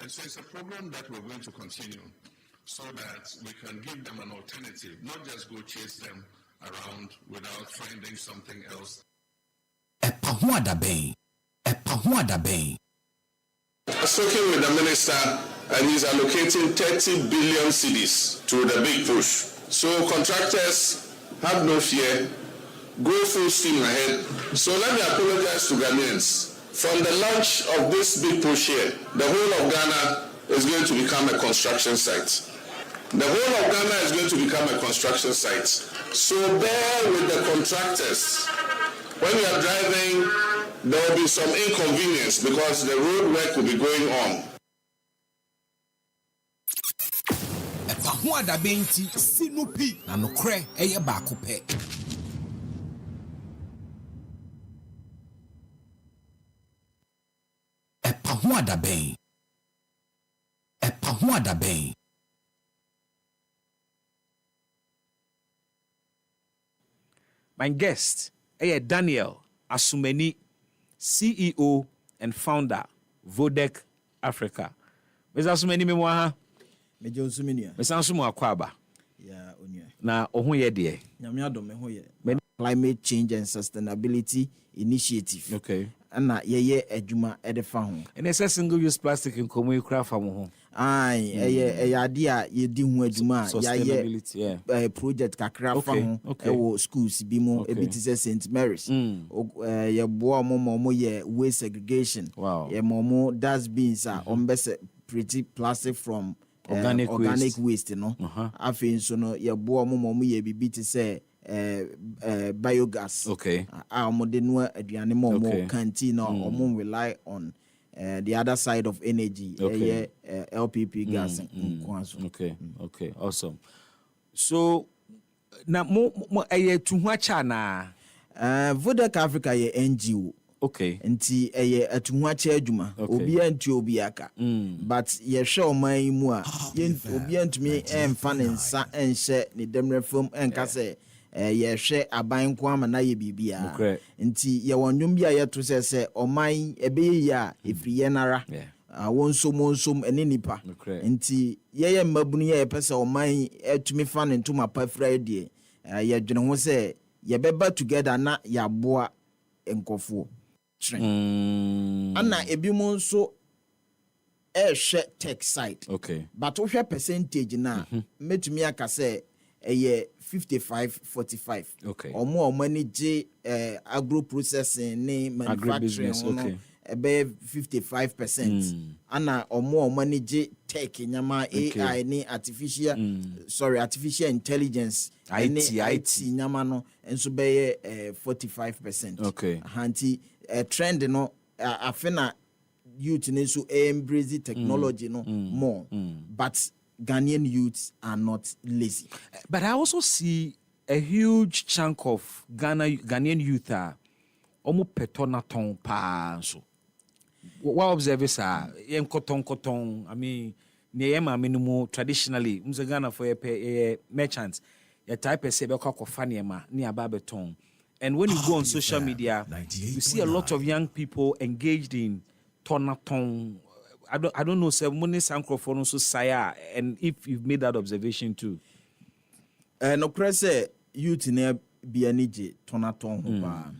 And so it's a program that we're going to continue so that we can give them an alternative, not just go chase them around without finding something else. EpaHoaDaben. EpaHoaDaben. Speaking with the minister, and he's allocating 30 billion cedis to the big push. So contractors have no fear, go full steam ahead. So let me apologize to Ghanaians. From the launch of this big push here, the whole of Ghana is going to become a construction site. The whole of Ghana is going to become a construction site. So bear with the contractors. When you are driving, there will be some inconvenience because the road work will be going on. EpaHoaDaben ti sinupi na nokre eye baako pe. EpaHoaDaben. EpaHoaDaben. My guest, Daniel Asumeni, CEO and founder, Vodek Africa. Mr. Asumeni memwaha. Mejo Asumeni. Mr. Asumu akwaba. Yeah, onye. Na ohun de. Nyame adom ho ye. Climate Change and Sustainability Initiative. Okay. Ana ye adwuma edefa ho. And it's a single use plastic in komo ikra fa mo ho. Ai, ade a ye di ho adwuma ya ye project kakra fa ho e schools bi mo e biti se St Mary's. Ye bo mo ye waste segregation. Wow. Ye mo dustbins a ombese pretty plastic from organic waste no. Afi nso no ye bo mo ye bibi ti se biogas. Okay. Amode no aduane mo canteen or rely on the other side of energy. Okay. LPP gas. Okay. Awesome. So na mo tuhuacha na Vodek Africa ye NGO. Okay. Nti atuhuacha adwuma. Obi anti obi aka. But ye hwe oman mu a obi antumi emfa ne nsa enhye ne demre fam enka se ye hwe aban ko ama na ye bibia. Nti ye wonwom bia ye to se oman ebeye ya efriye nara. Wonsom ene nipa. Nti ye mabunu ye pese oman etumi fa ne ntoma pa Friday. Ye dwene ho se ye beba together na ya boa enkofo. Ana ebi mo nso share tech side. Okay. But what percentage na metumi aka say 55-45. Okay. Or manage agro processing ne manufacturing no 55%. Ana or manage tech nyama AI ne artificial intelligence IT nyama no enso be 45%. Okay. Hanti trend no afena youth ne so embrace technology no more. But Ghanaian youths are not lazy. But I also see a huge chunk of Ghanaian youth are almost petona ton pa so. What observe is yen cotton. I mean, near minimum traditionally, Ghana for a merchants, a type of sebeko faniema near Babeton. And when you go on social media, you see a lot of young people engaged in tonaton. I don't know, sir. Money sancrophone so saya, and if you've made that observation too. No pressure youth ne bianije tonaton hopa.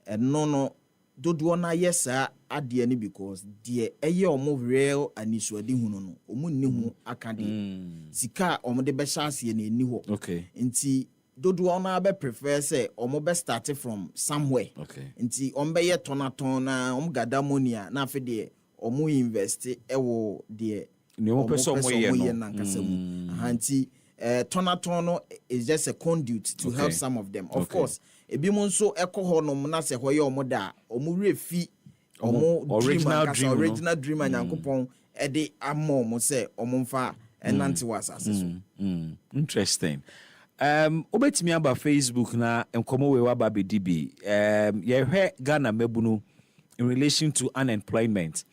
And no do na yes ade ani because the eye omo real aniswadi hunu no omo ni hu akade. Sika omo de be chance ne ni ho. Okay. Nti dodo na be prefer say omo be start from somewhere. Okay. Nti ombe ye tonaton na om gada money na afi de omo invest ewo de ni omo pese omo ye no anti tonaton no is just a conduit to help some of them. Of course ebi mo nso ekoho no na se hoye omo da omo refi omo original dream anyankopon e de amo mo se omo mfa enante wasase so. Interesting. Obetimi aba Facebook na enkomo we waba bedibi. Ye hwe Ghana mabunu in relation to unemployment.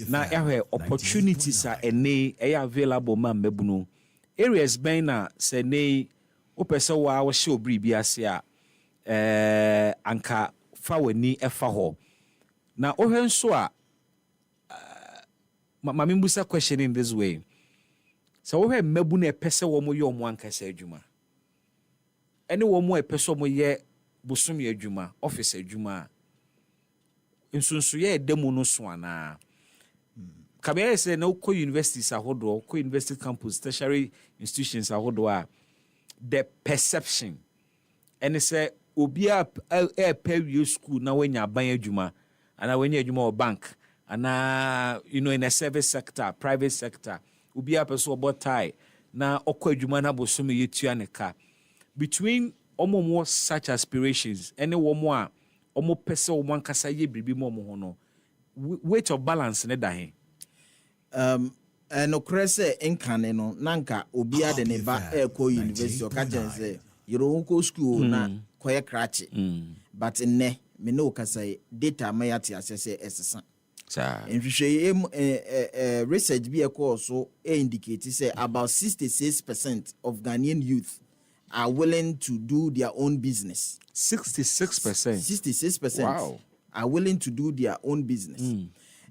Now, opportunities are available man mabunu. Areas bena se ne opese wa wo she obri bi ase a anka fa wani efa ho. Na ohwe nso a Mamimbusa question in this way. So we have mebune pese wo mo ye omo ankasa adwuma. Ene wo mo pese mo ye bosom ye adwuma, office adwuma. Nsunsu ye demu no so ana. Kabe say na ko universities ahodo, ko university campus, tertiary institutions ahodo a the perception. And say obi a pay school na wenya ban adwuma, ana wenya adwuma o bank. And in a service sector, private sector, ubi a person about tie na okwa adwuma na bosom ye tua ne ka. Between omo such aspirations, any womo omo pese o man kasa ye bibi mo ho no. Weight of balance ne da he. No krese enkane no nanka obi a de ne ba ko university o ka jense yero ko school na koye krache. But ne me no kasa data mayati asese esesa. And research be a course so indicates say about 66% of Ghanaian youth are willing to do their own business. 66%. 66%. Wow. Are willing to do their own business.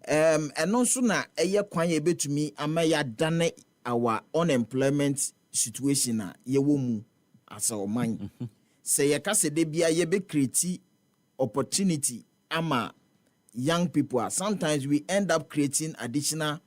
And also na eye kwan ye betumi amaya dane our unemployment situation na ye wo mu as a man. Say ye ka se de bia ye be create opportunity ama young people are sometimes we end up creating additional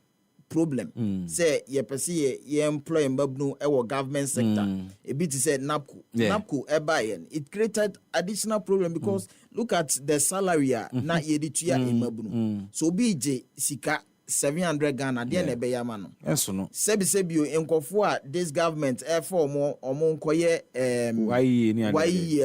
problem. Say ye pesi ye employ mbabnu ewo government sector. A bit said NAPCO. NAPCO ebayen. It created additional problem because look at the salary na ye dituya mbabnu. So BJ sika 700 Ghana de na be yamano. Yes no. Sebio enkofo a this government for more omo nkoye why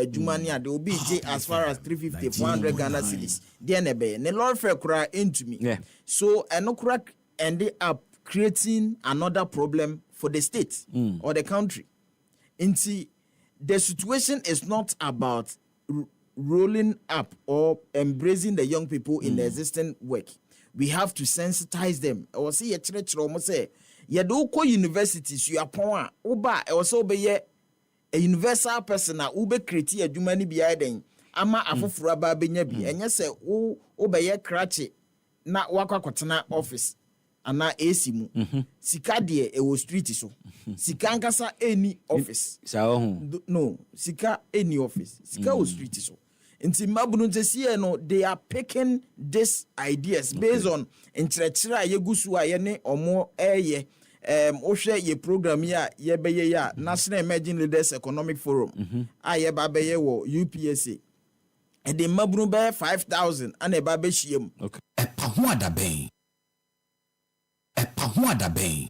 adwuma ni ade obi je as far as 350 400 Ghana cedis de na be ne lord fair kura into me. So enokura ended up creating another problem for the state or the country. Inti the situation is not about rolling up or embracing the young people in the existing work. We have to sensitize them. I was see a church almost say, you do ko universities, you are poor. Uba, I was be a universal person, ube create a jumani behind ama afufura ba benya bi. And yes, obeye krache na wakwa kwatena office. Ana AC mu. Sika de e wo street so. Sika nkasa any office. No, sika any office. Sika wo street so. Nti mabunu ntesi no they are picking these ideas based on nkyerɛkyerɛ a yegusu a ye ne omo eye ohwe ye program ya ye beye ya National Emerging Leaders Economic Forum a ye ba beye wo UPSA and the mabunu be 5,000 and e ba be hiem. Okay. EpaHoaDaben. EpaHoaDaben.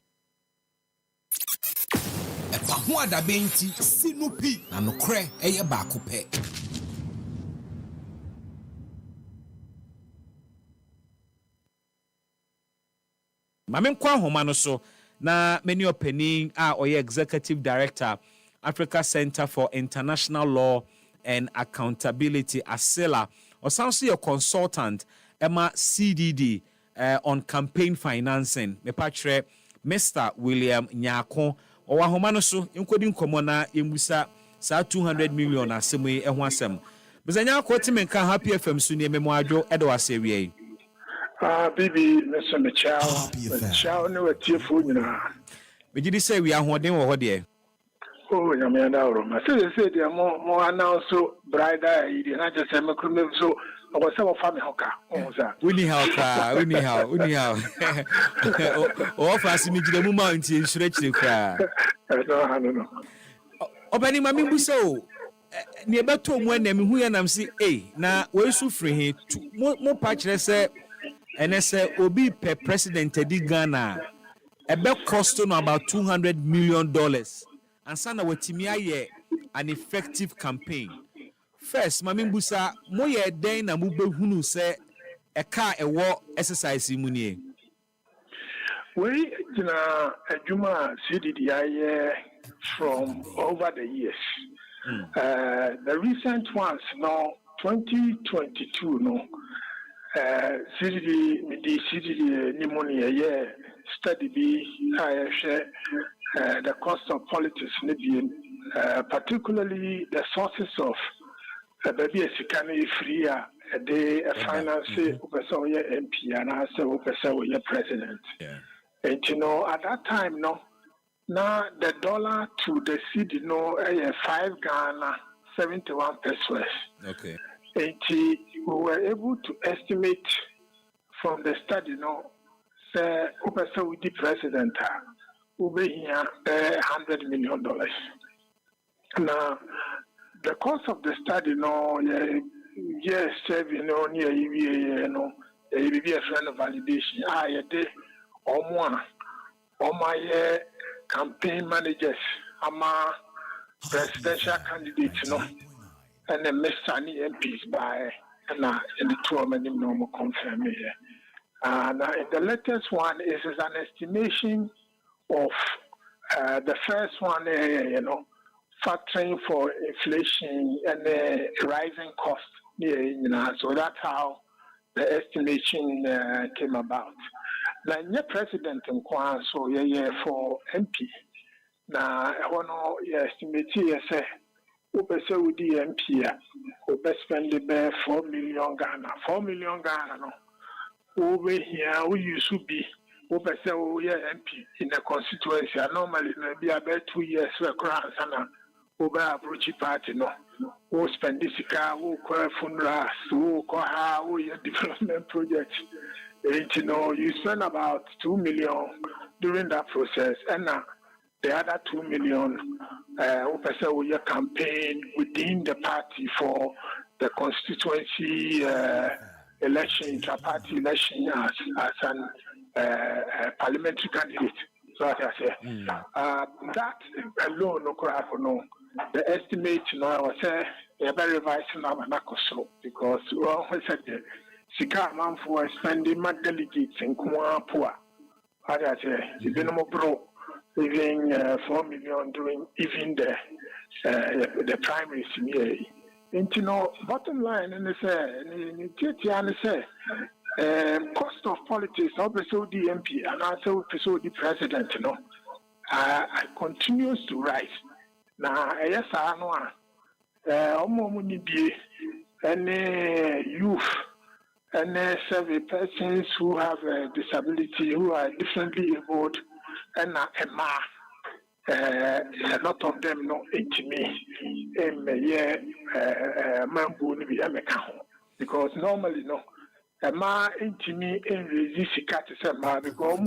EpaHoaDaben ti sinupi na nokre eye baako pe. Mamen kwa homa no so na many opening oye executive director Africa Center for International Law and Accountability ASELA or sounds your consultant Emma CDD on campaign financing me patre Mr. William Nyako o wa homa no so enkodi nkomo na emusa sa 200 million asemu e ho asem bezanya ko timenka Happy FM so ne memo adwo edo asewie. Bibi, Mr. Michelle, no, a tearful, you know. We did say we are holding over there. Oh, you may know. I said, they are more announced so brighter, and I just am a criminal. So I was some family hawker. We need help. Oh, fast me to the mountain, stretch the cry. I don't know. Opening my mimbuso. Near Batom when them who and I'm see, now we're suffering more patches say. And I say, Obi per president di Ghana, a bet cost no about $200 million. And sana wetimia ye an effective campaign. First, Mami Busa, moye den na mube hunu se a car a war exercise imunie. We, Juma CDDI from over the years. The recent ones now, 2022, no. CDD pneumonia, yeah, study B, I share the cost of politics, particularly the sources of baby sikani free a finance person MP and I say person president. Yeah. And at that time no. Now the dollar to the cedi 5 Ghana 71 pesos. Okay. And we were able to estimate from the study say with the president over here $100 million. Now the cost of the study yes, near EVA a friend of validation. I did all my campaign managers, presidential candidates, and then Mr. MPs by and the two of them normal confirm here. Now the latest one is an estimation of the first one, factoring for inflation and rising costs. So that's how the estimation came about. Now, your president in Kwan, so for MP. Now, I want to estimate here, say, say with the MP, we spend the 4 million Ghana. 4 million Ghana, no. Over here, we used to be, say, MP in the constituency. Normally, maybe about 2 years, over approach party, no. We spend this car, we call funerals, we call development projects. You spend about 2 million during that process, and the other 2 million, your campaign within the party for the constituency election, inter-party election as an parliamentary candidate. So as I say, that alone, no, the estimate, I was say, very revising our so because we always said Sika man for spending my delegates in Kuapua. As I say, even more even 4 million during even the primaries here. And bottom line, and say, cost of politics, also the MP and also the president, continues to rise. Now, yes, I know, any youth and survey persons who have a disability, who are differently abled, and a lot of them not into me. Because normally, no, a man into me and resist cat is a man because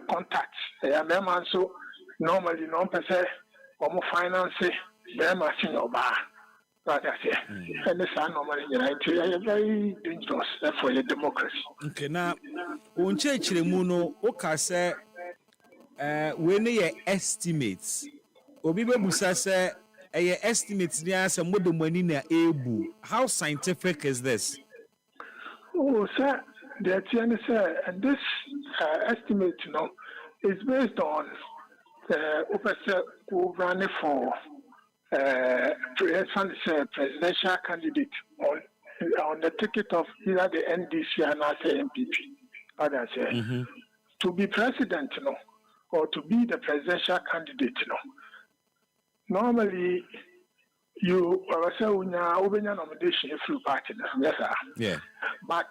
contacts. A man so normally, no person or finance, them senior bar. Like I say, and this are normally very dangerous for your democracy. Okay, now, on church Remuno, Okase, when they estimates, Obibe Busa say, estimates near some more money na able. How scientific is this? Oh, sir, the TN say, and this estimate, is based on Opesa who ran for. Presidential candidate on the ticket of either the NDC and MPP. To be president, or to be the presidential candidate, normally you say nomination through party, yes, sir. Yeah. But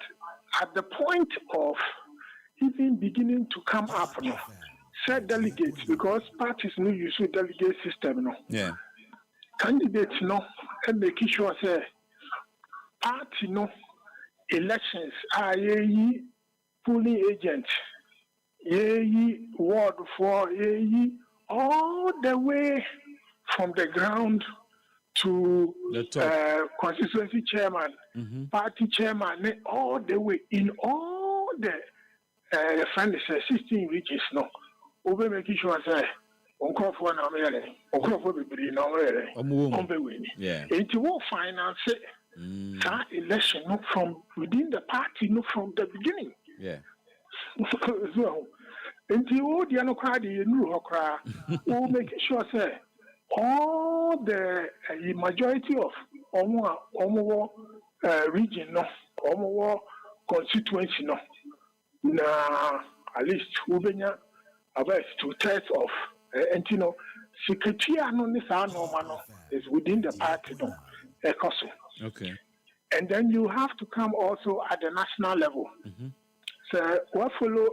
at the point of even beginning to come up, set delegates because parties no use delegate system, Yeah. Candidates and making sure say party elections are polling agents, ward for all the way from the ground to the constituency chairman, party chairman, all the way in all the 16 regions. Over making sure say. It will finance that election from within the party, from the beginning. Yeah. So, until the Anokradi will make sure say all the majority of region, constituency, now at least about 2/3 of secretary is within the party. Okay. And then you have to come also at the national level. So what follow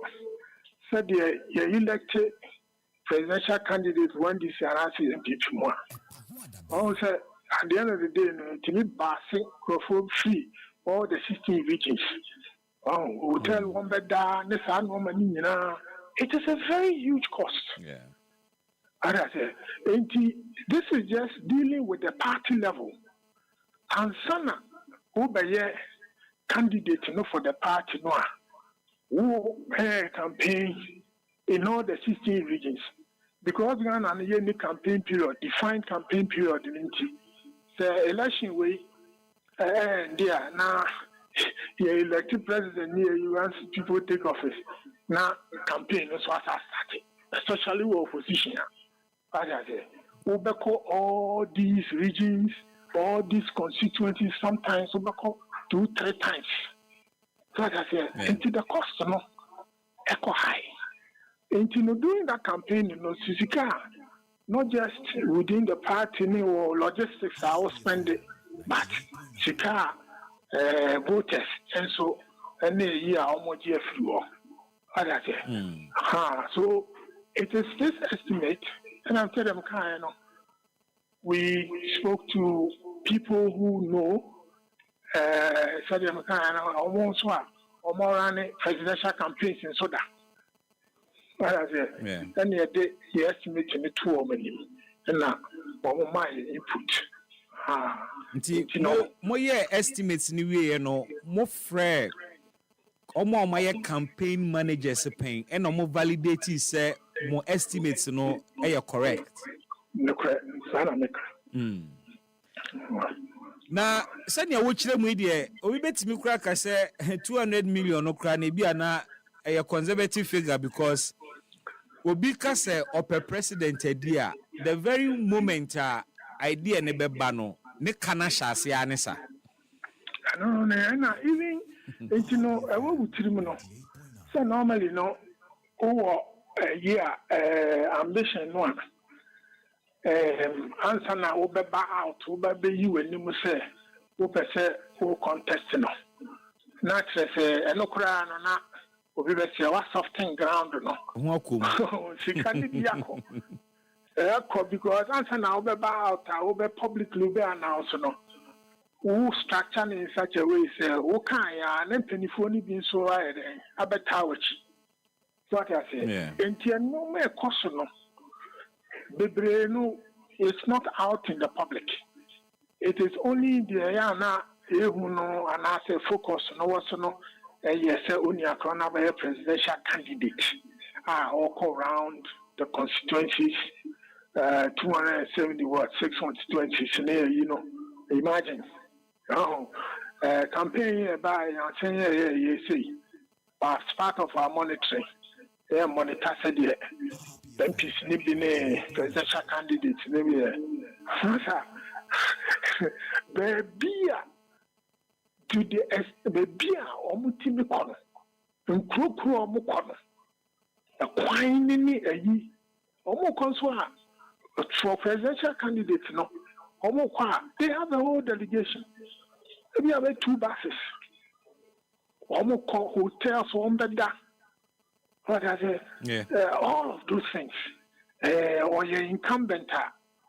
said you elected presidential candidate when this is impeachment. Also, at the end of the day, to be passing free all the 16 regions. Hotel one bed down, it is a very huge cost. Yeah. And I say, this is just dealing with the party level. And Sana, who be a candidate for the party, who campaign in all the 16 regions. Because we are a unique campaign period, defined campaign period. The election way, now you elected president here, you want people take office. Now campaign is what I started, especially with opposition. As I say, we all these regions, all these constituencies, sometimes we 2-3 times. So as I say, into the cost, echo high. Into doing that campaign, not just within the party or logistics, I will spend it, but Sika voters, and so any year almost year through. So it is this estimate, and I'm telling them, we spoke to people who know, almost or more running presidential campaigns in Soda. And he estimated the 2 million, and now my input. More estimates ni we no more fair. Omo my campaign managers paying and more validate say more estimates no correct. No correct. Na sani awo chire mu ide obi betimi kura ka say 200 million no kura na bi ana a conservative figure because obi ka say upper president dia the very moment idea ne beba no ne kana hyase anisa no even I wo wutiri no so normally no ambition no answer na wo beba out wo beba yi wanimu say wo pese wo contest no na say enokura no na obi be say wa soften ground no ho akom sika ni diako because answer na wo beba out wo be publicly be announce no who structure in such a way say wo kan ya na penifo ni bi so abeta wachi so what I say enti no me koso no bebre no it's not out in the public. It is only the yana no and I say focus no was no yes only a presidential candidate all go around the constituencies 270 6 constituencies imagine campaign by saying as part of our monitoring monitor said MPs ni presidential candidates maybe bebia to the bebia omutimi kono nkrokro omukono akwan ni ayi omukonso for presidential candidates no omukwa they have a whole delegation maybe have 2 buses omukọ hotels ombeda. What I say? All of those things. Or your incumbent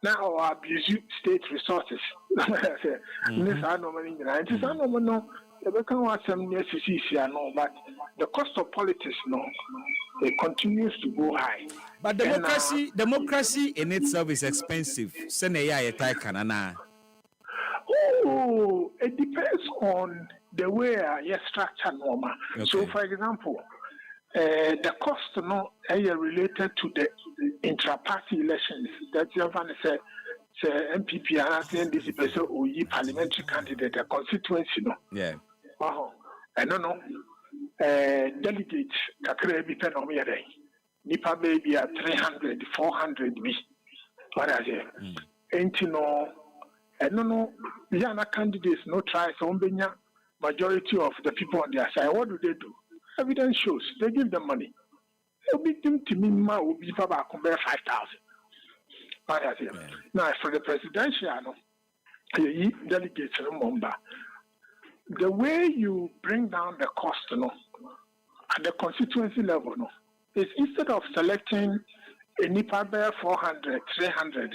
now or abuse state resources. This are normally it is no. The can watch some necessities no, but the cost of politics no, it continues to go high. But democracy in itself is expensive. Oh, it depends on the way you structure normal. Okay. So, for example. The cost no related to the intra-party elections. That's what I say MPP and NDC person or parliamentary candidate, a constituency no. Yeah. I don't know. Delegates kakre bi pen omo yere. Nipa baby at 300, 400 bi. What I say? Enti no. I don't know. Yana candidates no try so majority of the people on their side. What do they do? Evidence shows they give them money. They'll be them to minimum will be about 5,000. Now for the presidential, delegates remember the way you bring down the cost, at the constituency level, is instead of selecting a NIPA bear 400, 300,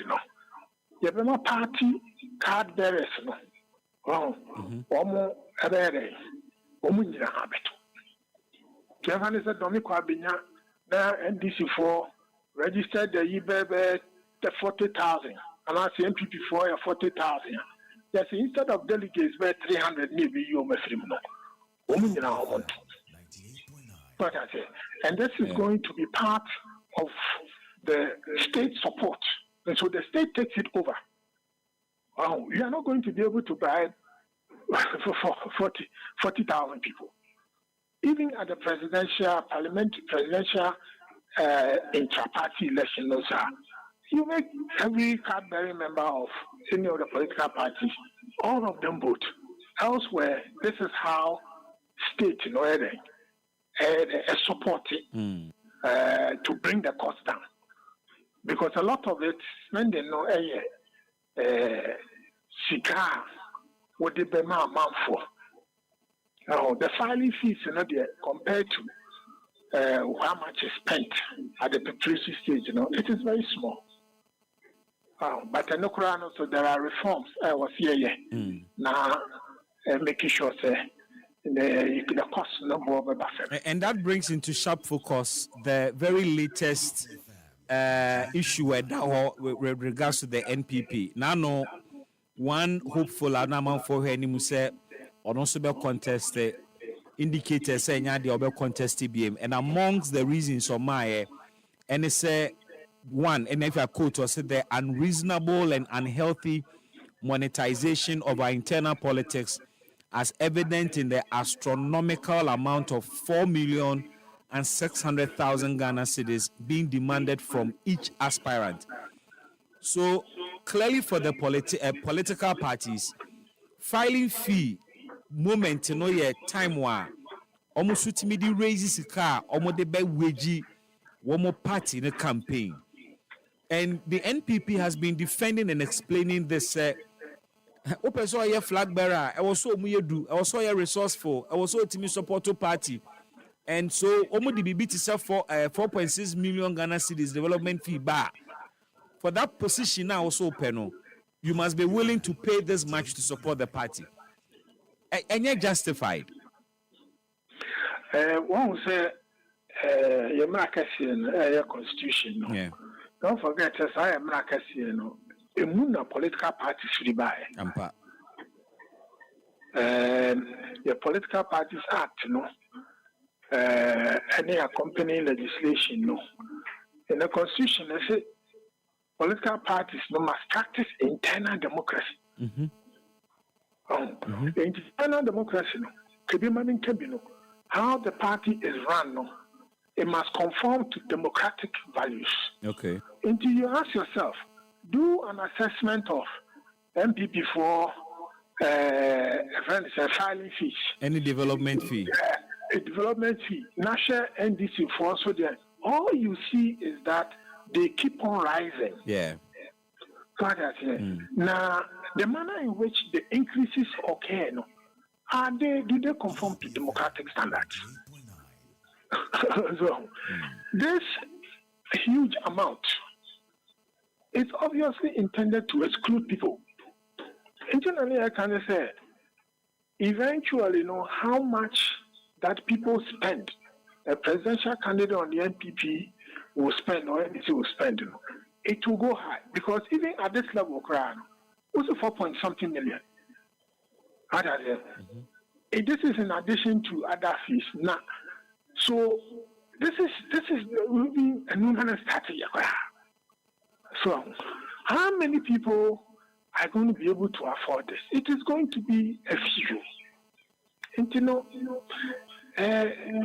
you have a party card bearers, almost a bear, almost a habit. Kevin is a Domico Abinya, NDC4 registered the EBB 40,000, and I see MPP for 40,000. Yes, instead of delegates, where 300 maybe you may free. But I say, and this is going to be part of the state support. And so the state takes it over. You are not going to be able to buy for 40,000 people. Even at the presidential intra-party election, you make every card-bearing member of any of the political parties, all of them vote. Elsewhere, this is how state, supporting to bring the cost down. Because a lot of it, spending cigar, what they be amount for. Now, the filing fees, compared to how much is spent at the preparatory stage, it is very small. But so there are reforms. I was here now, making sure the cost no more. And that brings into sharp focus the very latest issue with regards to the NPP. Now, one hopeful amount for her say or also be contested indicators saying they will contest TBM, and amongst the reasons of my and it say one, and if I quote or said the unreasonable and unhealthy monetization of our internal politics as evident in the astronomical amount of 4,600,000 Ghana cedis being demanded from each aspirant. So clearly for the political parties, filing fee moment time almost ultimately raises a car almost the best wage one more party in the campaign. And the NPP has been defending and explaining this. Open so a flag bearer, I was so do, I was so resourceful, I was so team support to party. And so almost the BB to sell for 4.6 million Ghana cedis development fee bar. For that position now also open, you must be willing to pay this much to support the party. And you're justified. One say your your constitution. Yeah. Don't forget, as I am a political party should buy. The political parties act, any accompanying legislation, in the constitution, they say political parties must practice internal democracy. Internal democracy, how the party is run, it must conform to democratic values. Okay. Until you ask yourself, do an assessment of MPP for filing fees. Any development fee? A development fee. National NDC for also there. All you see is that they keep on rising. Yeah. Now, the manner in which the increases occur, do they conform to democratic standards? So, this huge amount is obviously intended to exclude people. Internally, I can say, eventually, how much that people spend, a presidential candidate on the NPP will spend, or NDC will spend, it will go high. Because even at this level, also 4-point-something million. This is in addition to other fees. Now, so this is moving a new kind of strategy. So, how many people are going to be able to afford this? It is going to be a few. And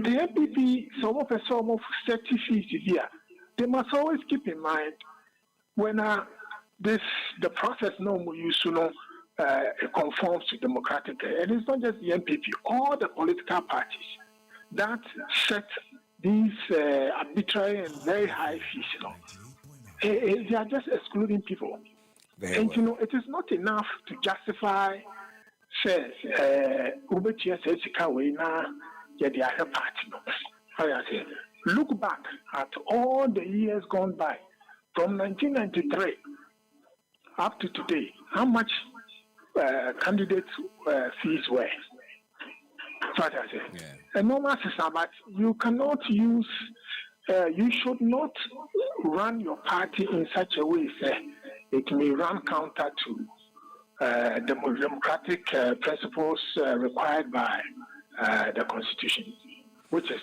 the MPP, some of 30 fees here, they must always keep in mind when the process it conforms to democratic. And it's not just the MPP, all the political parties that set these arbitrary and very high fees. They are just excluding people. And it is not enough to justify says, Ubetia says, Sikaway, yet the other party. I say, look back at all the years gone by from 1993 up to today, how much candidates' fees were. That's what I say. A normal system, but you cannot use, you should not run your party in such a way that it may run counter to the democratic principles required by the Constitution, which is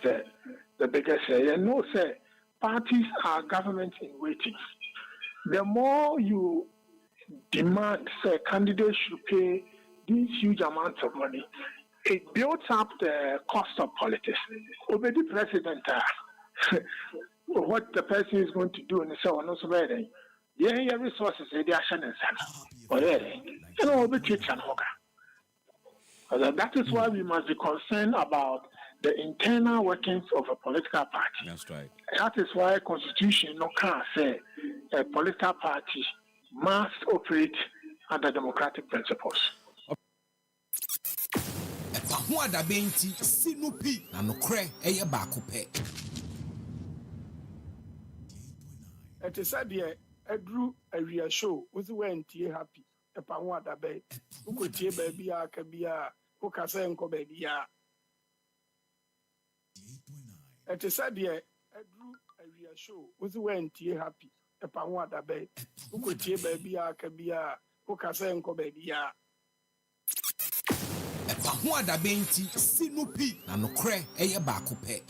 the biggest. And no, say, parties are government in waiting. The more you demand, say, candidates should pay these huge amounts of money, it builds up the cost of politics. Over the president, what the person is going to do, and so on and so forth. Yeah, resources, they are sharing that is why we must be concerned about the internal workings of a political party. That's right. That is why Constitution can say a political party must operate under democratic principles. EpaHoaDaben sinupi na nokre eye baako pe. It is said here, Edru area show was when tie happy. EpaHoaDaben, who tie baby a kabia, who kasa enko baby a. It is said here, Edru area show was when tie happy. EpaHoaDaben, who tie baby a kabia, who kasa enko baby a. EpaHoaDaben sinupi na nokre eye baako pe.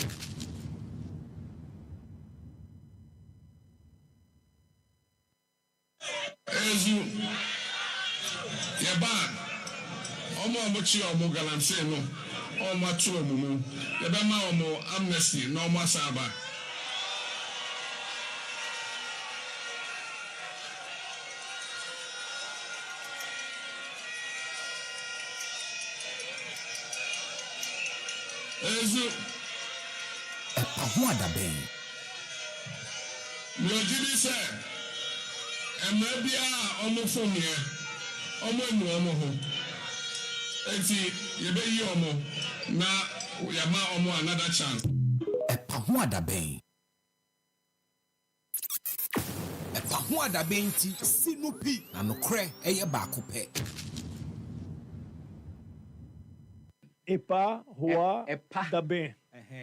Ezu yeba omo chi omo galamse no omo atu omumu yeba ma omo amnesty no omo asaba Ezu EpaHoaDaben Mlojidi se Emebia omo fomie omo emu omo ho enti yebe yi omo na yama omo another chance EpaHoaDaben sinupi na nokre eye baako pe. EpaHoaDaben.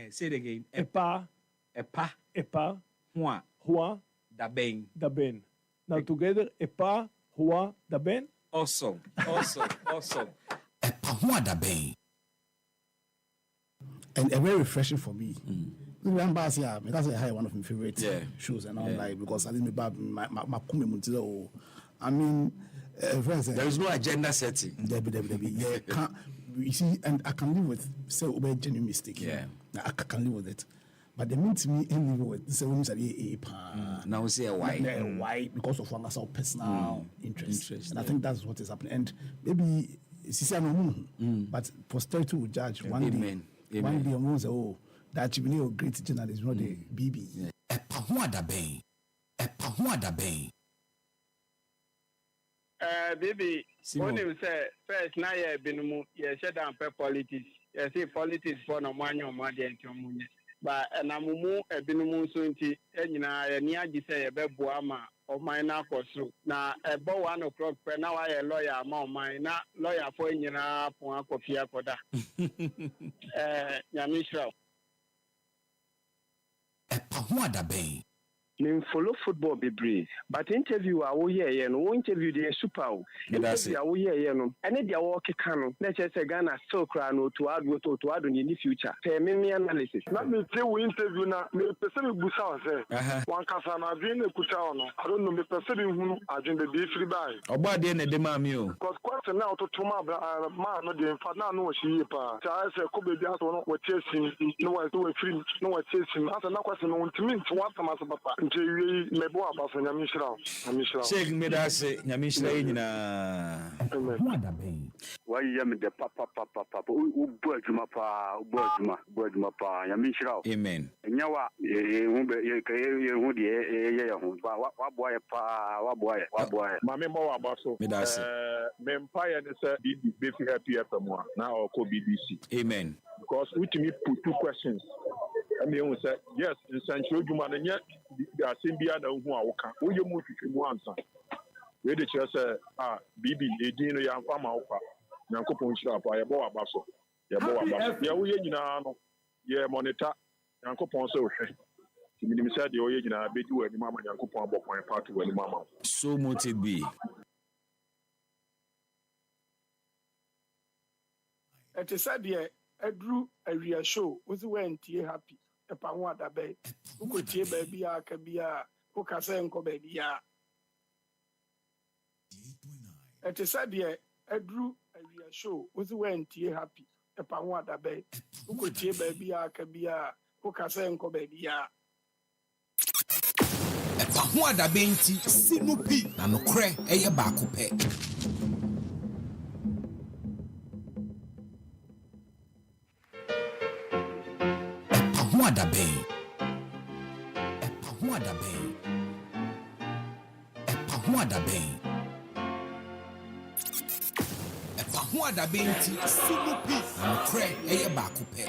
Say it again. EpaHoaDaben. Daben. Now together, EpaHoaDaben. Awesome. EpaHoaDaben. And very refreshing for me. Remember, that's one of my favorite shows, and I'm like, because I didn't I mean, friends, There is no agenda setting. You see, and I can live with say genuine mistake. I can live with it. But they mean to me, and live with this woman's Now we say why? Why? Because of one personal interest. And I think that's what is happening. And maybe but posterity will judge one day. One day, someone say, "Oh, that you be a great journalist, not the BB." EpaHoaDaben. Baby, when you say first, now you been shut down politics. You see politics for no money or money and but na mumu ebinumu so nti enyina ya ni agi say ebebo ama o man na akoso na ebo 1 o'clock pe na wa ye lawyer ama o man na lawyer for enyina pon akofia koda nyamishra EpaHoaDaben Me follow football be brave, but interview our year no interview the super interview our year no and they walk can let's say Ghana still cry no to add in the future me analysis let me say we interview na me person busa say one kasa na dream e kuta no I don't know me person hu adwen be free by Obade na de ma mi o. because question now to ma no dey fa na no shi pa say say ko be dia so no we chasing no we free no we chasing asa na question no ntimi nti what am asa papa Sheikh Medase, Nyamishra Yina. Why am the papa, Yamishra? Amen. And Yawa, what boy, Mammy Moa Basso, Mempire, be happy after more now or BBC. Amen. Because we to me put two questions. And they will say, yes, in Sancho Juman, and yet there are Symbia who are working. Will you move to answer? Where the chair say, Bibi, a dinner young farmer, Yankopon Shop, I bought a basso. Yeah, we are monitor Yankopon so. He said, the original bid you and Mamma Yankopon about my part to any mamma. So much it be. It is said, yeah, I drew a real show with the way happy. EpaHoaDaben. Who could see baby, Kabia, who can say Uncle Baby. It is said, yeah, I drew a real show with the way happy. EpaHoaDaben. Who could see baby, Kabia, who can say Uncle Baby. EpaHoaDaben ti sinupi na nokre eye baako pe. EpaHoaDaben. EpaHoaDaben. EpaHoaDaben. EpaHoaDaben ti sinupi na nokre eye baako pe.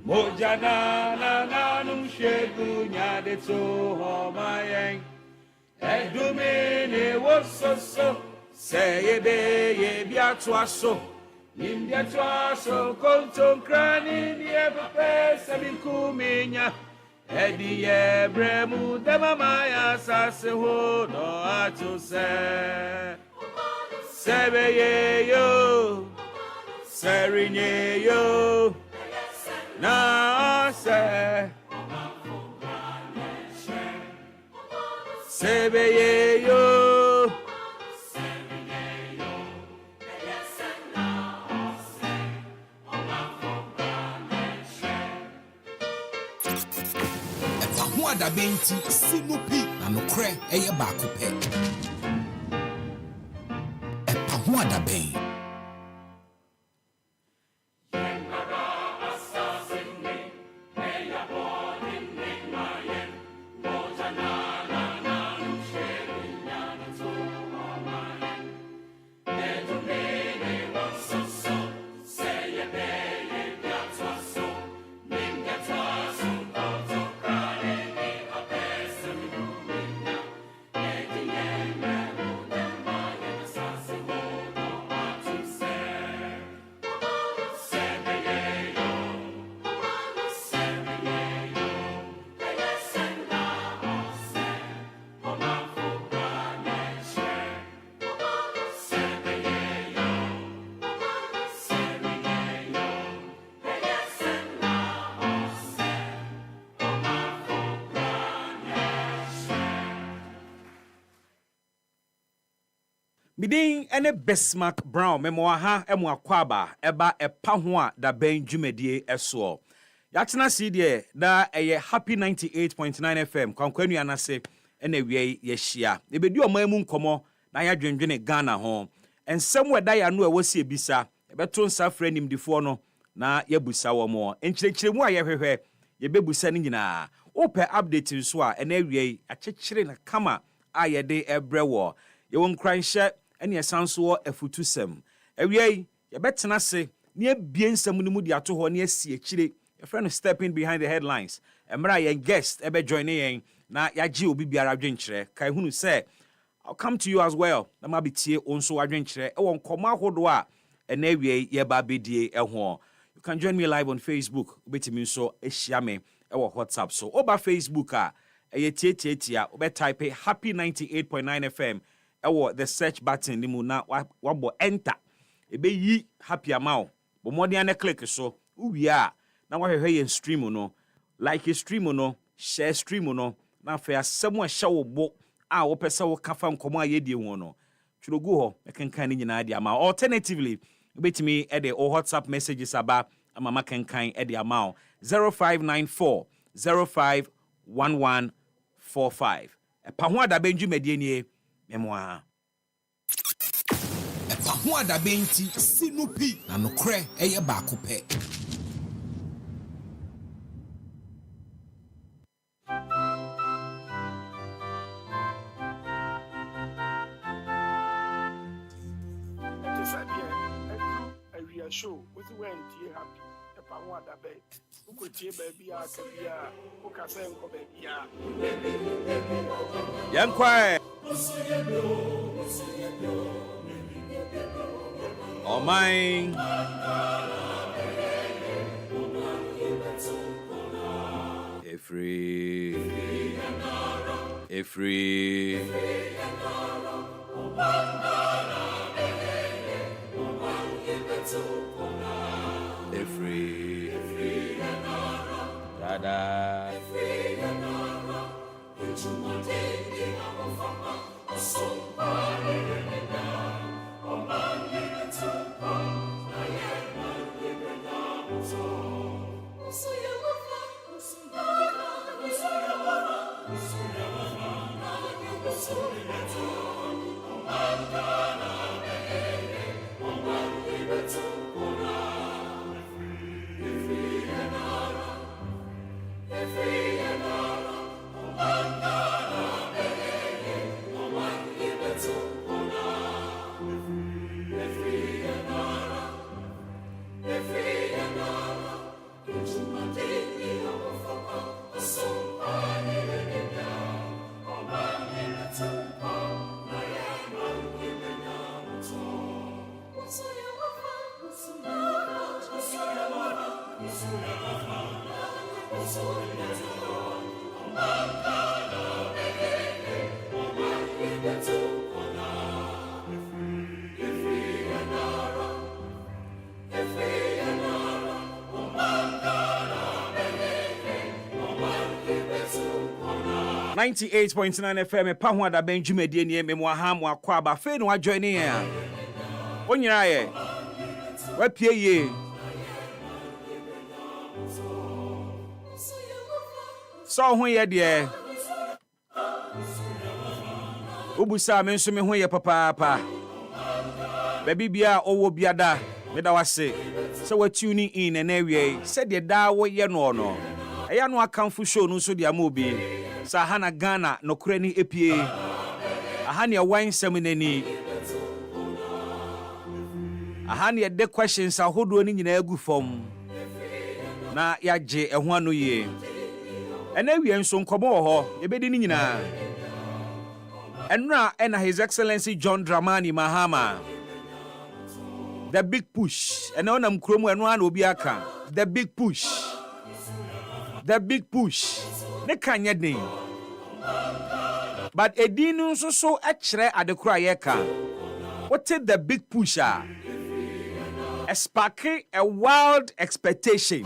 Mojana na num shegu nyade to homayen edumene wososo seyebe ye biatwaso nimbiatwaso konton krani ni epepe sabikumenya ediye bremu demamaya sase ho no atuse sebeye yo serinye yo na se sebeye yo EpaHoaDaben ti sinupi na nokre eye baako pe. EpaHoaDaben. Midin ene Bismark Brown memoa ha emu akwaba eba EpaHoaDaben dwumadie eso. Yatena si de da eye Happy 98.9 FM kwankwanu anase ene wie ye hia. Ebedi omamu nkomo na ya dwendwene Ghana ho. Ensem weda ya no ewosi ebisa ebeto nsa fra nimdifo no na yabusa wo mo. Enkyirechiremu a ye hwehwe ye bebusa ni nyina. Ope update nso a ene wie akyekyere na kama a ye de ebrewo. Ye won kranhye ene esanso afutusem awiei ye betena se ne abie nsam no mu di ato ho ne asi akire your friend is stepping behind the headlines emra ye guest ebe join yen na yaji obi biara adwenkyere kai hunu se I'll come to you as well na ma betie onso adwenkyere e won koma hodo a ene awiei ye ba bedie ho. You can join me live on Facebook obetimi nso ehia me e wo WhatsApp so oba Facebook a ye tietietia obe type Happy 98.9 FM the search button ni mu na wabo enter ebe yi happy amount bo modern na click so uwia na wahwehwe ye stream no like stream no share stream no na fa asem a hye wo bo a wo pese wo kafa nkomo a yedie ho no twurogu ho mekenkan ni nyina de ama alternatively obetimi e de WhatsApp messages aba ama makenkan e de ama 0594 051145. EpaHoaDaben dwumadie nie memoa. EpaHoaDaben ti sinupi na nokre eye baako pe. Show with when you happy EpaHoaDaben uko tie baby akabia ukase nko baby ya Yankwae Oh mine Free Dada .9 FM EpaHoaDaben dwumadie nie memoa ha mo akwa ba fe no join in ya onyira ye wa pie ye so ho ye de obusa me nso me ho ye papa baby bia owo biada me da wase so wa tune in na awie se de da wo ye no eya no akamfo show no so de amobi sa hana Ghana no kurani epie ahani wan seminani ahani de questions ahodo ni nyina agu fom na yaje eho anu ye ena wie nso nkomo wo ho ebedi ni nyina enra ena His Excellency John Dramani Mahama the big push ena onam kromu eno ana obi aka the big push ne kanya den but edinu nso so akire adekura yeka what is the big push a sparking a wild expectation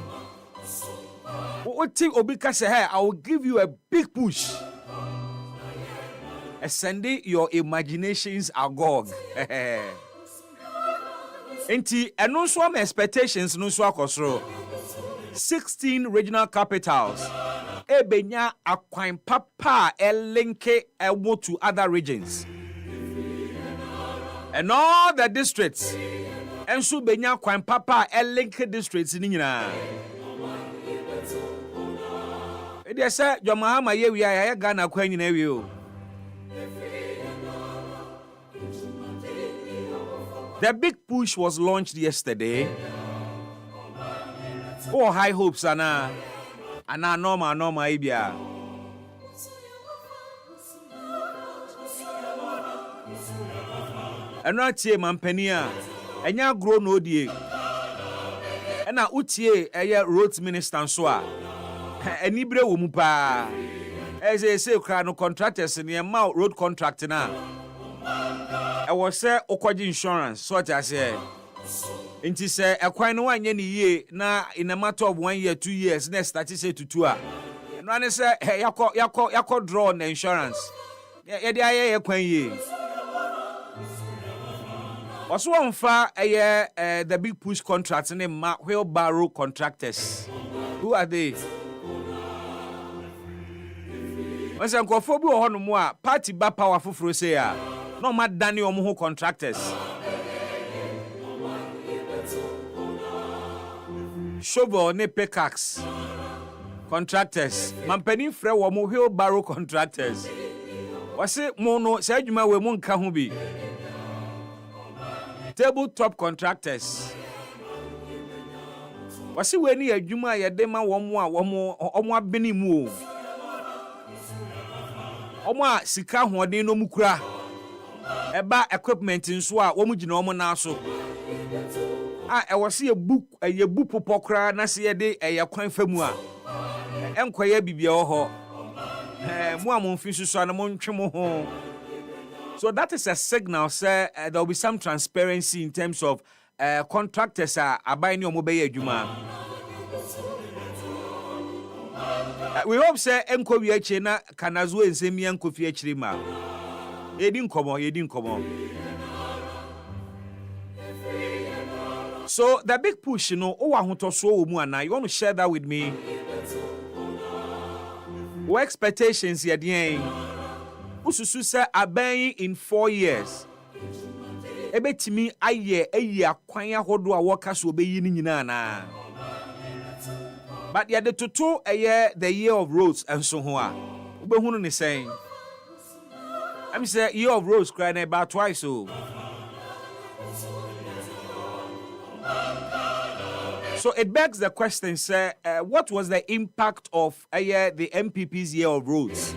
what obi ka say hey I will give you a big push sending your imaginations agog enti eno so am expectations no so akosoro 16 regional capitals ebenya akwan papa elinke ewo to other regions and all the districts enso benya akwan papa elinke districts ni nyina ede se Jomahama ye wi ya Ghana kwa nyina wi o the big push was launched yesterday. Oh, high hopes, Anna normal ibia. And not here, Mampenia, and ya grow no die. And now, Utie, a roads minister, and so and Ibre Wumupa. As they say, no contractors in the amount road contract now. I was say, Okwaji insurance, so I say. Inti say akwan no anye ni ye na in a matter of 1 year 2 years next start say tutu a no ane say yakọ draw on insurance ye dey aye yakwan ye waso onfa the big push contract ne ma wheelbarrow contractors who are they When some nkofo bi wo hono a party ba power foforo say a no ma dane omo ho contractors. Shovel ne pickaxe contractors. Mampani frɛ wo mo wheelbarrow contractors. Wase mo no say adwuma we mo nka ho bi. Tabletop contractors. Wase we ni adwuma ye de ma wo mo a omo abeni mu o. Omo a sika hoɔden no mu kura eba equipment nso a wo mu gina omo na so e wo se ye book popokra na se ye de ye kwan famu a enkoye bibia wo ho mo a mo mfi susu na mo ntwe mo ho. So that is a signal say there will be some transparency in terms of contractors abai ni omo be ye adwuma. We hope say enko wi achi na kanazo ensemi enko fi achiri ma. Yedi nkomo. So the big push, you know, you want to share that with me? What expectations you are Ususu say aben in 4 years. Ebetimi aye akwanya hodo a worka so obeyi ni nyina na. But yeah, the tutu the year of roads and so on. Ubehunu ni saying. I'm saying year of roads crying about twice so. So it begs the question, sir, what was the impact of the MPP's year of roads?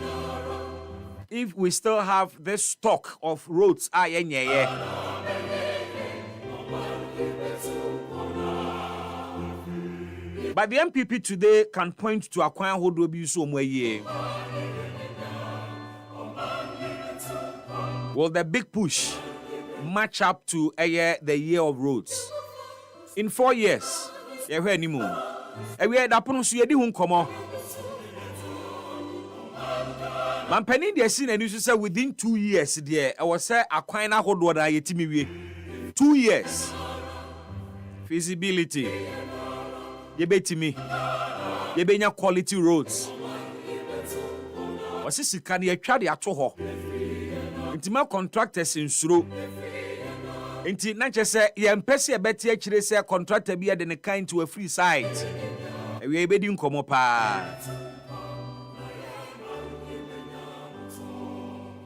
If we still have this stock of roads, But the MPP today can point to a Kwan who do be so much. Will the big push match up to the year of roads? In 4 years, you hear any more. We had a pronounce you didn't come on. Man penny the scene and you say within 2 years, dear, I was say a Kwan hold what I 2 years. Feasibility. You bet me. You be quality roads. What's this? Can you try the atoho? Intima contractors in Suro. Inti na say ye mpese ebeti akire say contractor bi de ne kind to a free site. We be di nkomo pa.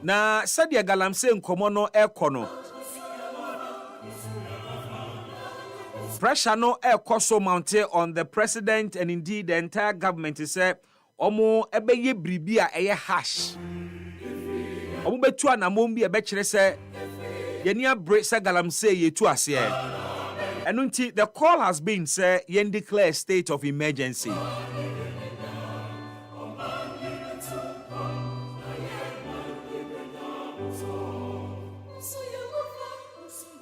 Na sadia galamse nkomo no ekono. Pressure no so mounted on the president and indeed the entire government to say omo ebeye bribi a eye hash. Omo betu anamom bi ebekire say yenia break say galamse ye tu ase. And until the call has been say yen declare state of emergency.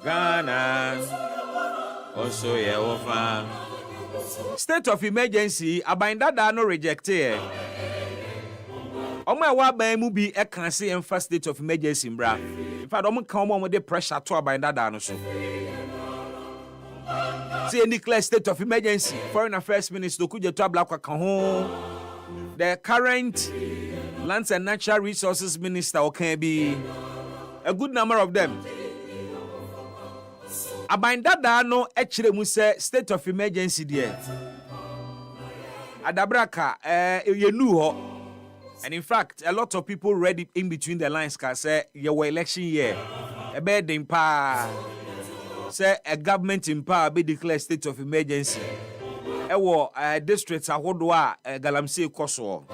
Ghana also yeah over state of emergency abindada no rejected. Omo wa ban mu bi e kan say emfa state of emergency mbra. In fact omo kan omo de pressure to abindada no so. See declare state of emergency. Foreign Affairs Minister Kujeto Ablakwa kan ho. The current Lands and Natural Resources Minister Okanbi. A good number of them. Abindada no echire mu say state of emergency there. Adabraka yenu ho. And in fact, a lot of people read it in between the lines can say your election year. A bed in power. Say a government in power be declare state of emergency. Ewo districts ahodwa galamsey koso.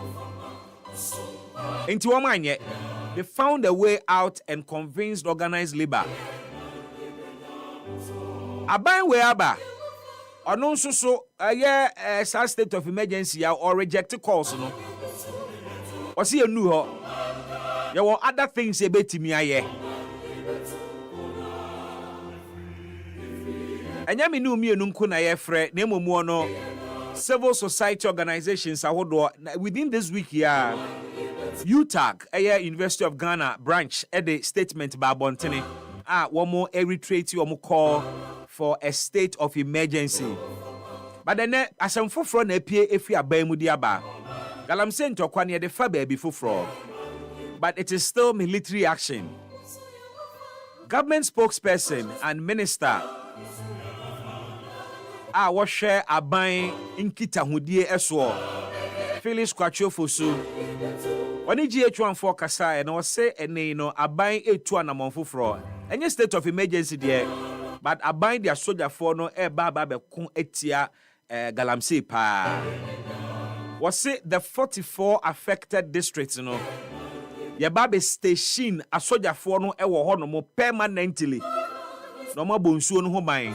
Into wamanye, they found a way out and convinced organized labor. Aban we aba ono nso so state of emergency or reject calls no o see enu ho there were other things ebetimi aye anya me nu mienu nko na ye frɛ na emomu no civil society organizations ahodo within this week here UTAG University of Ghana branch the statement by Bontene one more reiterate one more call for a state of emergency. But then as I'm for na pie efi aban mu di aba. Galamsey ntokwa ne de fa ba bi foforo. but it is still military action. Government spokesperson and minister share aban nkitahudie eso Felix Kwatiofosu oni GH14 kasa na say ene no aban etu anamonfoforo enye state of emergency there but aban dia soldier for no ba be kon etia galamsey pa was say the 44 affected districts no Yababe station a soldier for no ewo ho no mo permanently no ma bonsuo no ho ban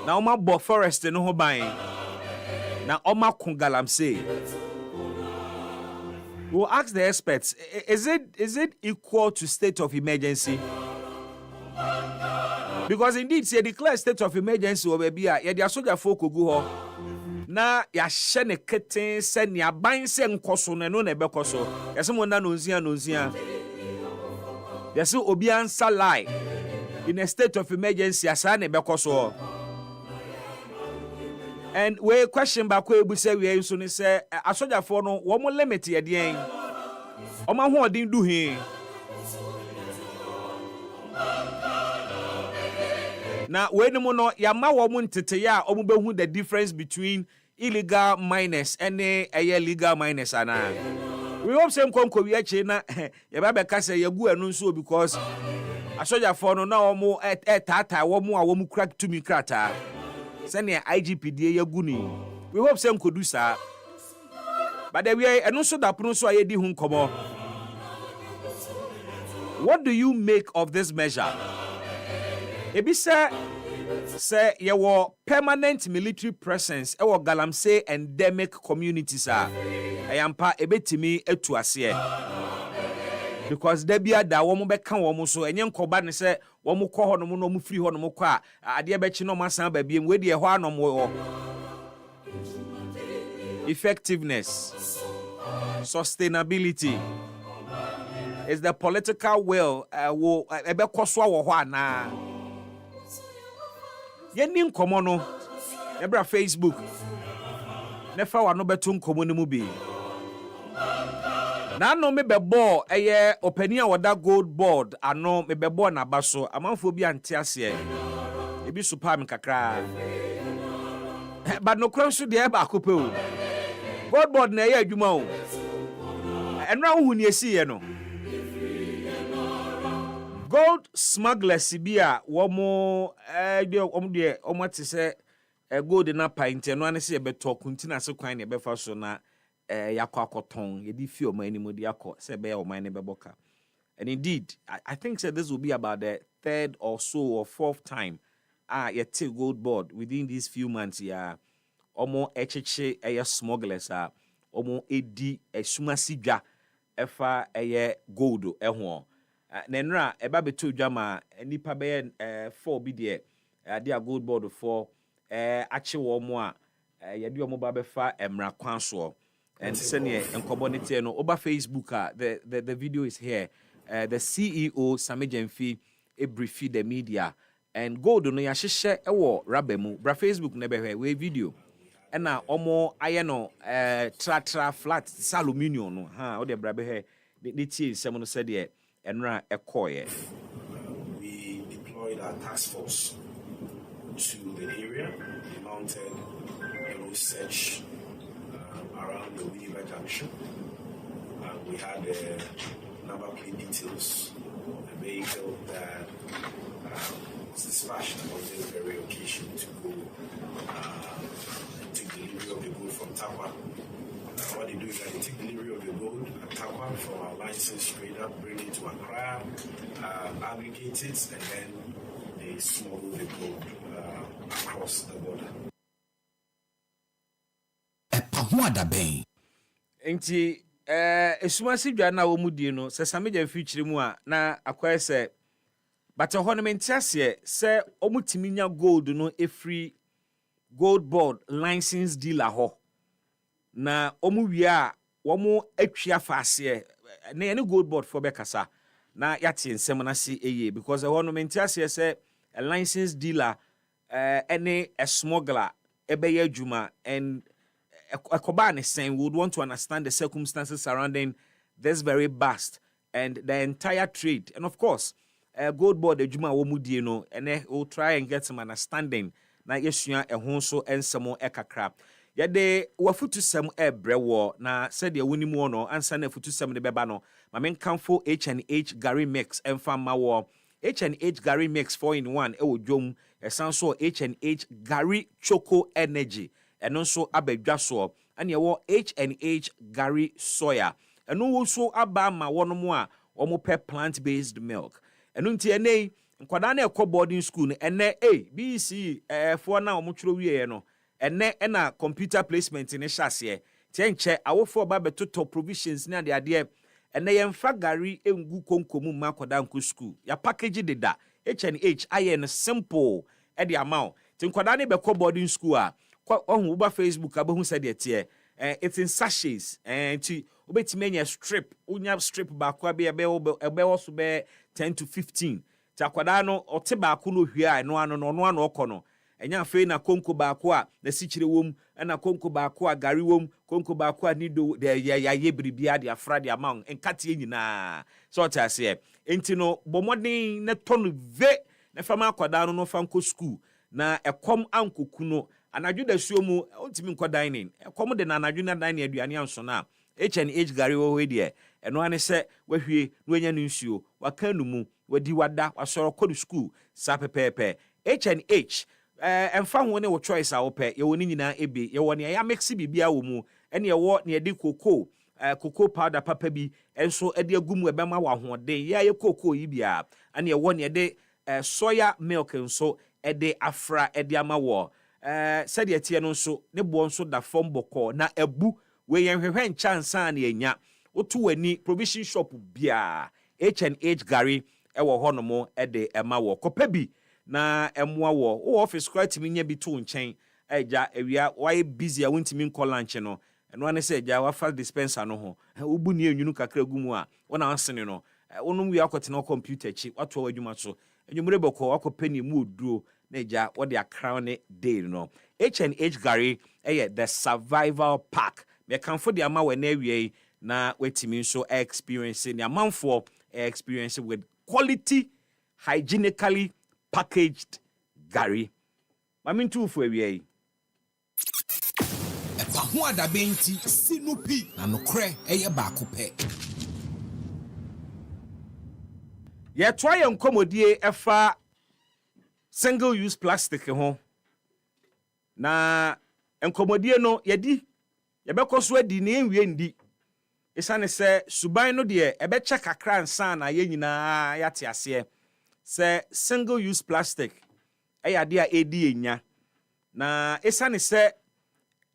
na oma bo forest no ho ban na oma kun galamsey. We'll ask the experts, is it equal to state of emergency? Because indeed say declare state of emergency over bia ya dia soldier folk go ho na ya hye ne keten se ne aban se nkoso ne no na bekoso yese mo na nonzia yese obi ansa lie in a state of emergency asa ne bekoso. And we question back we say we so ne say asoja for no wo mo limit ye den o ma ho odin du he na we no mo no ya ma wo mo ntete ya o mo behu the difference between illegal miners and legal miners ana. We hope same konko we achi na ye ba be ka say ye gu anu so because asoja for no na o mo tata wo mo a wo mo crack to me krata sene IGP die ye gu ni. We hope same kodu sa but we enu so da punu so aye di hu nkomo. What do you make of this measure? Ebi say ye wo permanent military presence e wo galamsey endemic communities ayampa ebetimi etu ase because da bia da wo mo beka wo mo so enye nkoba ne se wo mo kɔ hɔ no mo no mo free hɔ no mo kɔ a ade ebechi no masan ba biem we de hɔ anom wo effectiveness, sustainability is the political will wo ebekɔso wo hɔ ana. Yeni nkomo no ebra Facebook nefa wa no beto nkomo ne mu bi na no me bebo eye opani a wada gold board ano me bebo na baso amanfo bi ante ase ebi super me kakra but no kwanso de eba akope o gold board na eye adwuma o enra hu ni esi ye no gold smugglers bia womo de omo te se gold na pint no ane se beto kuntina se kwan ne befa so na yakwa akoton ye di fi o mani mo di akọ se be o mani beboka. And indeed I think that this will be about the third or so or fourth time ye take gold board within these few months ya omo echeche smugglers omo edi esumasidwa efa gold ho nenra eba beto dwama nipa be 4 bi de ade a gold board for ache wo mo a ye de omo ba befa emra kwan so and senior enkobo no over Facebook the video is here. The CEO Samejemfi briefed the media and gold no ya hye ewo rabemu bra Facebook na be we video and na omo ayeno tra flat aluminium no o de bra be he the tie nsem no said de enra ekoye. We deployed our task force to the area. We mounted a research around the Weaver Junction. We had number plate details, a vehicle that was dispatched on this very occasion to go and take delivery of the gold from Tapa. What they do is that they take delivery of the gold at Tapa from our license straight up, bring it to Accra, aggregate it, and then they smuggle the gold across the border. EpaHoaDaben. Enti esumasidwa na wo mudie no se sameja future mu a na akwaye se but ho no mentiase se omutiminya gold no efri gold board license dealer ho na omu wie a wo mu atwia faase na ye gold board for bekasa na yate nsem na se eye because ho no mentiase se a license dealer any a smuggler ebe ye adwuma and Ekoba ne saying would want to understand the circumstances surrounding this very bust and the entire trade. And of course, gold board the Juma Womudi, no, and we'll try and get some understanding. Na yesua ehonso ensemo ekakra. Yade wafutu sem ebrewo na said ya wuni mu no ansa na futu sem de beba no. Ma menkamfo H&H Gary Mix emfa mawo. H&H Gary Mix 4-in-1 ewo dwom esanso H&H Gary Choco Energy. Eno so abedwa so. Ane wo H&H Gary Soya. Eno wo so aba ma wono mu a omo pe plant-based milk. Eno nti ene nkwadaa na ekọ boarding school no ene BC for na omotworo wie no ene na computer placement ne hyase tienche awofo ba betoto provisions ne ade ene yemfa gari engu konkomu ma kwadaa nko school ya package deda H&H aye simple e de amount ti nkwadaa ne bekọ boarding school a ohun ba Facebook abehu said tie it's in sachets ti obetime nya strip unya strip ba kwa be ebe so be 10 to 15 takwada no ote baako no hwia no ano okono enya fe na konko baako a na sikyire wom na konko baako a gari wom konko baako a nido de ya bribia de afra de amount enkate nyina so tase enti no bomodin ne tonu ve na fama akwada no fanko school na ekom ankoku no anadwo da suo mu ontimi nko dining ekom de na anadwo na dining aduane anso na H&H gari wo we de eno ane se wahwie no enya nsuo waka numu wadi wada wasoro kodu school sa pepepe H&H emfa ho ne wo choice a wo pe ye woni nyina ebe ye wo ne ya mix bibia wo mu ene ye wo ne de cocoa powder papa bi enso ede agum ebe ma wa hoden ye cocoa yi bia ene ye wo ne de soya milk enso ede afra ede ama wo said ye tie no nso ne bo nso da form boko na ebu we yen hwehwe nchansa na enya otu wani provision shop bia H&H Gary ewo hono mo ede ema wo kopa bi na emwa wo office kwati minya bi to nchen eja ewia why busy a wontimi nko lunch no eno ane se eja wa fast dispenser no ho obu ni enwunu kakra gumu a wona ansene no wonum wi akote no computer chi wato adwuma so enwumre beko akopani mu oduro na eja wo de crown day no H&H Gary the survival pack me kanfo de ama we na awie na wetimi nso experience ni amanfo experience with quality hygienically packaged Gary. Mami ntufu awie. EpaHoaDaben ti sinupi na nokre eye baako pe. Ye twa ye nkomodie efa single use plastic ho. Na nkomodie no yedi yebekɔso adi na enwie ndi. Isane se suban no de ebeche kakra nsan na ye nyina yate ase se single use plastic eyade a edi enya na isane se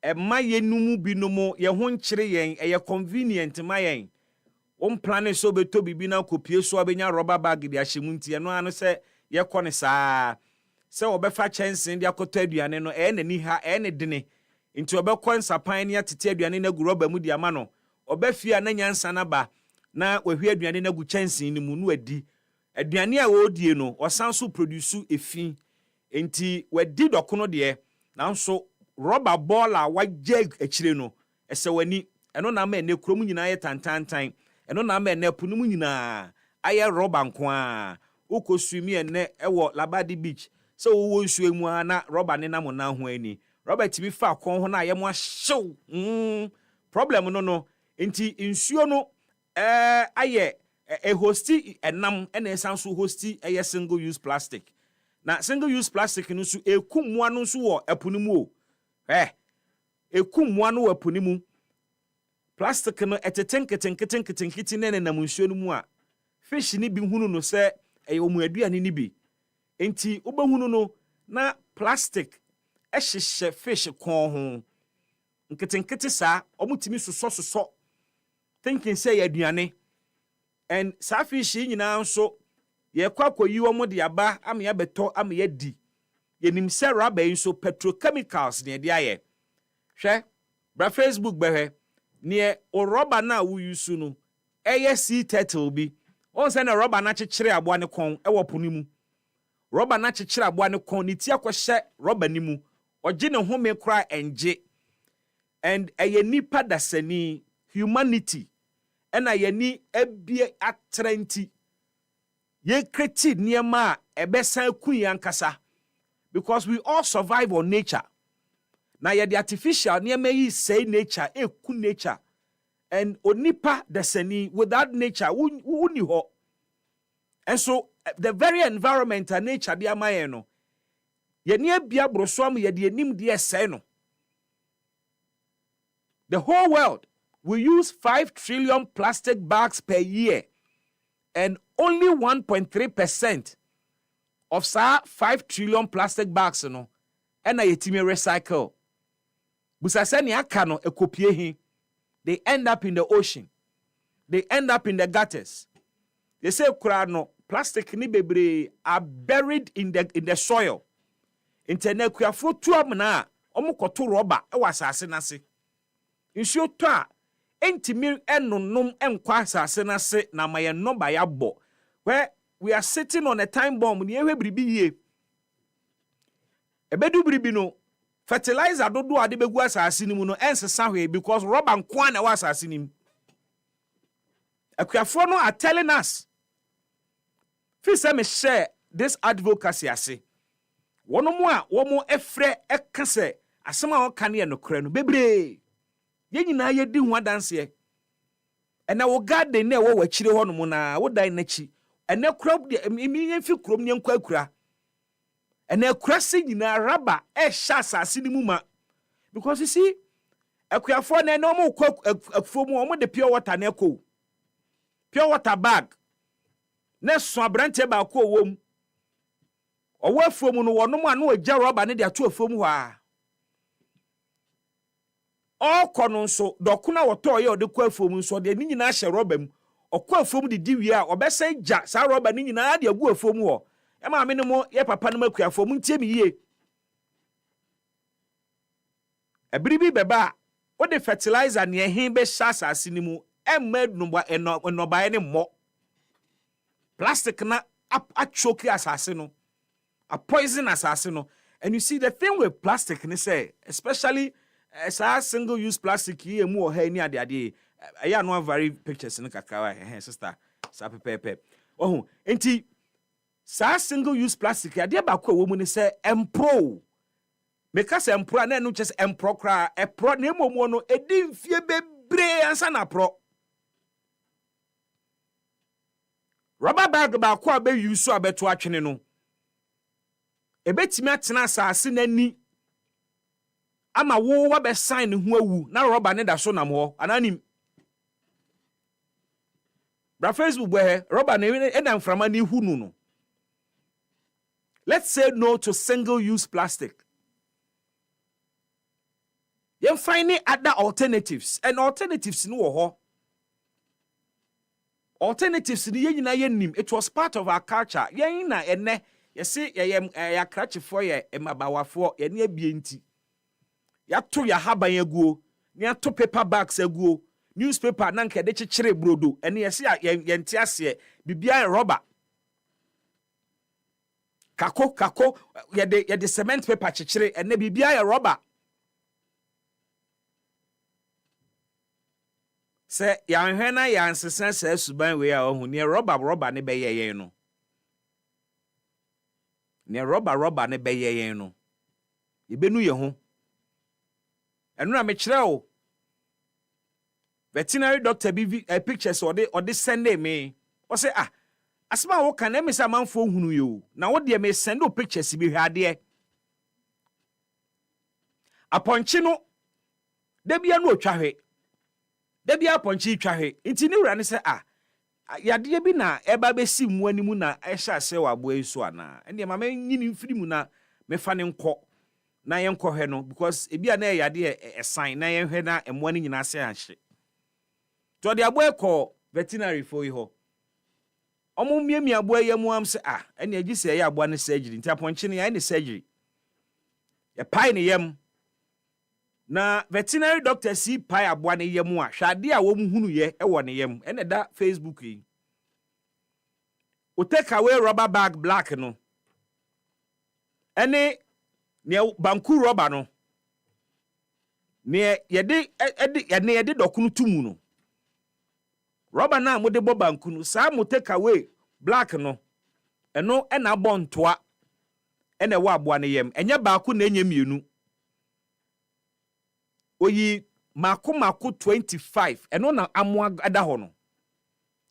ema yenumu binumu ye ho nkyere yen eye convenient ma yen on plan so beto bibi na kopie so abenya rubber bag de ahyemu ntie no ano se ye kɔ ne saa se obefa chensen de akɔtɔ aduane no nani ha ne dene nti obekɔ nsapan ne atete aduane na gu rubber mu de ama no obafia na nyansa na ba na wahwe aduane na gu chensin ni mu no adi aduane a wodie no osanso produce efi enti wadi dokono de na nso rubber ball a wagye akire no ese wani eno na ma ene krom nyina ye tantantan eno na ma ene punu mu nyina aye rubber nko a ukosumi ene ewo Labadi Beach so wo nsuo mu na rubber ne na mo na ho ani rubber tibi fa kon ho na ye mo ahyew problem no enti nsuo no aye hosti enam ena esanso hosti eye single use plastic na single use plastic no so ekumua no so wo apunimu o ekumua no wo apunimu plastic no etetenketen ne nam nsuo no mu a fish ni bi hunu no se eye omu aduane ni bi enti obahunu no na plastic ehyehyɛ fish kon ho nketenkete saa omutimi soso thinking say aduane and saa fish nyina nso ye kwakoyi wo mo de aba am ya beto am ya di yenim se rubber nso petrochemicals ne de aye hwe bra Facebook behwe ne o rubber na wo use no eye sea turtle bi on se na rubber na kyekere aboa ne kon e wo ponu mu rubber na kyekere aboa ne kon ne ti akohye rubber ni mu oje ne home kra enje and a nipa dasani humanity and a ni ebie atrenti ye kreti niema ebesan kuyankasa because we all survive on nature. Na ye the artificial niema yi say nature ku nature and onipa dasani without nature uni ho. And so the very environment and nature dia maye no ye ne bia brosom ye de nim de say no. The whole world will use 5 trillion plastic bags per year, and only 1.3% of sa 5 trillion plastic bags no and a yetime recycle. Busase ni aka no ekopie hi. They end up in the ocean. They end up in the gutters. They say kura no plastic ni bebre are buried in the soil. Intene kuafo tuam na omo koto rubber e wasase nase. Nsuo to a entimi enunum enkwa asase nase na maye number ya bo. Where we are sitting on a time bomb ni ehwe bribi ye. Ebedu bribi no fertilizer dodo ade begu asase ni mu no ensesa hwe because rubber nkwa na wasase ni mu. Akuafo no are telling us. Fi say me share this advocacy ase. Wono mu a wo mo efre eka se asema wo kane no kra no bebre. Ye nyina ye di ho adanse. Ena wo garden na wo wachire ho no mu na wo dan na chi. Ena kra mi ye fi krom ne nkwa akura. Ena akura se nyina raba e sha asase ni mu ma. Because you see akuafo na no mo kwa akufo mu o mo de pure water na ekọ. Pure water bag. Na so abrante ba ko wom. Owo afuom no wono mu anu agya rubber ne de ato afuom ha. Okono nso dokuna woto ye ode kwa afuom nso de ni nyina hye rubber mu. Okwa afuom de diwi a obesa gya sa rubber ni nyina de agu afuom ho. E ma me ne mo ye papa ne makua afuom ntie mi ye. Ebiribi beba o de fertilizer ne ehin be shasa asini mu emmad no ba ne mo. Plastic na a choke asase no. A poison asase no. And you see the thing with plastic ni say especially single use plastic here mu o ha ni ade ade aya no very pictures ni kakawa sister sa pepepe oh enti sa single use plastic ade ba ko wo mu ni say empro make say empro na no just empro kra e pro na emomu no edi mfie bebre ansa na pro rubber bag ba ko abe use abeto atwene no ebetimi atena asase nani ama wo wa be sign ho awu na rubber ne da so nam ho ananim bra Facebook boy rubber ne na mframa ni hunu no. Let's say no to single use plastic. You find other alternatives and alternatives no ho. Alternatives ni nyina yenim. It was part of our culture. Yen na ene you see ya krachi for ye emabawafo ye ne abie nti. Ya to ya haban aguo, ni ato paper bags aguo, newspaper na nke de chichire brodo. Ene ye see ye nti ase bibia rubber. Kako ye de cement paper chichire ene bibia ya rubber. Se ya hwena ya nsesa se suban we a ohu ne rubber ne be ye no. Ne rubber ne be ye no. Ibenu ye ho. Enu na me kire o. Veterinary doctor bi pictures or they send me. O say asema wo kan me say manfo hunu yo. Na wo de me send o pictures bi hwade. Aponchi no da bia no otwahwe. Da bia aponchi twahwe. Nti ni wura ne say yade bi na eba be si mu animu na ehya ase wa abo eso ana. Ene ma me nyini mfiri mu na me fa ne nkọ. Na yenkọ hwe no because ebia na yade sign na yenhwe na emo ani nyina ase ahye. To de abo ekọ veterinary for yi ho. Omo miemi abo yemu am se ene agi se ye abo ne surgery. Nti aponche ne ya ne surgery. Ye pai ne yem. Na veterinary doctor si pai abo ne yemu a hwade a wo hunu ye e wo ne yem. Ene da Facebook yi. O take away rubber bag black no. Ene ne banku rubber no ne yɛde dɔkono tumu no rubber na mo de bɔ banku no saa mo take away black no ɛno ɛna abɔ ntoa ɛna ɛwɔ aboa ne yam ɛnyɛ baako na ɛnyɛ mienu oyi mako 25 ɛno na amoa ada hɔ no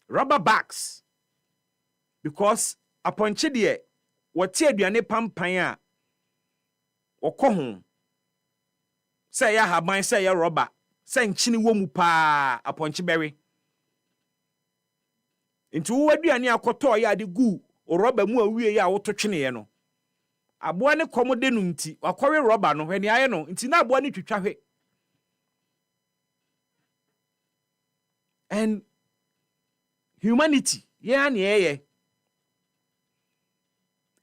rubber bags because apɔnkye deɛ wɔte aduane pampan a wɔkɔ ho sɛ yɛ ahaban sɛ yɛ rubber sɛ nkyene wɔ mu paa apɔnkye bɛwe nti wo aduane akɔtɔ yɛ ade gu rubber mu awie yɛ a woto tweneɛ no aboa ne kɔm de no nti wakɔwe rubber no hwɛ ne ayɛ no nti na aboa ne twitwa hwɛ and humanity yɛn ne yɛyɛ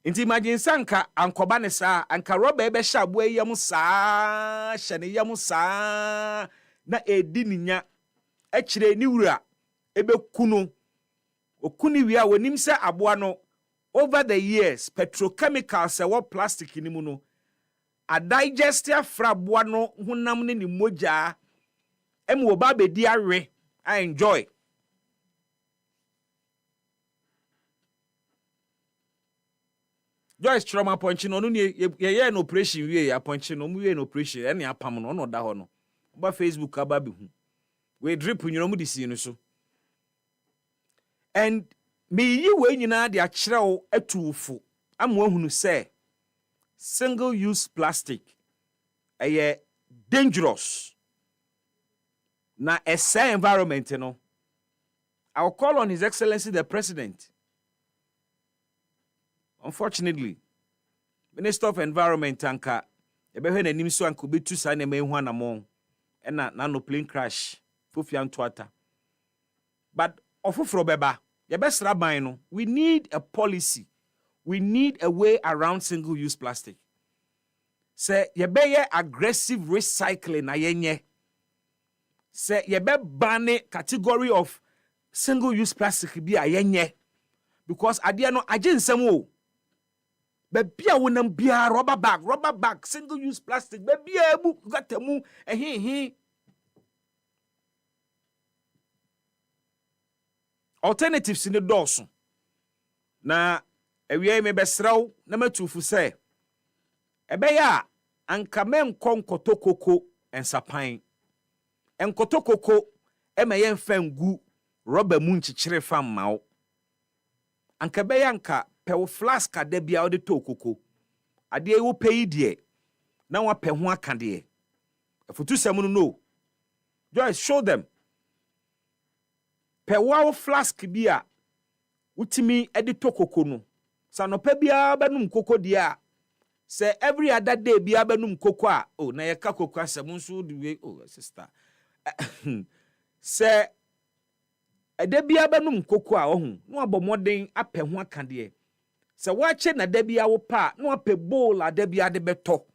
nti imagine sanka ankoba ne saa anka rubber ebe hye aboa yam saa hye ne yam saa na edi ninya akire ni wura ebe kuno okuni wi a wonim se aboa no over the years petrochemicals e wo plastic ni mu no a digestia fra aboa no honam ne ni mogya em wo ba bedi awe I enjoy Joyce trauma punch no ye no operation we ya punch no mu we no operation e ne apam no no da ho no ba Facebook aba bi hu we drip nyino mu disi no so and me yi we nyina de akyerew atuufo amwo hunu say single use plastic dangerous na essa environment no I'll call on His Excellency the President. Unfortunately, Minister of Environment anka ebehwe nanim so anka obetu sa na mehu anamon na no plane crash fofia ntoata. But ofoforo beba yebesra ban no we need a policy. We need a way around single use plastic. Say yebeye aggressive recycling na yenye. Say yebe ban category of single use plastic bi ayenye because ade no agensem o baby a wonam bia rubber bag single use plastic baby ebu gatamu alternatives in the doors na ewie me besraw na matufu say ebeya anka men konkoto koko ensapan enkoto koko emeyen fangu rubber mu nchichire fam mawo anka beya anka pewo flask ade bia ode to koko ade wo peyi de na wa pe ho aka de afutu sam no just show them pewo flask bia utimi ede to koko no sanopa bia banum koko de a say every other day bia banum koko a oh na ye ka koko asem nso de we oh sister say ede bia banum koko a ohun no abomoden apɛ ho aka de se wache na de bia wo pa no apɛ bowl ade bia de beto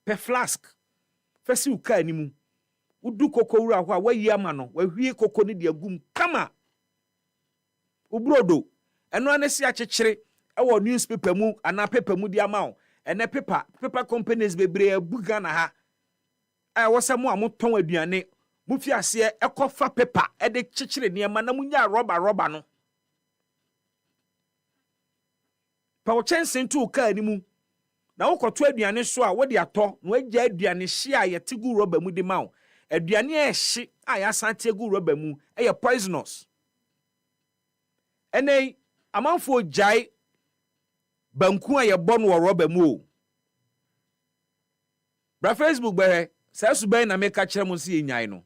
pe flask fesi uka animu udu koko wura ho a wayi ama no wahwie koko ne de agum kama ubrodo eno anesi akyekere ewo newspaper mu ana paper mu de ama o ene paper companies bebre abuga na ha wosam a moton aduane mufi ase ekofa paper ede kyekere niema na munya rubber no pa wo chensen tu ka animu na wokoto aduane so a wo de ato no agya aduane hye a yete gu rubber mu de ma wo aduane a hye a ya sante gu rubber mu e poisonous ene amanfo jai banku a ye bɔ no rubber mu o bra Facebook be sa suban na meka kyerɛ mo se yenyan no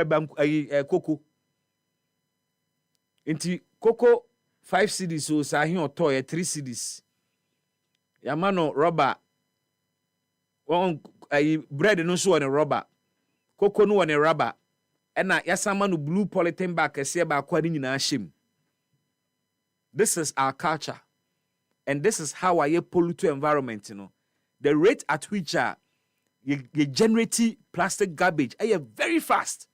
banku koko inti koko 5 cedis so sa hi oto ye 3 cedis yama no rubber on bread no so on rubber koko no on rubber ena yasama no blue polythene bag kese ba kwa ni nyina hyem. This is our culture and this is how I pollute environment, you know. The rate at which you generate plastic garbage are very fast.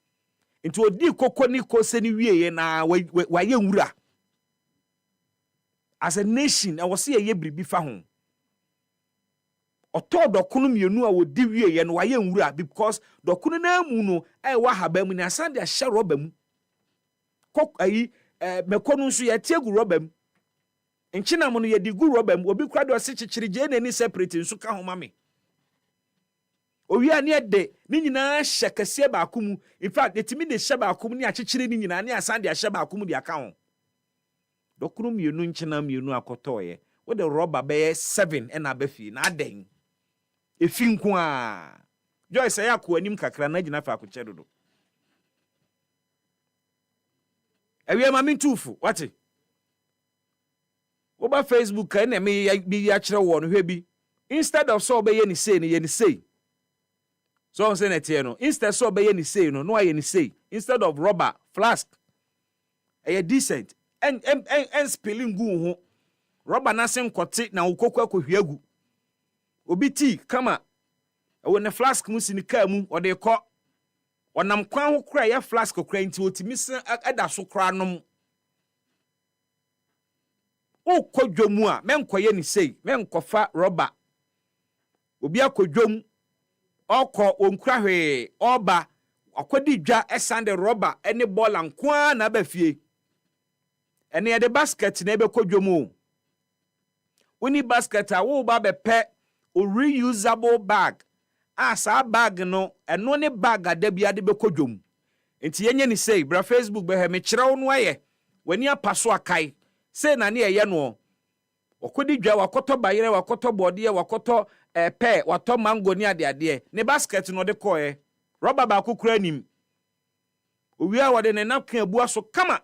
Into a di koko ni kose ni wiye na wa ye nwura. As a nation, I was see a ye bribi fa ho. Oto dokono mienu a wodi wie ye no waye nwura because dokono na mu no wa haba mu na san de ahye roba mu kok ayi mekono nso ye tie gu roba mu nchina mo no ye di gu roba mu obi kura de ose chichiri je na ni separate nso ka ho mame owi ani ede ni nyina hye kase ba akomu in fact etimi de hye ba akomu ni achichiri ni nyina ni asan de hye ba akomu de aka ho dokono mienu nchina mienu akotoye wo de roba be 7 na abafi na aden efinko a Joyce ya ko anim kakra na gina fa akoche dodo ewie ma mintufu wati wo ba Facebook ka na me ya kire wo no hwe bi instead of so be ye ni say ni ye ni say so on say na tie no instead so be ye ni say no no ye ni say instead of rubber flask decent en spilling gu ho rubber na sen kote na ukokwa akohwiagu obi ti kama wo ne flask mu sinika mu ode ko onam kwan ho kra ya flask kra nti otimi se ada so kra nom o kodwomu a menkoye ni sei menkofa rubber obi akodwom okọ onkra hwe oba akodi dwa esande rubber ene ball ankwa na ba fie ene ye de basket na ebe kodwomu uni basket a wo ba be pe o reusable bag sa bag no eno ne bag adabia de be kodwom enti yenye ni sei bra Facebook be he me kirew no aye wani apaso akai sei na ne ye no okodi dwa wakoto bayere wakoto bode wakoto pe wato mango ni ade ne basket no de koe rubber ba kokura nim owia wode ne napkin abua so kama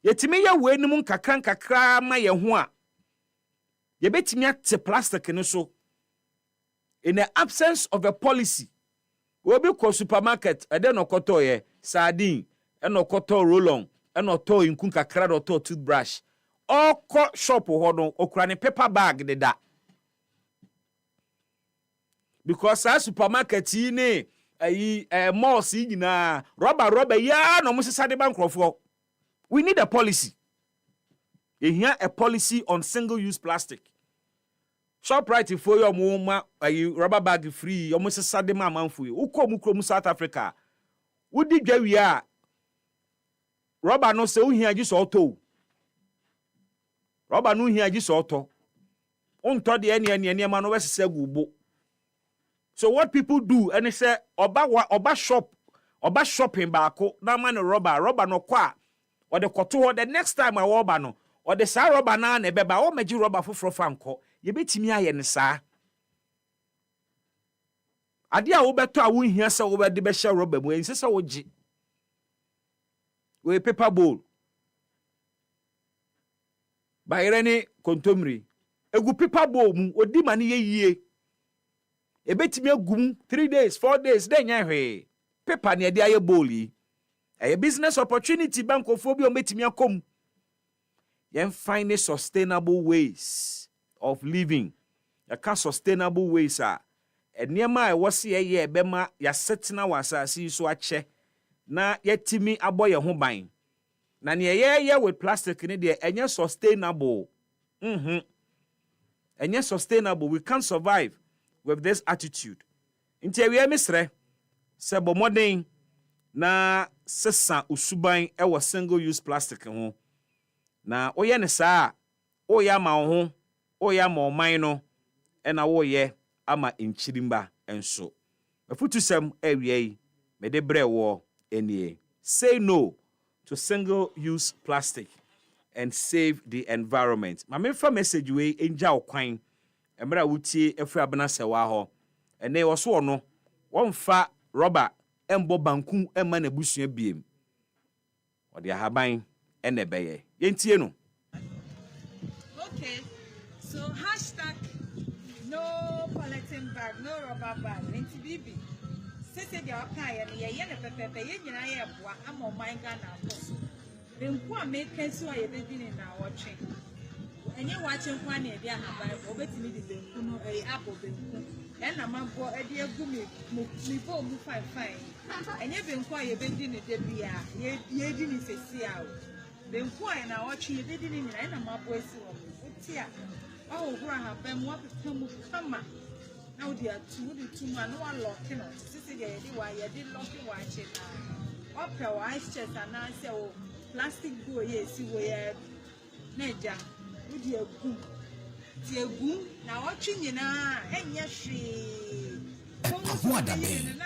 yetimi ya we nim nkakra ma ye ho a ye betimi ate plastic no so in the absence of a policy we be ko supermarket ade no koto ye sardine eno koto roll-on eno to inkun kakra do to toothbrush oko shop ho no okura ne paper bag de da because our supermarket yi ne ayi malls yi nyina rubber ya no mo sesa de bankrofo we need a policy. You hear a policy on single-use plastic. Shoprite for your mama, rubber bag free, almost a Saturday man for you. Uko South Africa. Would did we are? Rubber no say here just auto. Rubber no here just auto. On to the any man over say gubo. So what people do, and they say oba shopping bako, na man rubber no kwa. Or the koto the next time I woba no or the sa rubber na na beba o meji rubber foforo fanko ye betimi aye ne sa ade a wo beto a wo hia se wo be de be hye rubber mu ense se wo gi we paper bowl bayere ni kontomri egu paper bowl mu odi mane ye yie e betimi agum 3 days 4 days den nya hwe paper ne de aye bowl yi a business opportunity bank of phobia metimi akom yen find sustainable ways of living ya ka sustainable ways a eniema e wose ye ebema ya setena wasasi so ache na yetimi aboye ho ban na ne ye with plastic ne de enye sustainable enye sustainable we can't survive with this attitude nti we misre se bo modern na sesa usuban ewo single use plastic ho na oye ne saa oya ma ho oya ma oman no na woye ama enchirimba enso afutusem awie me de brewo enie say no to single use plastic and save the environment ma me fa message we enja okwan emra wutie efu abana sewa ho ene wo so no wonfa rubber embo banku emma na busua biem ode ahaban ene beye yentie no. Okay, so #no polythene bag, no rubber bag. Nti bibi. Sese dia waka ye ne pepepe ye nyina ye boa ama man ga na akoso. Benku a make so ye be dini na wotwe. Enye wache nkwa na e dia ahaban, obetimi di benku no apple benku. Na mabo e dia gu mi bo mu fine. Enye benku a ye be dini de bia, ye dini sesi a o. Benku a na wotwe ye be dini na mabo esi wo. Tia Oh, Graham, what is come? Now, dear, two man, no one lock him. Sister, why you did lock your watch it. Opera, ice chest, and I say, oh, plastic go, yes, you wear. Neja, would you boom? Dear boom, now watching you now, and yes, she. EpaHoaDaben.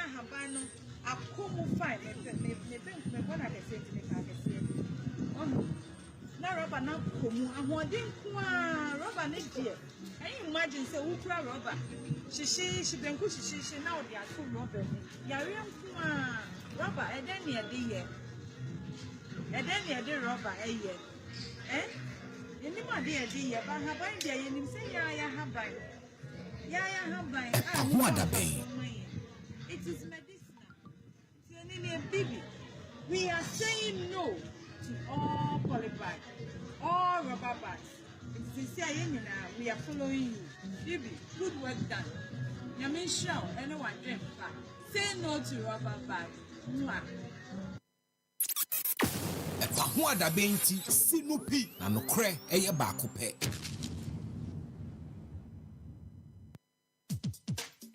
I come fine, me one at the same time. Now, Robert, now come, I want him, Robert, next year. Can you imagine, say, who cry Robert? She been good, she now they are two Robert. Yariam, Robert, and then near the year. And then near the Robert, a year. Eh? Any more dear, but have I dear, and him say, yeah, have by. Yeah, have by. EpaHoaDaben. It is medicinal. Baby, we are saying no to all polybags, all rubber bags. We are following you. Baby, good work done. Yamin show anyone drink back. Say no to rubber bags. EpaHoaDaben ti sinupi na nokre eye baako pe.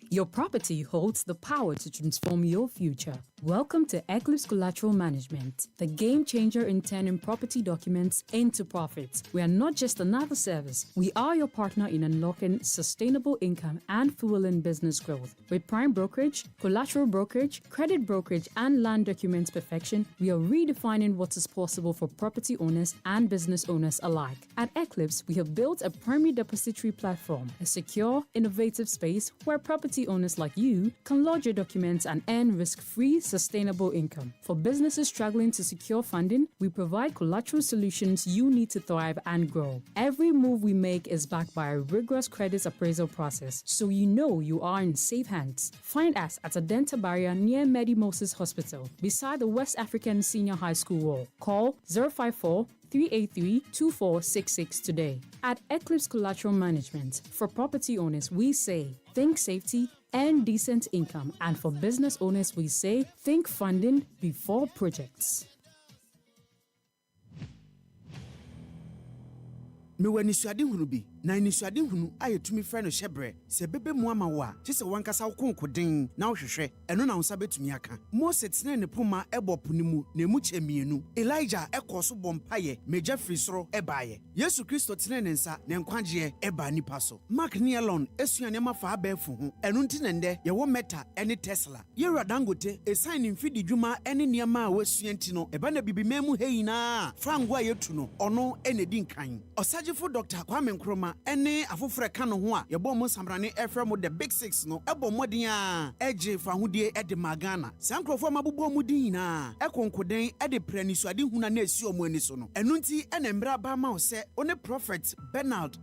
Your property holds the power to transform your future. Welcome to Eclipse Collateral Management, the game changer in turning property documents into profits. We are not just another service. We are your partner in unlocking sustainable income and fueling business growth. With prime brokerage, collateral brokerage, credit brokerage, and land documents perfection, we are redefining what is possible for property owners and business owners alike. At Eclipse, we have built a primary depository platform, a secure, innovative space where property owners like you can lodge your documents and earn risk-free, sustainable income. For businesses struggling to secure funding, we provide collateral solutions you need to thrive and grow. Every move we make is backed by a rigorous credit appraisal process, so you know you are in safe hands. Find us at Adenta Barrier near Medi Moses Hospital, beside the West African Senior High School wall. Call 054-383-2466 today. At Eclipse Collateral Management, for property owners, we say, think safety and decent income. And for business owners, we say, think funding before projects. Me wani suade hunu bi na ni suade hunu ayetumi frɛ no hyebrɛ se bebe mu ama wo a kyese wankasa wo konkoden na wo hwehwɛ ɛno na wo nsa betumi aka Mose tene ne poma ɛbɔ po ne mu na emu kyemienu Elijah ɛkɔ so bɔ mpaye megya firi soro ɛbaaye Yesu Kristo tene ne nsa na nkwagye ɛba nipa so Mark ne Elon esuane ma fa abɛɛfo ho ɛno nti ne ndɛ ye wo Meta ɛne Tesla Yewura Dangote esan ne mfidi dwuma ɛne nneɛma a wasua nti no ɛba na bibime mu heyina frango a yetu no ɔno ɛnedi nkan Ɔsagefo Dr. Kwame Nkrumah ene afofre ka no ho a yebo mo samrane efre mo the big 6 no ebo modin a eje fa hodie ede magana sankrofo mabubo mu din na ekonkoden ede pranisuade huna na esi omo ani so no enu nti ene mbra ba ma wo se one prophet Bernard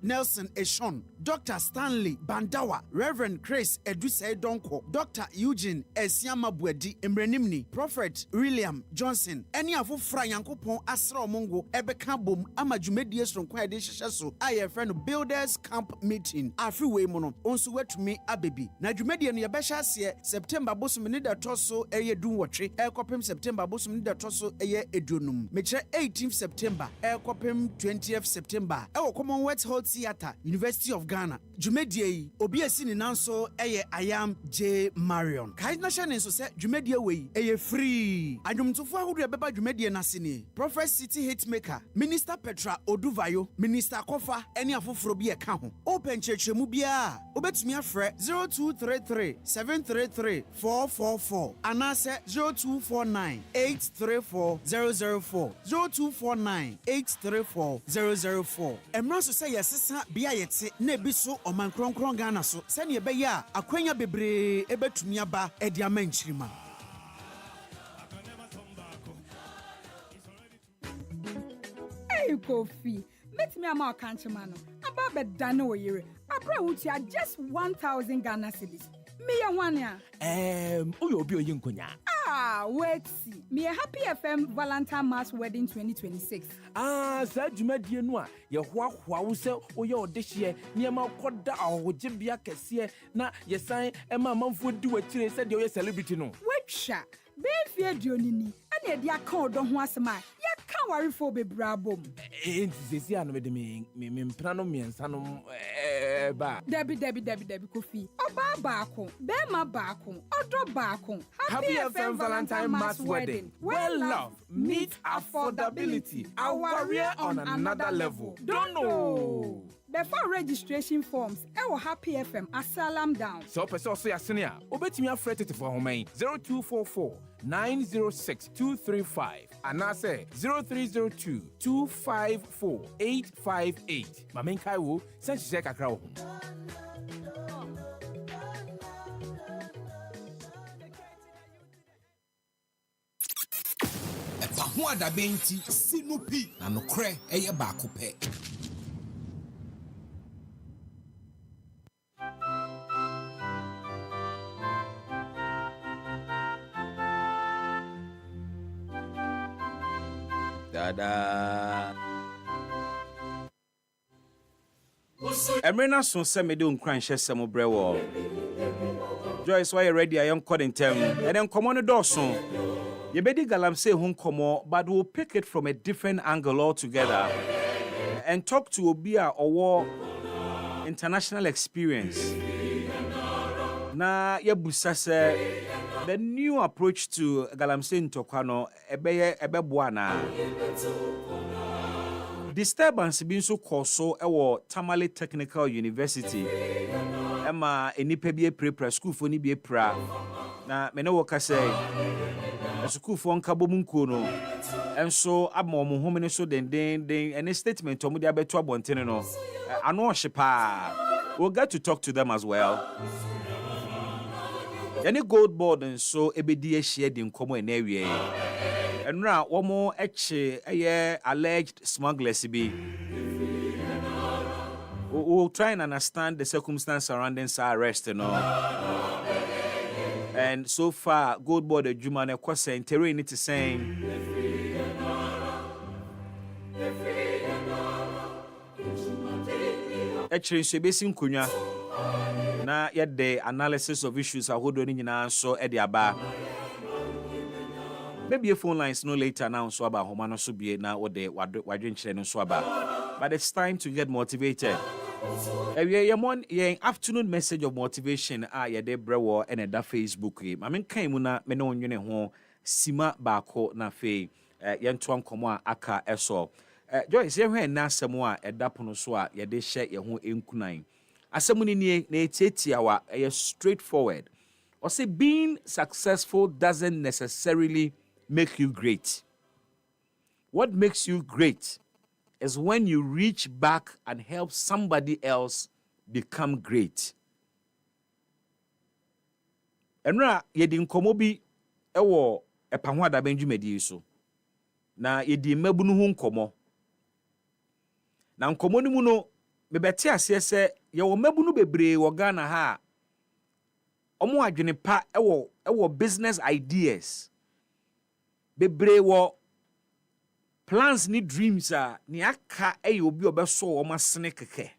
Nelson Eshon Dr. Stanley Bandawa Reverend Chris Edusei Donko Dr. Eugene Esiama Buadi Emrenimni Prophet William Johnson eni afofra yankopon asra omongo ebeka bom ama dwumedie sonkwa ede hyehyɛ so aye friend builders camp meeting afriwe mu no onso watumi abebi na dwumedie no yɛbɛhyɛ ase September bosom ne da toso eye dunwɔtwe ekopem September bosom ne da toso eye edunum mekyerɛ 18th September ekopem 20th September ɛwɔ Commonwealth Hall Theatre University of Ghana dwumedie yi obi asi ne nanso eye Ayam J Marion kai na hyɛ ne nso sɛ dwumedie wei eye free adwumtofo ahodo ɛbɛba dwumedie na sene Prophet City Hitmaker Minister Petra Oduvayo Minister Kofa any afoforo bi eka ho open chechemu bia obetumi afrɛ 0233 733 444 anase 0249 834 004 0249 834 004 emra so sɛ yɛsesa bia yɛte na ebi so ɔman kronkron Ghana so sɛ ne ɛbɛyɛ a akwanya bebree ebetumi aba ɛde ama nkyirima Kofi, let me am our countryman. About bedane oyere. Abra utia just 1,000 Ghana cedis. Me ya one ya. Uyo obi oyinkonya. Wait see. Me a Happy FM Valentine Mass Wedding 2026. Sa dwumadie no a ye hoahoa wo se oye odehye niema koda ahoje bia kese na yesan ema manfo di wakire se de oye celebrity no. Wetwa. Be fie dionini. Ane dia ka odo ho asema. Ya can't worry for be brabom. Sisi ano me mprano miensa no ba. Debbie Kofi. Oba baako, bema baako, odo baako. Happy FM Valentine Mass Wedding. Well love meet affordability. A warrior on another level. Don't know. Before registration forms, ewo Happy FM asalam down. So person so ya senior, obetimi afrete te for home 0244 906 235 and I say 0302 254 858. Mamen kai wo sen hye kakra wo. EpaHoaDaben ti sinupi na nokre eye baako pe. Dada. Emrena so se me de unkran hye se mo brewo. Joyce why you ready I am calling them. And then come on the door soon. You bedi galamse hun komo, but we'll pick it from a different angle altogether and talk to Obia or international experience. Na yebusa se the new approach to galamse ntokano ebeboa na disturbance bin so koso ewo Tamale Technical University ema enipa bi prepare school for ni bi pra na me ne wo ka say school for nkabo munko no enso abmo mo home ne so den any statement omo dia beto abontene no ano hyepa we'll get to talk to them as well. Any gold board and so ebedi share din komo enawie enra womo eche alleged smugglers be. We'll try and understand the circumstance surrounding our arrest and all. And so far, gold board Juma ne kwase intere ni to saying actually so besin kunya na yede analysis of issues ahodo ni nyina so e de aba. Maybe a phone lines no later now so about homa no so bie na wo de wadwen kire no so aba. But it's time to get motivated. Your afternoon message of motivation ye de brewo and at Facebook. I mean came na me no nwene ho sima baako na fe yento ankomo aka eso. Joyce ye hwe na asemo a edapono so a ye de hye ye ho enkunan. Asemo ni na etietiawa straightforward. Or say being successful doesn't necessarily make you great. What makes you great is when you reach back and help somebody else become great. Enra yedi nkomo bi ewo EpaHoaDaben dwumadi so. Na yedi mabunu hu nkomo. Na nkomo ni mu no mebeti ase se ye wo mabunu bebre wo Ghana ha. Omo adwene pa ewo business ideas. Bebre wo plans ni dreams ni aka obi obeso o masene keke.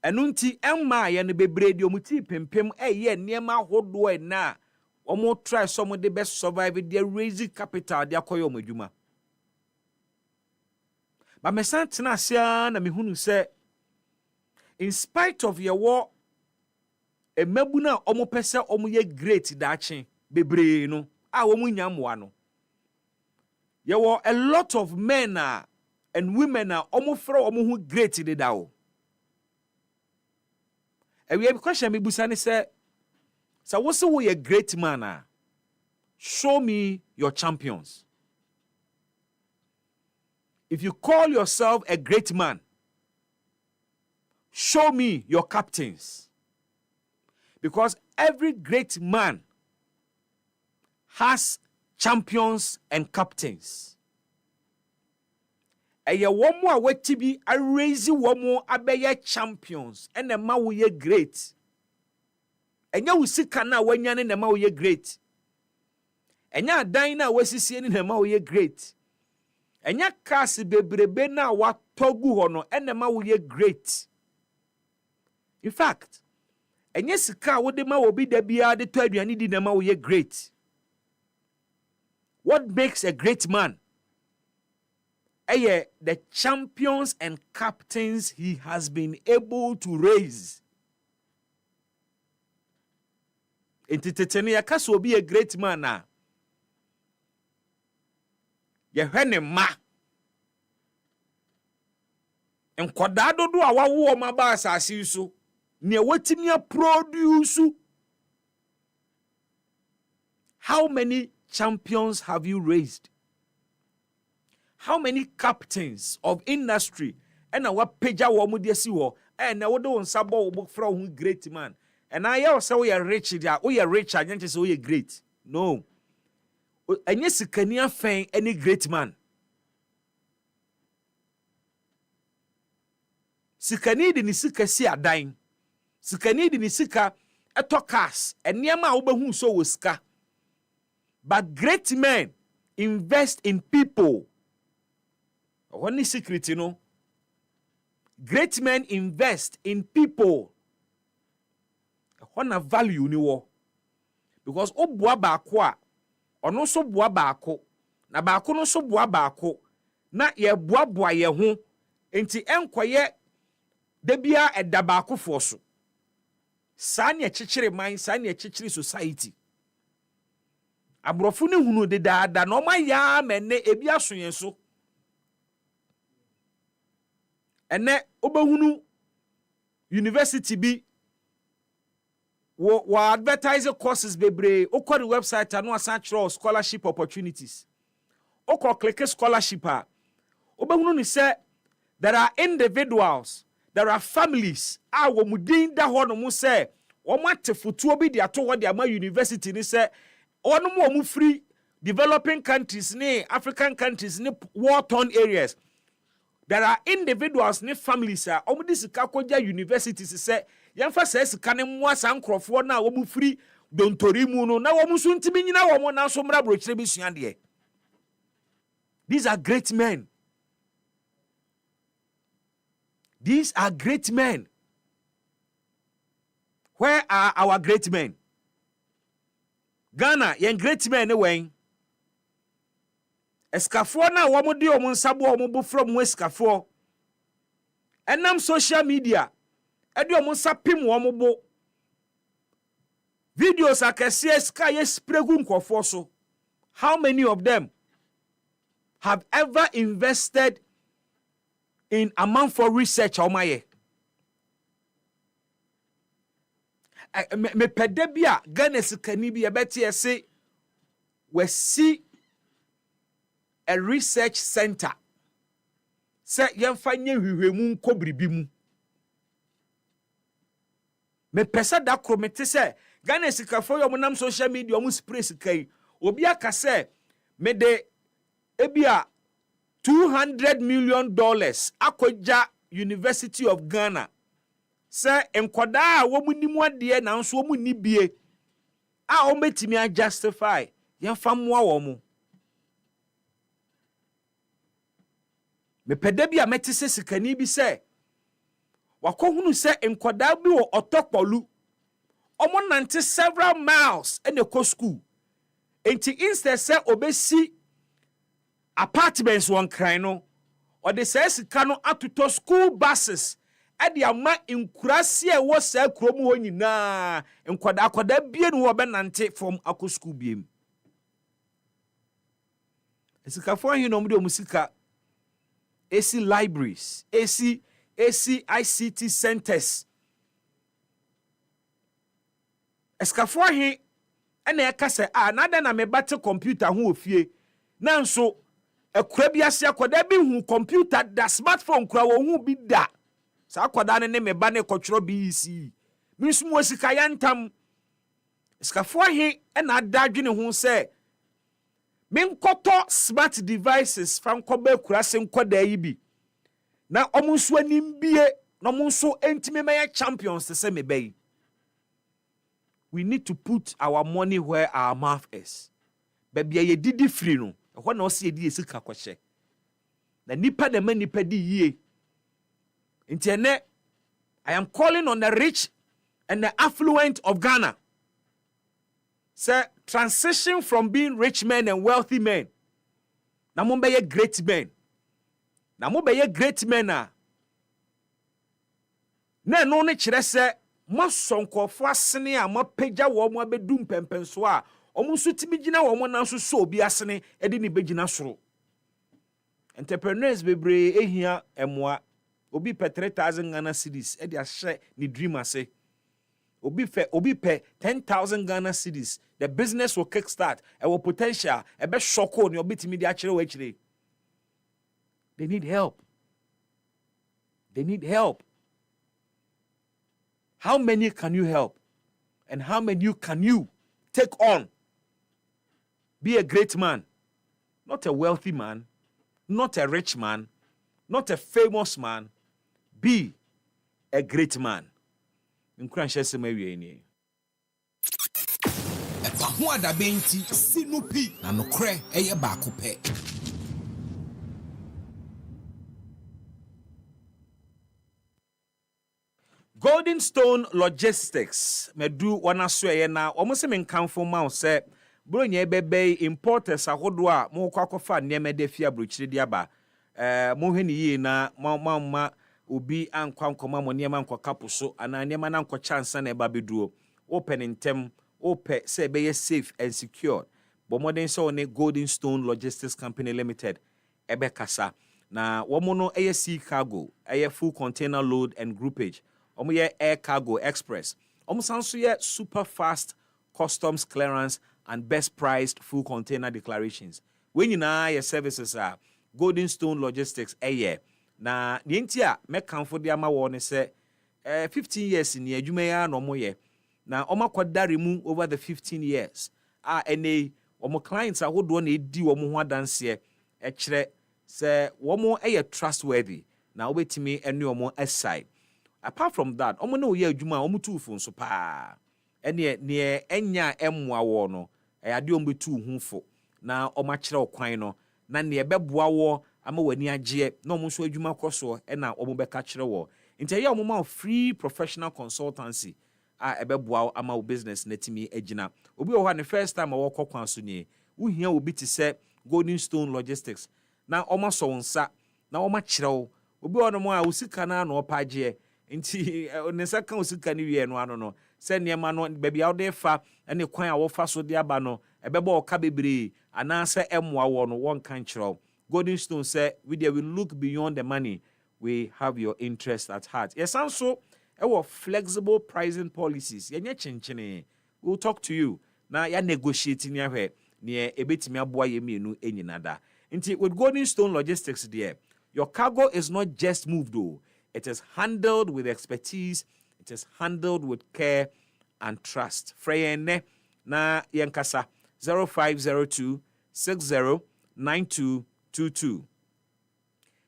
Enunti emma ye ne bebre di omuti pempem ye niema hodo na omo try some de best survive their raise capital dia koyo omadwuma. But me santina sia na me hunu se in spite of your war emabuna omo pese omo ye great dachi bebre no omo nyamwa no. There were a lot of men and women omo fro omo hu great de dawo. And we have question me busani say so what's we a great man show me your champions. If you call yourself a great man, show me your captains. Because every great man has champions and captains. Eye womo a wetibi a raise womo abeye champions and ma wo ye great. Enya usika na wanyane na ma wo ye great. Enya adan na wasisie ni na ma wo ye great. Enya kasi bebrebe na watogu ho no na ma wo ye great. In fact, enya sika wo de ma wo bi da bia de to aduane di na ma wo ye great. What makes a great man? The champions and captains he has been able to raise. Entitetene yakaso be a great man na. Yehwene ma. Nkwadaa dodo a wawo ma ba asase so. Ne wetimi produce. How many champions have you raised? How many captains of industry and our peja womudi wo and wo do nsabo wo from great man. And I also we are rich there. We are rich and just we are great. No. And yes, can you find any great man? Sikani di ni sika si adan. Sikani di ni sika etokas. And niema obehu so woska. But great men invest in people. One secret, you know. Great men invest in people. One value ni wo. Because obua baako a ono so bua baako. Na baako no so bua baako. Na ye boa ye ho. Enti enkoye da bia eda baako fo so. Sa ne chichire man, sa ne chichire society. Abrofo ne hunu de daada na oma ya menne ebi asoyen so. Ene obehunu university bi wo advertise courses bebre okọ the website anu asan scholarship opportunities. Okọ click scholarship a obehunu ni say there are individuals, there are families a wo mudin da ho no mu say wo mate fotuo bi de ato ho de ama university ni say ono mu free developing countries ni African countries ni war-torn areas. There are individuals ni families a omudi sika koja universities say yamfa say sika ne mo asankrofo na wo mu free dontori mu no na wo mu so ntimi nyina wo mo na so mra brochire bi sua de. These are great men. These are great men. Where are our great men? Ghana, yen great men ne wen. Eskafo na womo de omo nsabo omo bu from eskafo. Enam social media. Ede omo sapim womo bo. Videos akese ska ye spregu nkofo so. How many of them have ever invested in amount for research omaye? Me pedebia Ghana sikani bi ebeti ese we see a research center. Se yemfa nye hwehwemu nkobribi mu. Me pesa da kromete se Ghana sikafo yo monam social media omu spray sikai. Obi aka se me de ebia $200 million akoja University of Ghana. Se enkoda a wo mu nimu ade na nso wo mu ni bie a o metimi a justify yemfa moa wo mu. Me pede bi a metise sikani bi se wakohunu se enkoda bi wo otokpolu omo nante several miles in the school enti instead se obesi apartments won kran no or the say sika no atoto school buses ade ama inkurase e wo sa kromu ho nyina enkoda bie no wo be nante from akọ school biem esika fo hin no mo de musika AC libraries, AC ICT centers. Eskafo he ena eka se nada na me bate computer ho ofie. Nanso ekura bi ase akoda bi hu computer da smartphone kura wo hu bi da. Sa akoda ne me ba ne kotworo bi isi. Minsumu osika yantam. Eskafo he ena adadwene ho se minkoto smart devices from kobe kurase nkoda yi bi na omunso animbie na omunso entime meye champions to say me bay. We need to put our money where our mouth is. Baby ye didi free no ho na o se di esika kwahye na nipa de ma nipa di yie. Ntene I am calling on the rich and the affluent of Ghana. Say transition from being rich men and wealthy men. Na mo be great men. Na mo be great men na no ne kyerɛ sɛ mo sonkɔfo asene a mo pagya wo mo abedu mpempenso a omo nso timi gina wo mo nan so so obi asene e de ne begina soro. Entrepreneurs bebre ehia emoa obi pe 3,000 Ghana cedis e de ahye ne dream ase. Obi pe 10,000 Ghana cedis. The business will kickstart. E will potential. E be shoko ne obi timi de akere we akere. They need help. They need help. How many can you help? And how many can you take on? Be a great man. Not a wealthy man. Not a rich man. Not a famous man. Be a great man. EpaHoaDaben ti sinupi na nokre eye baako pe. Golden Stone Logistics medu wana so eye na omo se menkamfo ma se bronya bebe importers ahodo a mo kwakofa nneema de fia brochire di aba mo hwe ni yi na ma obi ankwankoma mo nneema nkwakapo so ana nneema na nkwa chance na eba beduo open ntem ope se be safe and secure but modern so ne Golden Stone Logistics Company Limited ebe kasa na womo no eye sea cargo eye full container load and groupage omo ye air cargo express omo sanso ye super fast customs clearance and best priced full container declarations when you na your services are Golden Stone Logistics eye na nientia mekanfo de ama wo ne se 15 years ni adwuma ya no mo ye na omo akwadare mu over the 15 years ene omo clients ahodo na edi omo ho adanse e kire se omo eye trustworthy na obetimi ene omo aside. Apart from that, omo na oye adwuma omo tuufo nso pa. Ene ne enya emmoa wo no, ade omo betu hunfo na omo akire okwan no, na ne ebeboa wo ama wani agye na omo nso adwuma koso na omo beka kire wo. Nti ya omo ma free professional consultancy ebeboa ama wo business na timi agina. Obi wo ha ne first time wo kokwan so ni, wo hia obi ti se Golden Stone Logistics na omo so nsa na omo kire wo. Obi wo no mo a usika na na opagye nti onesa kan osika ni wie no ano no se niema no baabi awde fa ene kwan a wo fa so de aba no ebeba oka bebre ana se emmoa wo no won kan kire. Golden Stone say we look beyond the money, we have your interest at heart. Yes, also our flexible pricing policies yenye chenchene we'll talk to you na ya negotiating ya hwe ne ebetimi aboa ye mienu enyinada. Nti with Golden Stone Logistics there, your cargo is not just moved though. It is handled with expertise, it is handled with care and trust. Freyene na yenkasa 0502 609222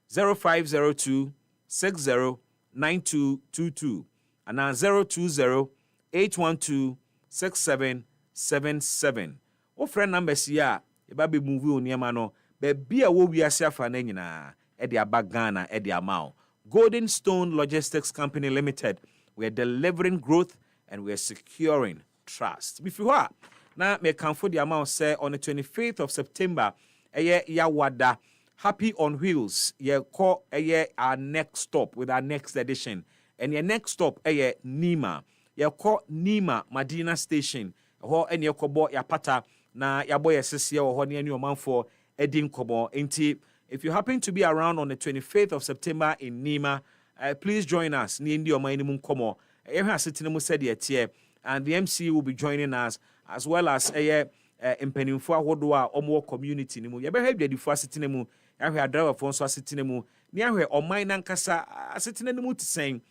0502 609222 and 020 812 6777. O friend number here eba be move oniema no be bia wo wiase afa na nyina e de aba Ghana e de amao. Golden Stone Logistics Company Limited, we are delivering growth and we are securing trust. Before now, me come for the amount say on the 25th of September, Yawada Happy on Wheels. Call our next stop with our next edition, and your next stop Nima. Call Nima Madina Station. Ho and your kobo yapata na yaboy sisia or honey and your man for Edin Kobo. If you happen to be around on the 25th of September in Nima, please join us. Ni ndio mainimum komo. Eha sitinemu said here, and the MC will be joining us as well as impenimfo ahodo a omo community nimu. Ye be hwede difo sitinemu, ya hwe driver fo nso sitinemu. Ni ahwe oman nankasa sitinemu tisen.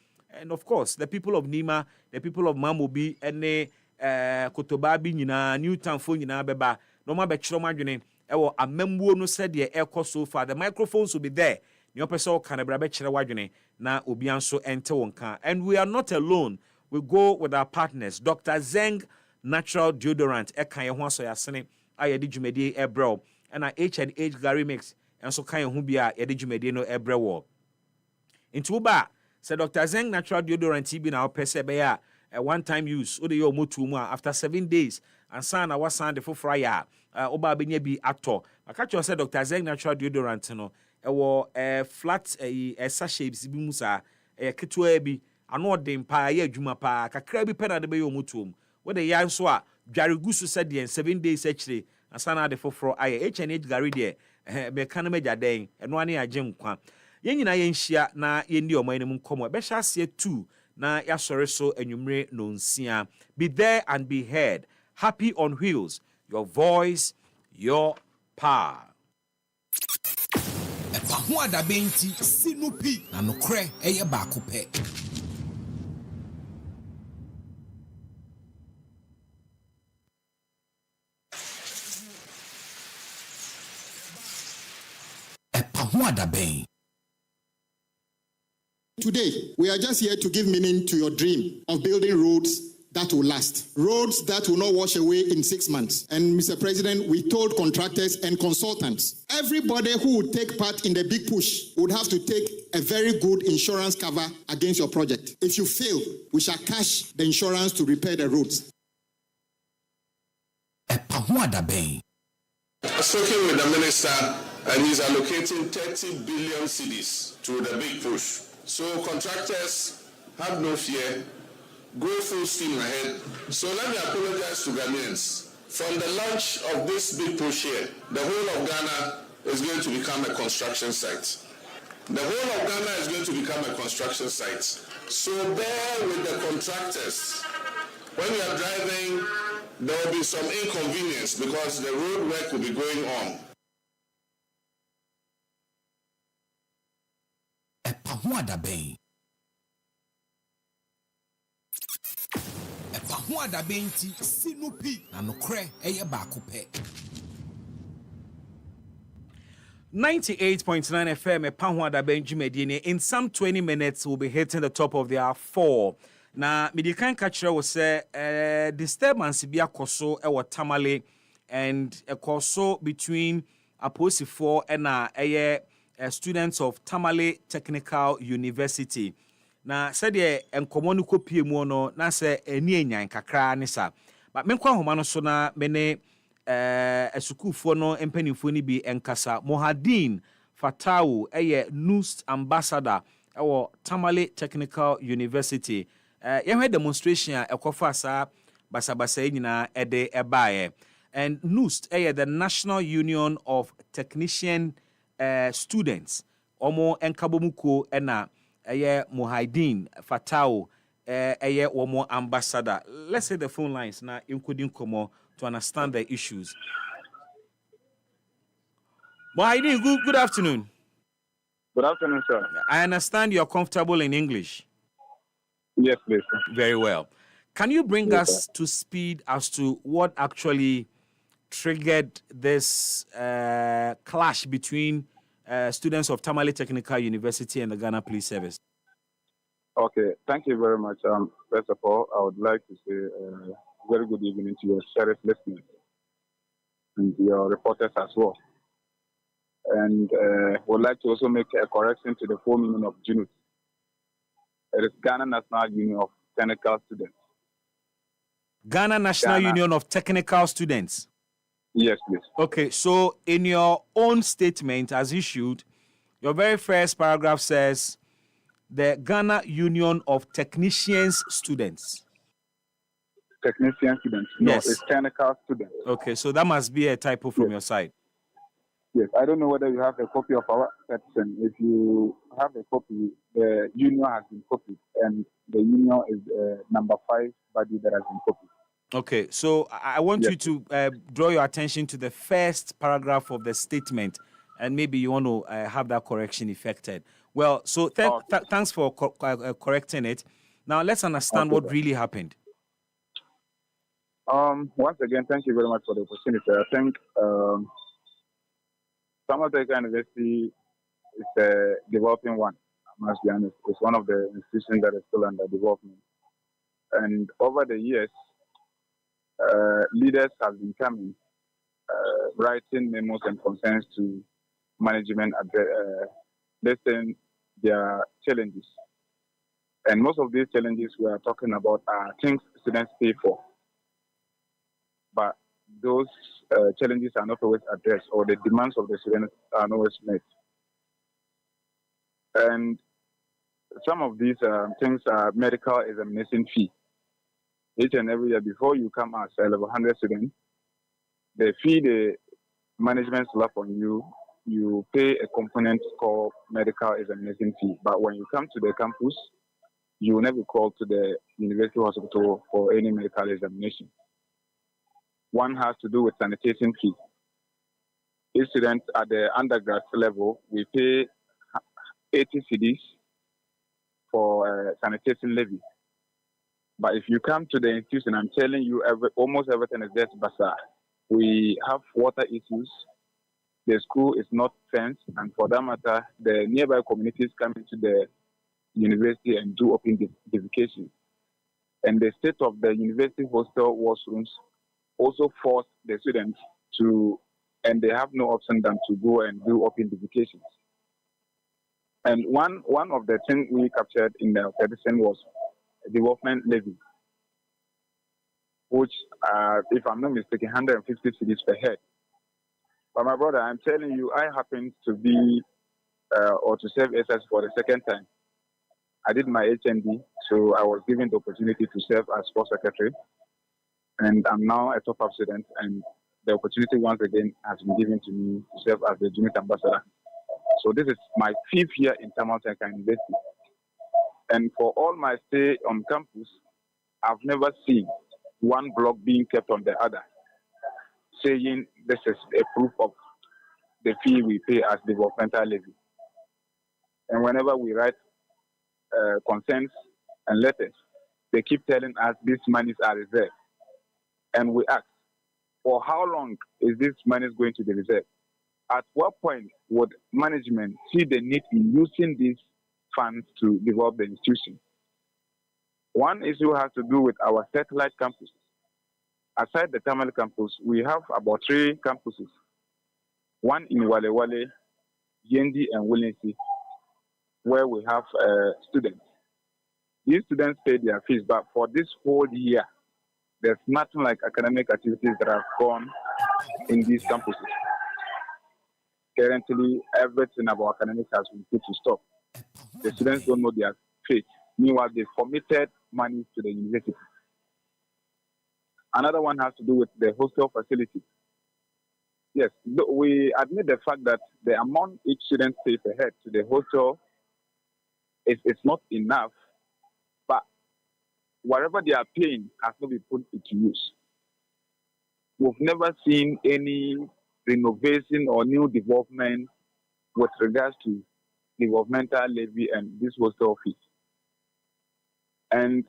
And of course, the people of Nima, the people of Mamobi, ene Kotobabi nyina, Newtown fo nyina beba. No ma be chiro madwene. Ewo amembuo no said the air so far. The microphones will be there. Nyo peso kanebra be chire wadwene na obi anso ente wonka. And we are not alone. We go with our partners. Dr. Zeng Natural Deodorant ekan ye ho aso yasene ayedi dwumedi ebrel and H&H Gary Mix enso kan ye ho bia yedi dwumedi no ebrel wo. Into ba say Dr. Zeng Natural Deodorant bi na opese be ya one-time use. Ode your motu mu after 7 days. And sana was sand the for fryer. Oba benye bi ato. I catch you said Dr. Zeg natural deodorant no. Flat sachets bi musa. Ketua bi ano den pa ye adwuma pa kakra bi pena de be yo motu mu. What the yan so a dwarigusu said the 7 days actually. And sana de for aye H&H gari de. Be kan meja den. Eno ane agye nkwa. Yen nyina yen hia na yen di oman mu komo. Be hia se 2 na yasore so enwumre no nsia. Be there and be heard. Happy on Wheels. Your voice, your power. EpaHoaDaben ti sinupi na nokre eye baako pe. EpaHoaDaben. Today, we are just here to give meaning to your dream of building roads that will last. Roads that will not wash away in 6 months. And Mr. President, we told contractors and consultants, everybody who would take part in the big push would have to take a very good insurance cover against your project. If you fail, we shall cash the insurance to repair the roads. EpaHoaDaben. Speaking with the minister, and he's allocating 30 billion cedis to the big push. So contractors have no fear. Go full steam ahead. So let me apologize to Ghanaians. From the launch of this big push here, the whole of Ghana is going to become a construction site. The whole of Ghana is going to become a construction site. So bear with the contractors. When you are driving, there will be some inconvenience because the road work will be going on. EpaHoaDaben. EpaHoaDaben ti sinupi na nokre eye baako pe. 98.9 FM EpaHoaDaben Jumedine. In some 20 minutes we'll be hitting the top of the hour 4. Na medikan kachira will say disturbance bi akoso e Tamale and akoso between Aposifo and students of Tamale Technical University. Na said ye enkomo no kopie mu no na se eni enyan kakra ne sa. But menkwa homa no so na mene esukufo no empanifo ni bi enkasa Mohadin Fatau NUST ambassador ewo Tamale Technical University. You had demonstration ekofa sa basabasa nyina ede ebae. And NUST the National Union of Technician Students. Omo enkabomuko ena Mohadin Fatau womo ambassador. Let's say the phone lines na including Komo to understand the issues. Mohadin, good afternoon. Good afternoon, sir. I understand you're comfortable in English. Yes, please. Very well. Can you bring us to speed as to what actually triggered this clash between students of Tamale Technical University and the Ghana Police Service? Okay, thank you very much. First of all, I would like to say very good evening to your sheriff listeners and your reporters as well. And would like to also make a correction to the full meaning of JUNUT. It is Ghana National Union of Technical Students. Ghana National Union of Technical Students? Yes, please. Okay, so in your own statement as issued, your very first paragraph says the Ghana Union of Technicians Students. Technician students? No, yes. It's technical students. Okay, so that must be a typo from your side. Yes, I don't know whether you have a copy of our petition. If you have a copy, the union has been copied, and the union is number 5 body that has been copied. Okay, so I want you to draw your attention to the first paragraph of the statement, and maybe you want to have that correction effected. Well, so thanks for correcting it. Now let's understand what really happened. Once again, thank you very much for the opportunity. I think Tamale Technical University is a developing one. I must be honest. It's one of the institutions that is still under development. And over the years, leaders have been coming, writing memos and concerns to management, listing their challenges. And most of these challenges we are talking about are things students pay for. But those challenges are not always addressed, or the demands of the students are not always met. And some of these things are medical examination fee. Each and every year before you come as a level 100 student, the fee the management slap on you, you pay a component called medical examination fee. But when you come to the campus, you will never be called to the university hospital for any medical examination. One has to do with sanitation fee. Each student at the undergrad level, we pay 80 cedis for sanitation levy. But if you come to the institution, I'm telling you, almost everything is just bazaar. We have water issues. The school is not fenced, and for that matter, the nearby communities come into the university and do open defecation. And the state of the university hostel washrooms also force the students to, and they have no option than to go and do open defecations. And one of the things we captured in the petition was development levy, which, if I'm not mistaken, 150 cedis per head. But my brother, I'm telling you, I happened to be or to serve SS for the second time. I did my HND, so I was given the opportunity to serve as sports secretary, and I'm now a top-up student, and the opportunity once again has been given to me to serve as the unit ambassador. So this is my 5th year in Tamaltenka University. And for all my stay on campus, I've never seen one block being kept on the other, saying this is a proof of the fee we pay as developmental levy. And whenever we write concerns and letters, they keep telling us these monies are reserved. And we ask, for how long is this money going to be reserved? At what point would management see the need in using these funds to develop the institution? One issue has to do with our satellite campuses. Aside the Tamale campus, we have about 3 campuses. One in Walewale, Yendi, and Williamsey, where we have students. These students pay their fees, but for this whole year, there's nothing like academic activities that have gone in these campuses. Currently, everything about academics has been put to stop. The students don't know their fate. Meanwhile, they've committed money to the university. Another one has to do with the hostel facility. Yes, we admit the fact that the amount each student pays per head to the hostel is not enough, but whatever they are paying has not been put into use. We've never seen any renovation or new development with regards to developmental levy and this hostel fees. And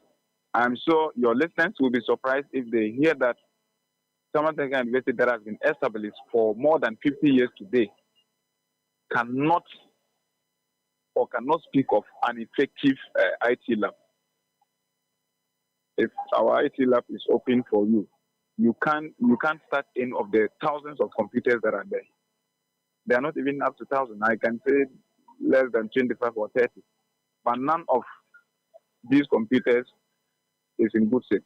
I'm sure your listeners will be surprised if they hear that Tamaltenka University that has been established for more than 50 years today cannot speak of an effective IT lab. If our IT lab is open for you, you can't start any of the thousands of computers that are there. They are not even up to 1,000. I can say less than 25 or 30. But none of these computers is in good shape.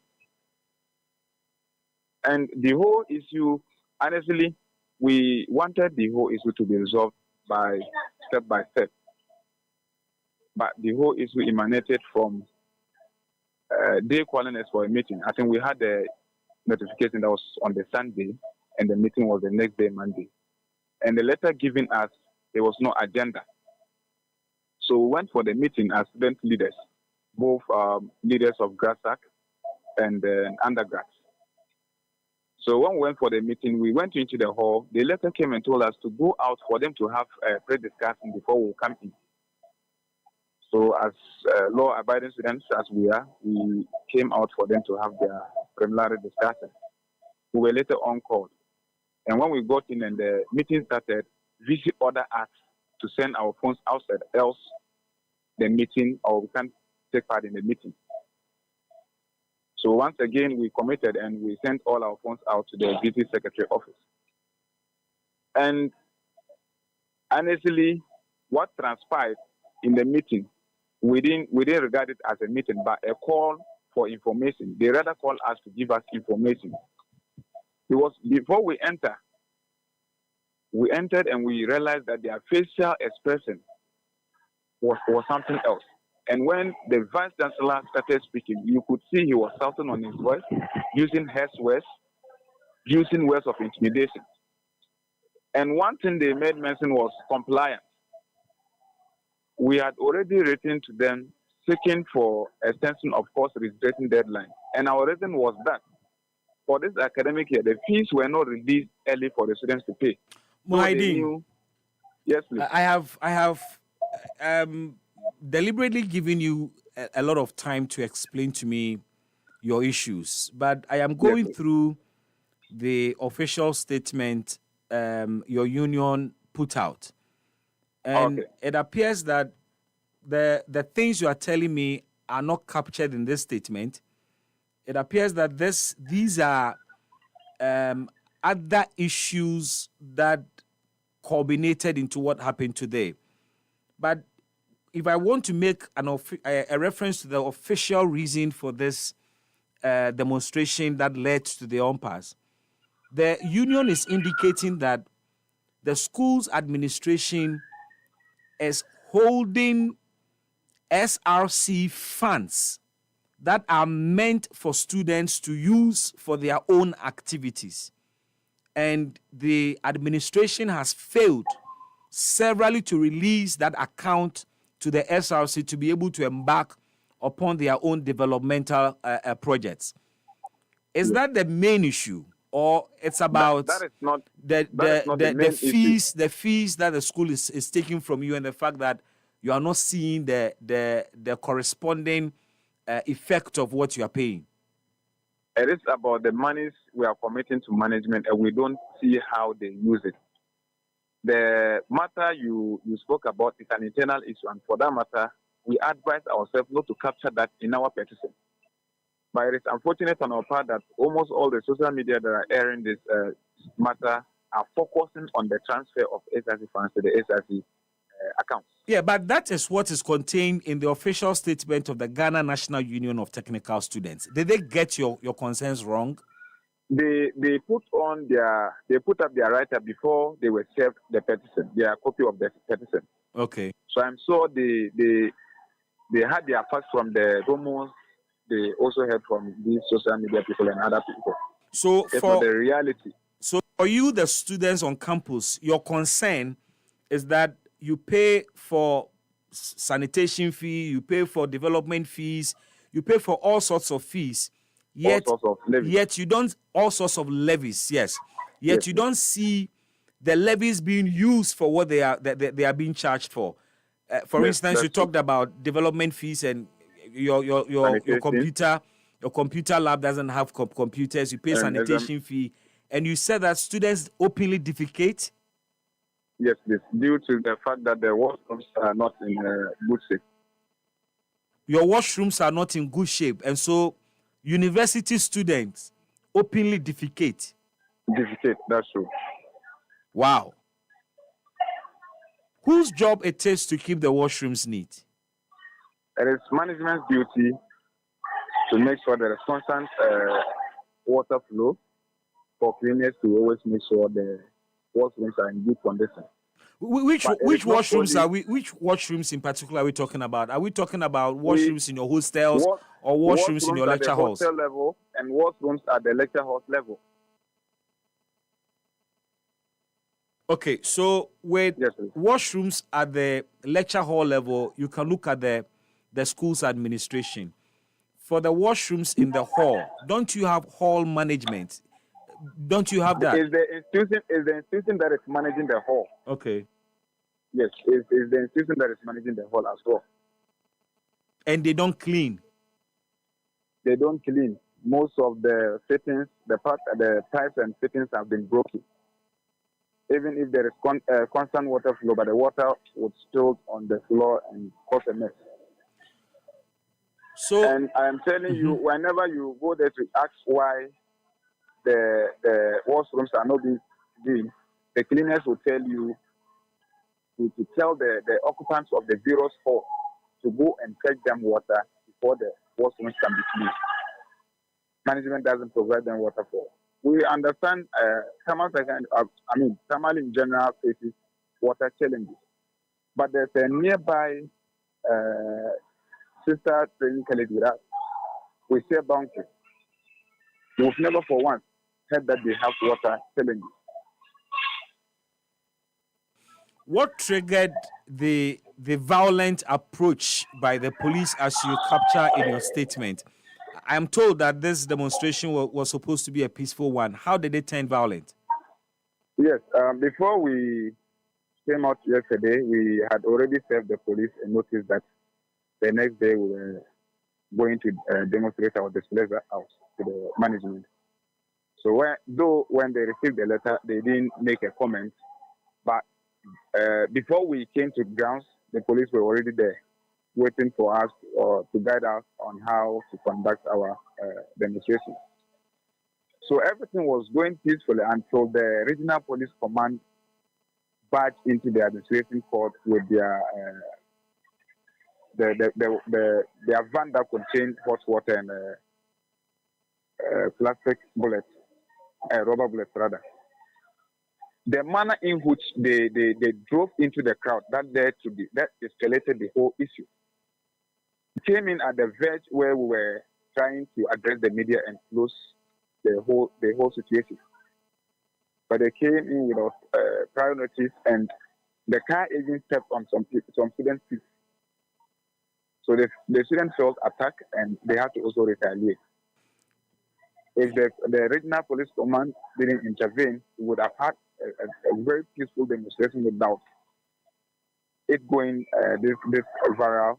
And the whole issue, honestly, we wanted the whole issue to be resolved by step. But the whole issue emanated from they calling us for a meeting. I think we had a notification that was on the Sunday, and the meeting was the next day, Monday. And the letter given us, there was no agenda. So we went for the meeting as student leaders, both leaders of GRASAC and undergrads. So when we went for the meeting, we went into the hall. The letter came and told us to go out for them to have a pre-discussion before we come in. So as law-abiding students as we are, we came out for them to have their preliminary discussion. We were later on called. And when we got in and the meeting started, VC ordered us to send our phones outside, else the meeting, or we can't take part in the meeting. So once again, we committed and we sent all our phones out to the VC secretary office. And honestly, what transpired in the meeting we didn't regard it as a meeting, but a call for information. They rather called us to give us information. Because before we entered and we realized that their facial expression was something else. And when the vice chancellor started speaking, you could see he was shouting on his voice, using harsh words, using words of intimidation. And one thing they made mention was compliance. We had already written to them seeking for extension of course registration deadline. And our reason was that for this academic year, the fees were not released early for the students to pay. Muhaideen, yes, please. I have deliberately given you a lot of time to explain to me your issues, but I am going through the official statement your union put out. And it appears that the things you are telling me are not captured in this statement. It appears that these are other issues that culminated into what happened today. But if I want to make a reference to the official reason for this demonstration that led to the impasse, the union is indicating that the school's administration is holding SRC funds that are meant for students to use for their own activities. And the administration has failed severally to release that account to the SRC to be able to embark upon their own developmental projects. Is that the main issue? Or it's about that is not the fees that the school is taking from you, and the fact that you are not seeing the corresponding effect of what you are paying? It is about the monies we are committing to management, and we don't see how they use it. The matter you spoke about is an internal issue, and for that matter, we advise ourselves not to capture that in our petition. But it is unfortunate on our part that almost all the social media that are airing this matter are focusing on the transfer of SRC funds to the SRC accounts. Yeah, but that is what is contained in the official statement of the Ghana National Union of Technical Students. Did they get your concerns wrong? They put up their write-up before they were served the petition, their copy of the petition. Okay. So I'm sure they had their facts from the Romans. They also heard from these social media people and other people. So for the reality. So for you, the students on campus, your concern is that you pay for sanitation fee, you pay for development fees, you pay for all sorts of fees, yet you don't all sorts of levies, yes. Yet you don't see the levies being used for what they are being charged for. For instance, you talked about development fees and your computer lab doesn't have computers. You pay sanitation fee, and you said that students openly defecate. Yes, please. Due to the fact that the washrooms are not in good shape. Your washrooms are not in good shape, and so university students openly defecate. Defecate, that's true. Wow. Whose job it is to keep the washrooms neat? It is management's duty to make sure there is constant water flow for cleaners to always make sure the washrooms are in good condition. Which washrooms in particular are we talking about? Are we talking about washrooms in your hostels or washrooms in your lecture halls? Hostel level and washrooms at the lecture halls level. Okay, so with washrooms at the lecture hall level, you can look at the school's administration. For the washrooms in the hall, don't you have hall management? Don't you have that? Is the institution that is managing the hall. Okay. Yes, is the institution that is managing the hall as well. And they don't clean? They don't clean. Most of the fittings, the pipes and fittings have been broken. Even if there is constant water flow, but the water would spill on the floor and cause a mess. And I am telling you, whenever you go there to ask why the washrooms are not being cleaned, the cleaners will tell you to tell the occupants of the various halls to go and fetch them water before the worst ones can be cleaned. Management doesn't provide them water for. We understand thermal in general faces water challenges, but there's a nearby sister training college with us. We share boundaries. We've never for once heard that they have water challenges. What triggered the violent approach by the police as you capture in your statement? I am told that this demonstration was supposed to be a peaceful one. How did it turn violent? Yes, before we came out yesterday, we had already served the police a notice that the next day we were going to demonstrate our displeasure out to the management. So when they received the letter, they didn't make a comment. But before we came to grounds, the police were already there, waiting for us to guide us on how to conduct our demonstration. So everything was going peacefully until the regional police command barged into the administration court with their van that contained hot water and plastic bullets, rubber bullets rather. The manner in which they drove into the crowd that escalated the whole issue. Came in at the verge where we were trying to address the media and close the whole situation. But they came in without prior notice, and the car even stepped on some students' feet. So the students felt attacked, and they had to also retaliate. If the regional police command didn't intervene, we would have had a very peaceful demonstration without it going this viral.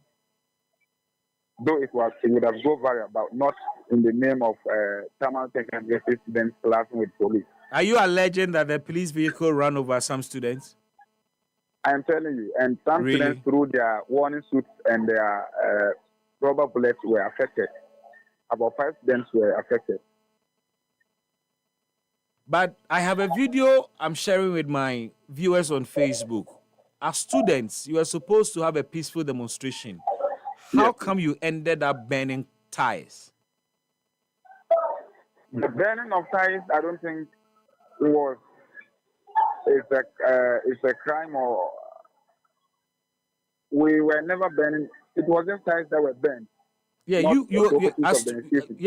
Though it would have gone viral, but not in the name of thermal technology students clashing with police. Are you alleging that the police vehicle ran over some students? I am telling you, and some students through their warning suits and their rubber bullets were affected. About 5 students were affected. But I have a video I'm sharing with my viewers on Facebook. As students, you are supposed to have a peaceful demonstration. How come you ended up burning tires? The burning of tires, I don't think it's a crime, or we were never burning. It was just tires that were burned. Yeah,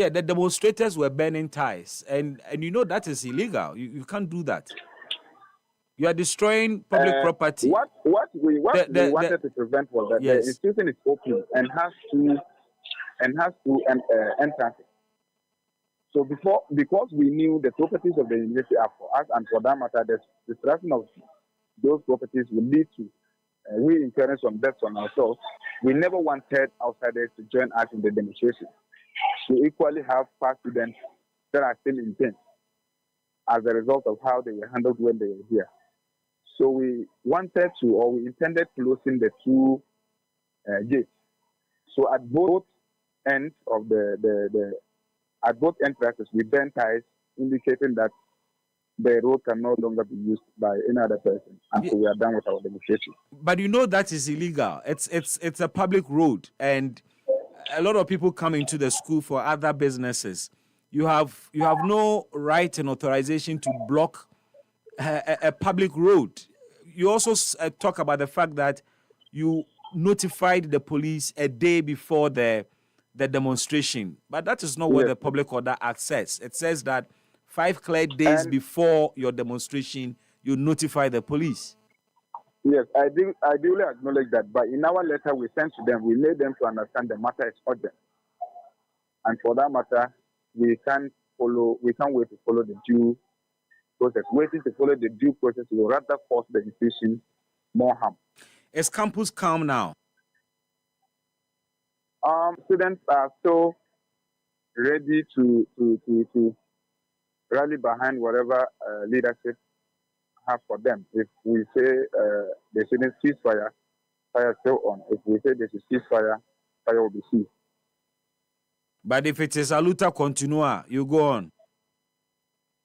the demonstrators were burning tires, and you know that is illegal. You can't do that. You are destroying public property. What we wanted to prevent was that the institution is open and has two entrances. So because we knew the properties of the university are for us, and for that matter, the destruction of those properties would lead to we incurring some debts on ourselves. We never wanted outsiders to join us in the demonstration. We equally have past students that are still in pain as a result of how they were handled when they were here. So we intended closing the two gates. So at both ends of at both entrances, we burned ties, indicating that the road can no longer be used by any other person until we are done with our demonstration. But you know that is illegal. It's a public road, and a lot of people come into the school for other businesses. You have no right and authorization to block a public road. You also talk about the fact that you notified the police a day before the demonstration, but that is not what the Public Order Act says. It says that 5 clear days before your demonstration, you notify the police. Yes, I duly acknowledge that. But in our letter we sent to them, we made them to understand the matter is urgent. And for that matter, we can't wait to follow the due process. Waiting to follow the due process will rather cause the institution more harm. Is campus calm now? Students are still ready to rally behind whatever leadership have for them. If we say they shouldn't cease fire, fire is still on. If we say they should cease fire, fire will be ceased. But if it is a luta continua, you go on.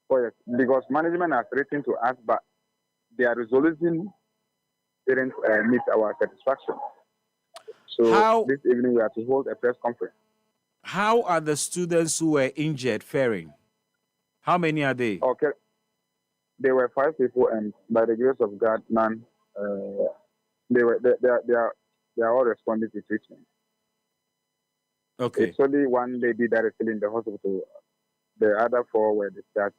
Oh yes, because management has written to us, but their resolution didn't meet our satisfaction. So this evening we have to hold a press conference. How are the students who were injured faring? How many are they? Okay. There were 5 people, and by the grace of God, none. They are all responding to treatment. Okay. It's only one lady that is still in the hospital. The other 4 were discharged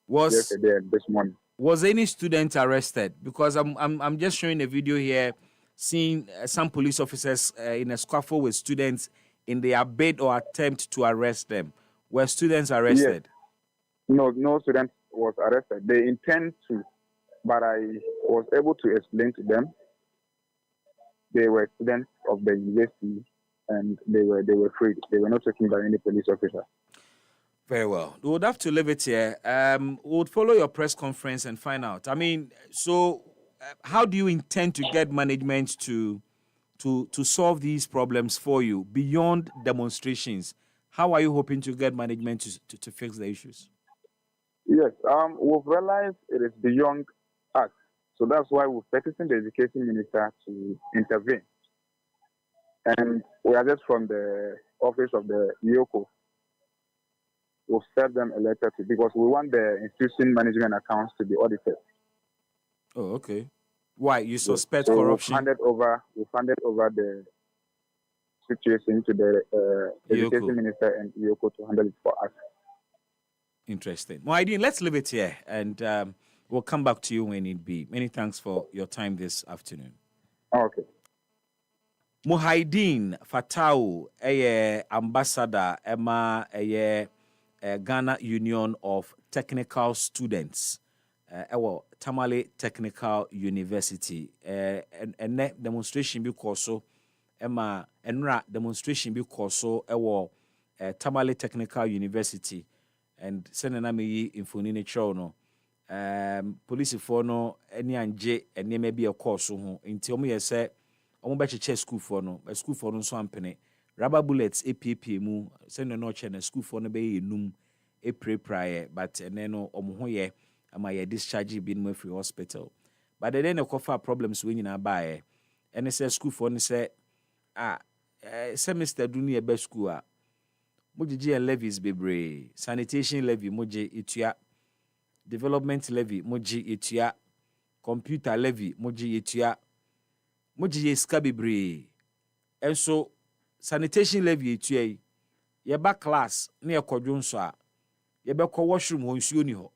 yesterday and this morning. Was any student arrested? Because I'm just showing a video here, seeing some police officers in a scuffle with students in their bid or attempt to arrest them. Were students arrested? Yes. No student was arrested. They intend to, but I was able to explain to them. They were students of the university, and they were free. They were not taken by any police officer. Very well. We would have to leave it here. We would follow your press conference and find out. I mean, so how do you intend to get management to solve these problems for you beyond demonstrations? How are you hoping to get management to fix the issues? Yes, we've realized it is beyond us. So that's why we've petitioned the education minister to intervene. And we are just from the office of the EOCO. We'll send them a letter because we want the institution management accounts to be audited. Oh, okay. Why? You suspect corruption? We've handed over the situation to the education minister and EOCO to handle it for us. Interesting. Muhaideen, let's leave it here, and we'll come back to you when need be. Many thanks for your time this afternoon. Okay. Muhaideen Fatau, ambassador, Emma, Ghana Union of Technical Students, Tamale Technical University, and demonstration because so, Emma, Enra demonstration because so, Tamale Technical University, and sending me infoni chono. Police for no any anje and may be a course so until me say, I'm bet you school for no, a school for no swampene. Rubber bullets, APP mu, send a notch and a school for no bay num, a prior, but and then omoye, am I discharge being moved free hospital. But then a coffee problems when you buy, and it's a school for no say, semester dunia best school. Moji levies bebre, sanitation levy, moji itua, development levy, moji itua, computer levy, moji itua, moji ska bebre. And so sanitation levy itua, yeba class near kodjonso a, yeba ko washroom ho nsuo ni ho.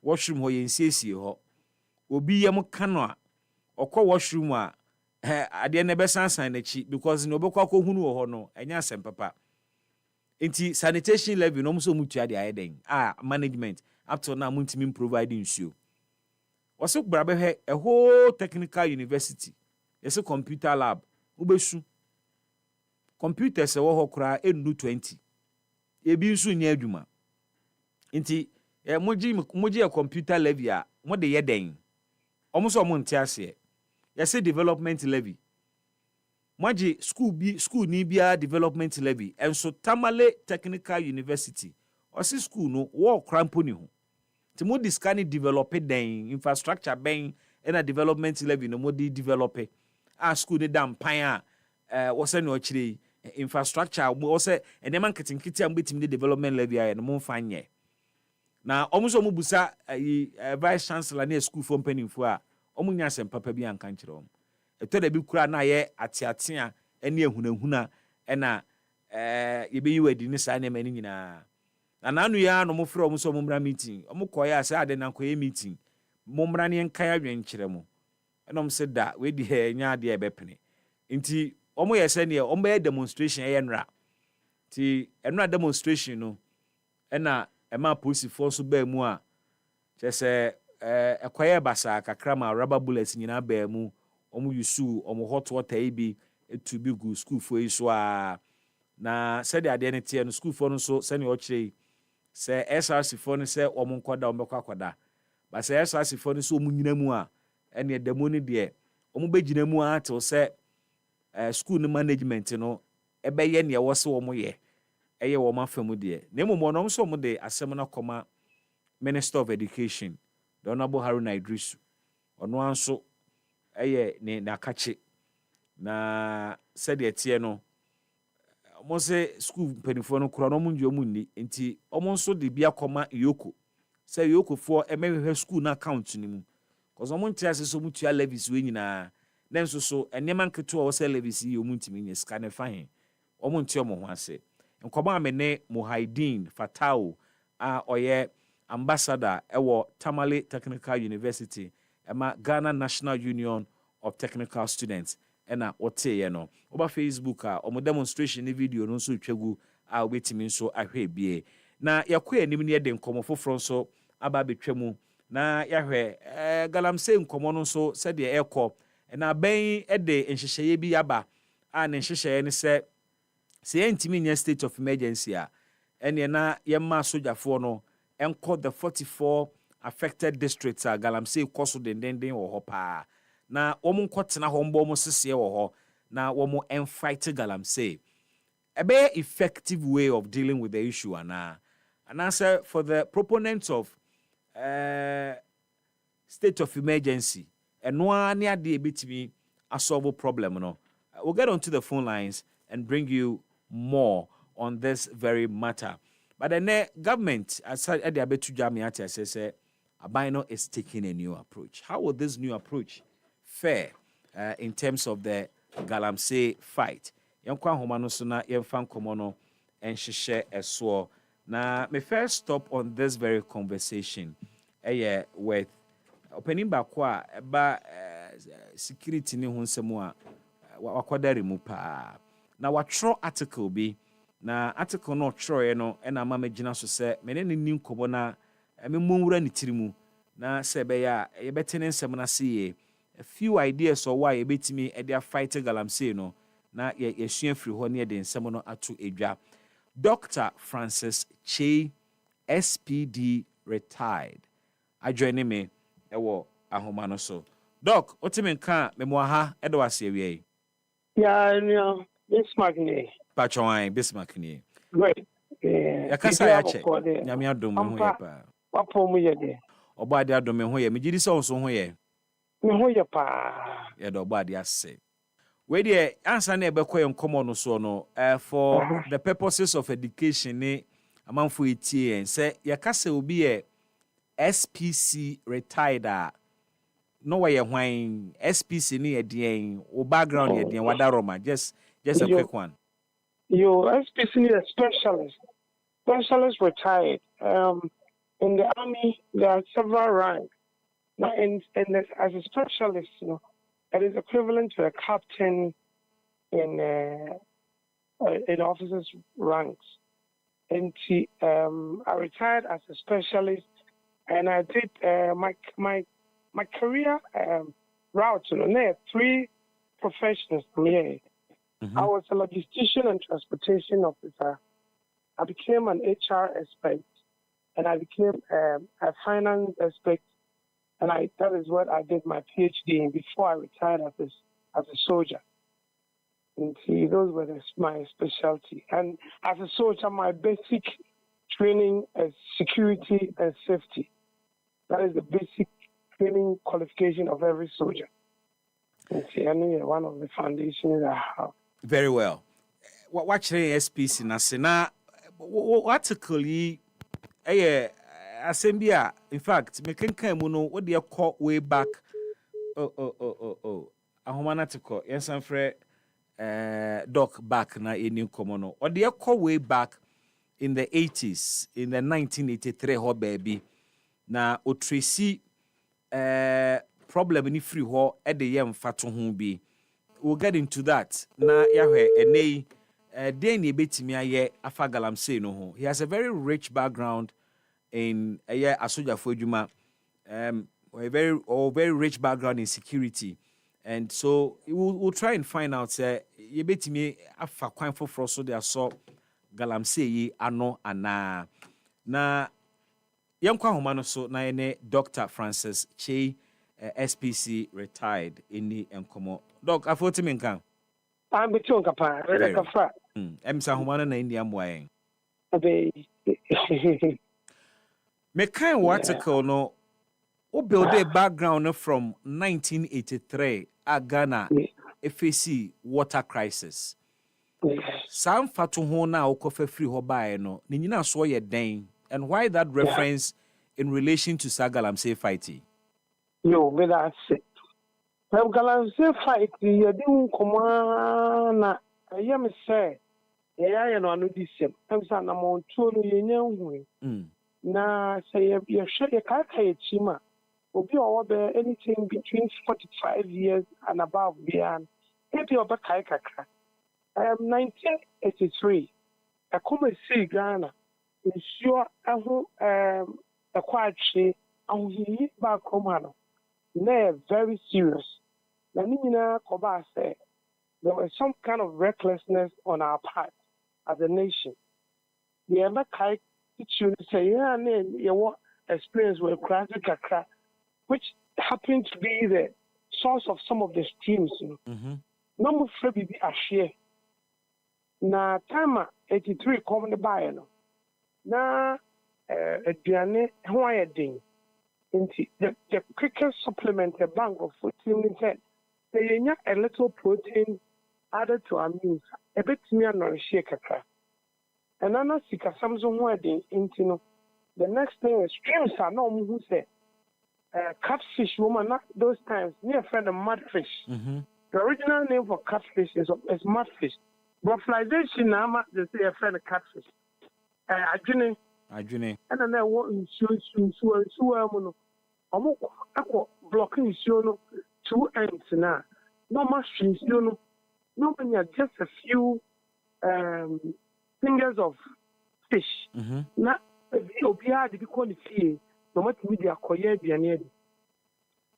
Washroom ho yensiesie ho. Obi yem kano a, okọ washroom a, ade na be sansan na chi because no obekọ akohunu ho no, enya asem papa. Inti sanitation levy no so mutua de ayeden management up to now muntimi providing nsuo. Waso brabe he a whole technical university. Yes, a computer lab. Ubesu. Computers e wo ho kra enu 20. Ebi nsu nya adwuma. Inti moji a computer levy a mo de yeden. Omo so mo ntia ase. Yes, development levy. Maji school ni bia development levy and so Tamale Technical University or si school no wo crampo ni ho ti mo discani develop den infrastructure ben and a development levy no mo di develop school ni dam pan wo se no chire infrastructure wo se enema nketinkiti am betim di development levy no mo fanye na omo so mo busa vice chancellor na school for mpanimfo a omo nya sem papa bi anka nkire omo eto da bi kura na ye atiatia ene ehunahuna ena yebeyi wadi ni sa na mani nyina na nanu ya no mo frɛ omo so momra meeting omo koye ase ade na koye meeting momra ne nkan adwen kyerɛ mo ena omo se da we di he nya ade e bepene nti omo ye se ne omo ye demonstration ye nra ti enra demonstration no ena ema police force ba mu a kyese ekoye basa kakra ma rubber bullets nyina ba mu omo yusu omo hot water ibi to be good school for iso a na said the ade nete no school for no so send o kire se SRC for no se omo nkoda omo kwakwada ba se SRC for no so omo nyina mu a ene demo ni de omo begina mu a till se school no management no ebe ye ne wo se omo ye eye wo mafamu de na emu no so omo de asem na koma Minister of Education the Honorable Haruna Idrisu ono anso eye ne nakache na said the tieno almost say school penifo kura no munjo munni nti almost de bia koma yoko say yoko for e school na account ni mu cause omo ntia so mutua levies we nyina na nso so enema nketo o say levies yi omo ntimi nye scan e fahin omo ntia omo ho ase nkoma amene Muhaideen Fatao a oye ambassador ewo Tamale Technical University ema Ghana National Union of Technical Students ena ote no oba Facebook a omo demonstration ni video no nso twegu a obetimi nso ahwe bie na yakwa anim ne de nkomo foforo nso aba betwemu na yahwe galamsey nkomo no nso se de ekọ na ben de nhyehyeye bi yaba a ne nhyehyeye ne se ntimi nya state of emergency a ene na yemma sojafo no enko the 44 affected districts a galamsey koso dendenden wo ho pa na womo nkotena ho mbo mo sese wo ho na womo enfight galamsey a very effective way of dealing with the issue and answer for the proponents of state of emergency and one near the betimi a solve problem no we'll get onto the phone lines and bring you more on this very matter. But the government, as at the Abetu Jamiati says, Abino is taking a new approach. How will this new approach fare in terms of the Galamsey fight? Yankwa Homano Suna, Yemfan Komono, and Shishe Eswo. Now, my first stop on this very conversation with opening bakwa ba security ni hunsemwa wakwadari mupa. Na watro article bi na article no tro no e na ma magina so se mene ni nkobo na me monwura ni tirimu na se be ya ye betene nsem na se a few ideas or why ye betimi e dia fight galamsey no na ye sua firi ho ne de nsem no ato edwa. Dr. Francis Che, SPD retired. I join me ewo ahoma no so. Doc, otime nka memo ha edo ase wie. Yeah, no. Bismark ni. Pachwan Bismark ni. Great. Ya kasa ya che. Nyame adom ho ye pa. Wapo mu ye de. Obade adom ho ye. Megidi se onso ho ye. Me ho ye pa. Ya do obade ase. We dey answer na ebekọ ye nkomo no so no for the purposes of education ni amanfo etie say ya kasa obi ye SPC retired no way hwan SPC ni edien o background edien wadaroma just a quick one. Your SPC is a specialist retired. In the army, there are several ranks. Now, as a specialist, you know, it is equivalent to a captain in officers' ranks. And I retired as a specialist, and I did my career route. You know, there are 3 professions here. I was a logistician and transportation officer. I became an HR expert, and I became a finance expert, and that is what I did my PhD in before I retired as a soldier. And see, those were my specialty. And as a soldier, my basic training is security and safety. That is the basic training qualification of every soldier. And see, I know one of the foundations I have. Very well. What SPC na sena article yi assembia in fact me kenkan mu no what dey call way back ahoma article yensan frɛ doc back na eni komo no what dey call way back in the 80s in the 1983 ho baby na o tracy problem ni free ho e dey yem fato ho bi. We'll get into that. Na yahwe enei den ebetimi aye afa galamsey no ho. He has a very rich background in asojafo adwuma. A very rich background in security. And so we'll try and find out yebetimi afa kwan foforo so they saw galamsey yi ano ana. Na yankwa homa no so na ene Dr. Francis Che SPC retired in the enkomo. Doc, I thought him in camp. I'm between Kapa. Emsa Humana na India Mwaeng. Me kind article no o build a background from 1983 at Ghana efesi water crisis. Some fatu ho na okofa free ho bae no. Ni nyina so ye den. And why that reference in relation to Galamsey fighting? Yo, but that's it. Galamsey fight, you didn't come on. I am say, yeah, no, I know this. I'm saying I'm on tour. You know, na say you share your car, chima. Will be over anything between 45 years and above beyond. If you're back, 1983, I come and see Ghana. Ensure a quiet shade, and he back home. They're very serious. The Nina Koba said there was some kind of recklessness on our part as a nation. The other kind of say, yeah, you experience with classic Accra, which happened to be the source of some of the streams. No more free a share. Na time 83 come the buy no. Na aduane ho ayedin. Inti the quicker supplement the bank of food said they a little protein added to our meals. A bit me nourish kakra. And another sika Samsung wedding into the next thing is streams are no who say catfish woman not those times near friend of mudfish. The original name for catfish is mudfish. Buffalization now they say a friend of catfish. Ajune. And then I want insurance blocking no 2 ends now. No much no many just a few fingers of fish. Not Obia the quality no much media coyer be an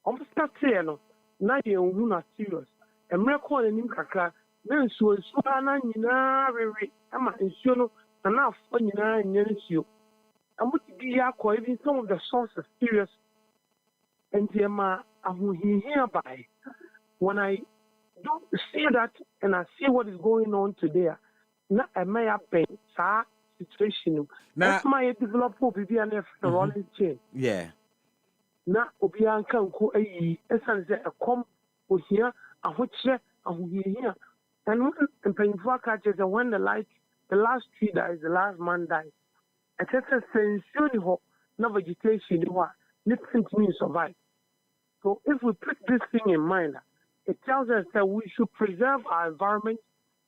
almost start saying no na ye not serious. And record in kakra, then so very ama insurance enough for you. And what be even some of the sources serious and hereby when I don't see that and I see what is going on today, not a may happen situation. That's my develop be an rolling chain. Yeah. Na obian kan ko ayi esan se ekom ohia ahokyere ahohia and painful catches when the last tree dies, the last man dies. And just a sense no vegetation nothing to survive. So if we put this thing in mind, it tells us that we should preserve our environment,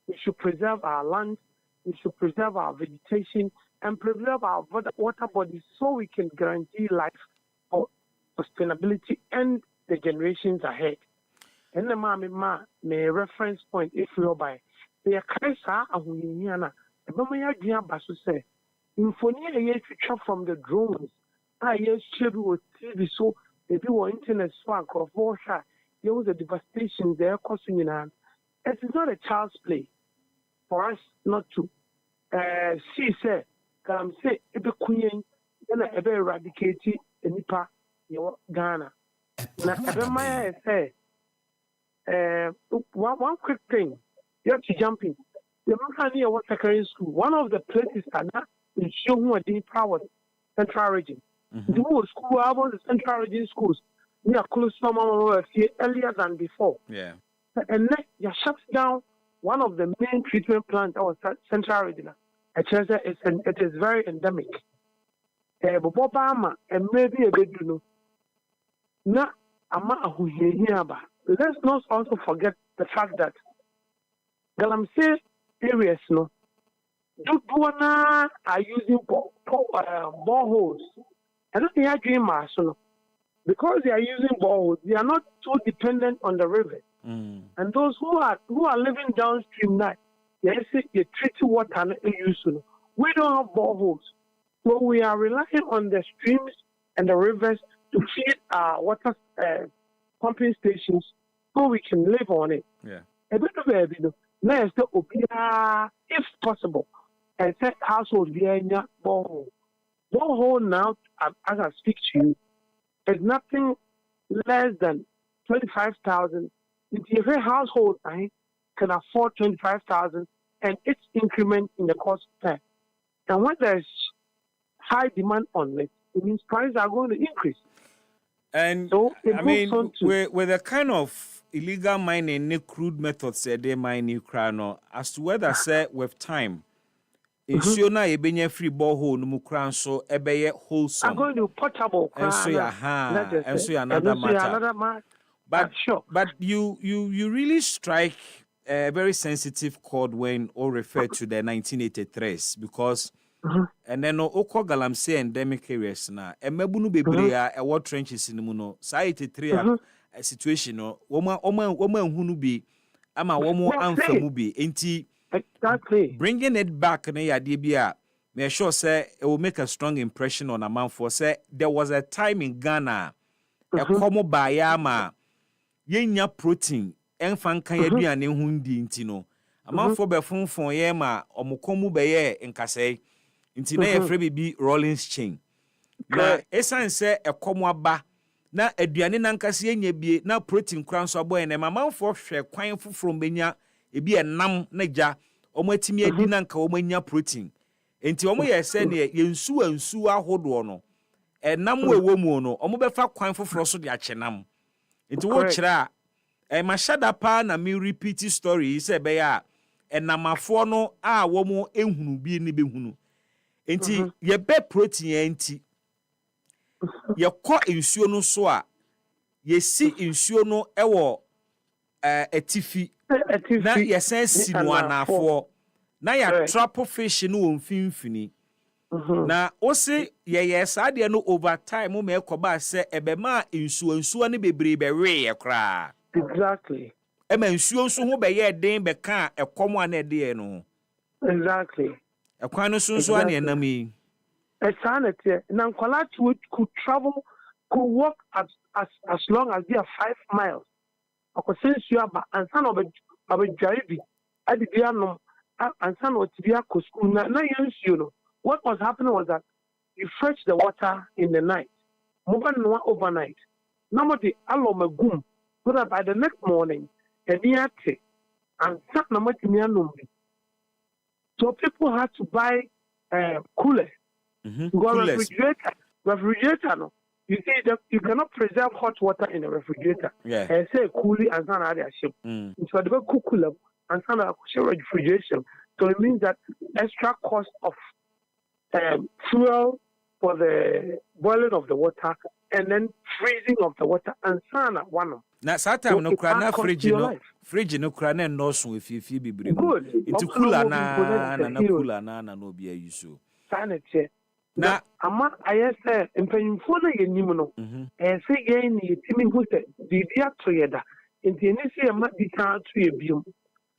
we should preserve our land, we should preserve our vegetation and preserve our water bodies so we can guarantee life for sustainability and the generations ahead. And the ma may reference point if you by the Kaisa Ahuniana, the Bamaya Gia Basu say, Infonia ye to from the drones. I yes should with TV so they do internet swag of water. There was a devastation there causing in hand. It is not a child's play for us not to see say say ebe queen and ebe eradicate nipa your Ghana. Now ebe my say one quick thing you have to jump in. The man near what secondary school. One of the places are not in show who are the power central region. The more school are the central region schools. We are close to earlier than before. Yeah. And then you shut down one of the main treatment plants that was central region. It is very endemic. Obama and maybe a bit na ama ahuhiaba. Let's not also forget the fact that Galamsey areas Duana are using boreholes. I don't think they're doing maso. Because they are using boreholes, they are not so dependent on the river. And those who are living downstream now, they treat water and use. We don't have boreholes. So we are relying on the streams and the rivers to feed our water pumping stations so we can live on it. Yeah. A bit of a if possible, and set household via borehole. Borehole now, as I speak to you, is nothing less than 25,000. If every household can afford 25,000 and its increment in the cost of time. And when there's high demand on it, it means prices are going to increase. And so with the kind of illegal mining ne crude methods say they mine no as to whether say with time ensure na ebenya free borehole no mu kra nso ebeye wholesome. I'm going to potable. And so another matter. But sure. But you really strike a very sensitive chord when all refer to the 1983s because and then oko galamsey endemic areas na emebunu bebre a what trenches in mu no 83 situation no woma hunu bi ama womo amfa mu bi enti exactly bringing it back na yade bi a me sure say it will make a strong impression on a man for say there was a time in Ghana a komo ba ya ma yenya protein enfa nkan aduane hu ndi nti no amanfo be fonfon ye ma omokomu be ye nkasai nti na ye frɛ bibi Rollins chain na esan se ekomo aba na aduane nankase yenya bie na protein kura nso aboy na amanfo hwɛ kwan foforo benya ebi enam na gya omo atimi adi nanka omo anya protein enti omo ye se ne yensu ansu ahodo no enam wewo mu no omo befa kwan foforo so de akyenam enti wo kyerɛ a mashada pa na me repeat story say be ya enamafo no a wo mo ehunu bi ni behunu enti ye be protein enti ye kɔ nsuo no so a ye si nsuo no ewo atifi na ye sensi no anafo na ya trap fish no mfimfini na osi ye saade no over time me ekoba se ebema nsuo ne bebre be we ye kra exactly ema nsuo nso ho be ye den be ka ekomo ana de no exactly ekwan no so ana enam yi sanity na nkwala could travel could walk as long as they are 5 miles akosensu aba ansa na obedware bi adidi anom ansa na otibia ko school na yensu no. What was happening was that you fetch the water in the night, move on overnight. Normally, alomagum, so that by the next morning, and sat so people had to buy cooler, refrigerator. No, you see that you cannot preserve hot water in a refrigerator. Yeah, and say coolie and some other ship. So they go cooler and some refrigeration. So it means that extra cost of fuel for the boiling of the water and then freezing of the water and sana one. Na satam no kra na fridge no kra na no so efifi bibire mu. It cooler na cooler na no be ayiso. Sanity. Na ama ayese empanyimfo na yenim no. Se yen ni timi hu se bibia to yeda. Enti eni se ma di kan to yebium.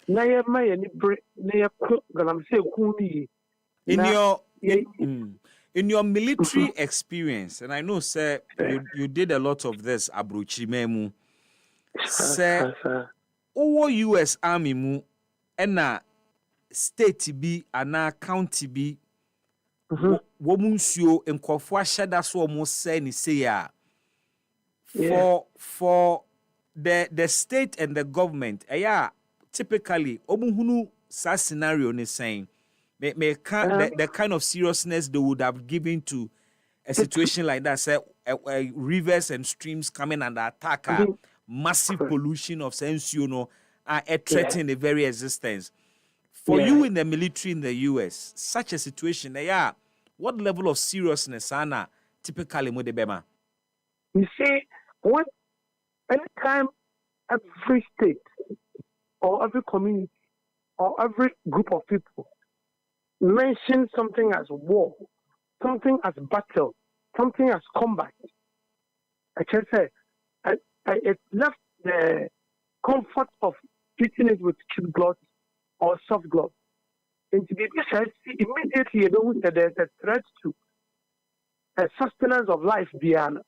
Na ye ma ye ni bre na ye galam se ku ni. In your military experience, and I know, sir, you did a lot of this, Abrochi Memu, sir, over U.S. Army mu, and state be, and county be, womunsio and kofwa shada so almost say ni say for the state and the government, typically omuhunu sa scenario ni saying. The kind of seriousness they would have given to a situation like that, say rivers and streams coming under attack, massive pollution of sense, are threatening the very existence. For you in the military in the US, such a situation, what level of seriousness Anna typically modebema? You see, anytime every state or every community or every group of people mention something as war, something as battle, something as combat. I can say it left the comfort of treating it with kid gloves or soft gloves. And to be precise, immediately you know that there's a threat to a sustenance of life beyond.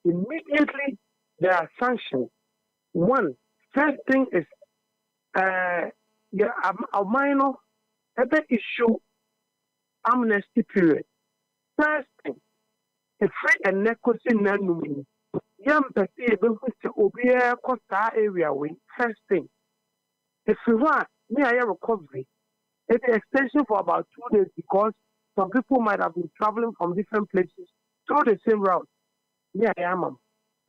Immediately there are sanctions. First thing is a minor issue amnesty period. First thing, a free and negotiating nanumi. Young person able to obey Costa area way. First thing, if you want me, I have recovery. It's an extension for about 2 days because some people might have been traveling from different places through the same route. Yeah, I am.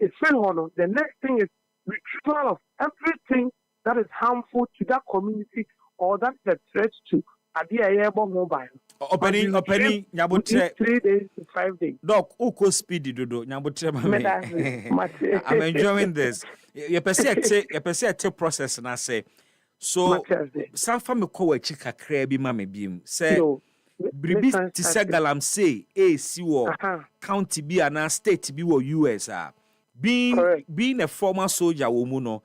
It's the next thing is retrieval of everything that is harmful to that community or that is a threat to Kaseɛbɔ mobile. Opening, Nyabotre. 3 days to 5 days. Doc, uko speedy dodo. Nyabotre mame. I'm enjoying this. You perceive process na say. So, some family call a chica crabby mammy beam. Say, Bribi Tisa Galamsey, A.C.O. County be an state be or US. Being a former soldier, womuno,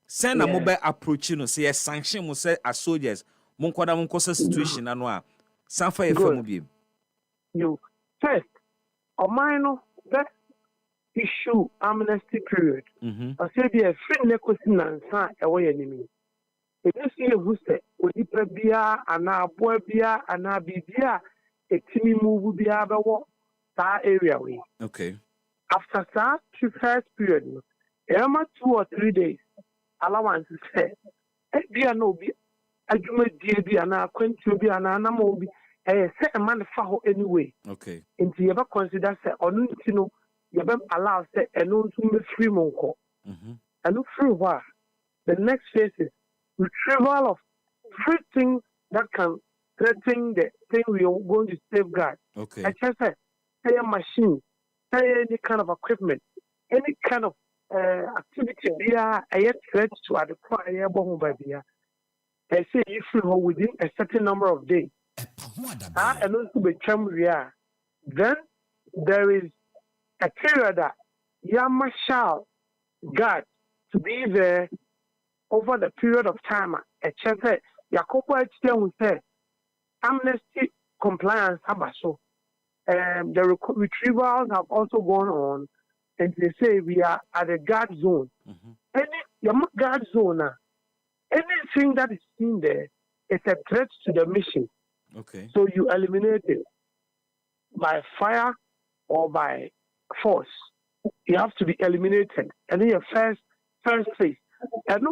send a mobile approaching, say a sanction will say as soldiers, Monquada Moncosa situation and one. Some fire from beam. You first, or minor that issue amnesty period. I said, be a free negotiation and sign away enemy. It is here who said, Odipa Bia, and our boy Bia, and our Bibia, a teeny move Bia, that area way. Okay. After that, first period, 2 or 3 days, allowance to say, Bia no be, a juma dear be, and our quentu be, and an animal be, a set a man for anyway. Okay. And you ever consider, say, or no, you ever allow, say, and no free monko. And look through what the next phase is. Retrieval of everything that can threaten the thing we are going to safeguard. Okay. I just said, a machine, any kind of equipment, any kind of activity, they are a threat to the Kaseɛbɔ. I say if you are within a certain number of days, and also be chambered, then there is a period that Yama shall guard to be there. Over the period of time, a chance Yakobo will say amnesty compliance habaso. The retrievals have also gone on, and they say we are at the guard zone. Any guard zone, anything that is in there is a threat to the mission. Okay. So you eliminate it by fire or by force. You have to be eliminated, and then your first phase. And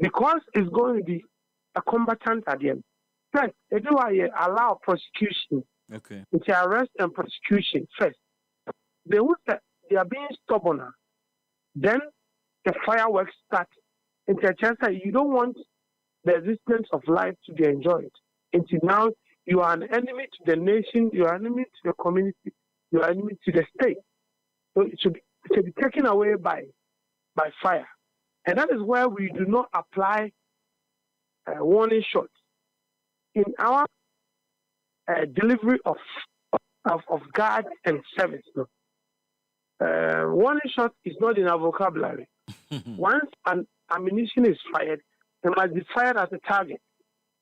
because it's going to be a combatant at the end. First, they do allow prosecution. Okay. It's arrest and prosecution first. They would say they are being stubborn. Then the fireworks start. It's a chance that you don't want the existence of life to be enjoyed. Until now, you are an enemy to the nation, you are an enemy to the community, you are an enemy to the state. So it should be taken away by fire. And that is where we do not apply warning shots. In our delivery of guard and service, warning shot is not in our vocabulary. Once an ammunition is fired, it must be fired at a target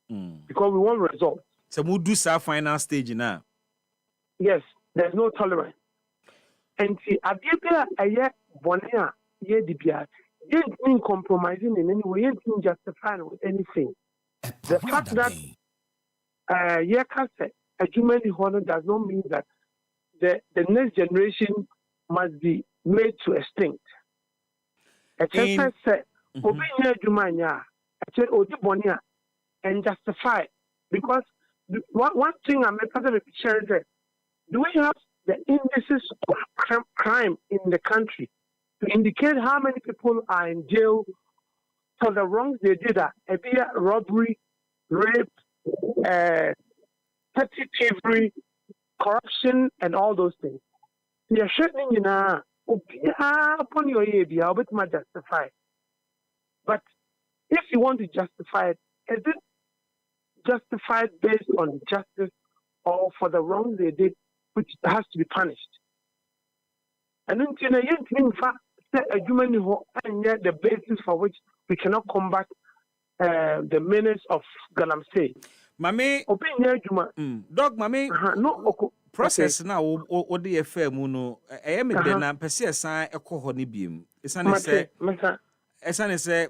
because we want results. So we'll do our final stage now. Yes, there's no tolerance. And see, a year bonia, year dibia, you ain't compromising in any way, you ain't justifying with anything. The fact that year cassette, a human honor does not mean that the next generation must be made to extinct. A chance said, Obi Jumania, I said, Odibonia, and justify. Because one thing I'm a sharing there, do we have the indices of crime in the country to indicate how many people are in jail for the wrongs they did? Robbery, rape, petty thievery, corruption, and all those things. They are shutting in upon your ear, I'll bet my justify. But if you want to justify it, is it justified based on justice or for the wrongs they did, which has to be punished? And then in fact, a human and yet the basis for which we cannot combat the menace of Galamsey. Mame, dog, mame, no process now, or the affair, Muno, I am a then, Persia sign a cohony beam. It's an say,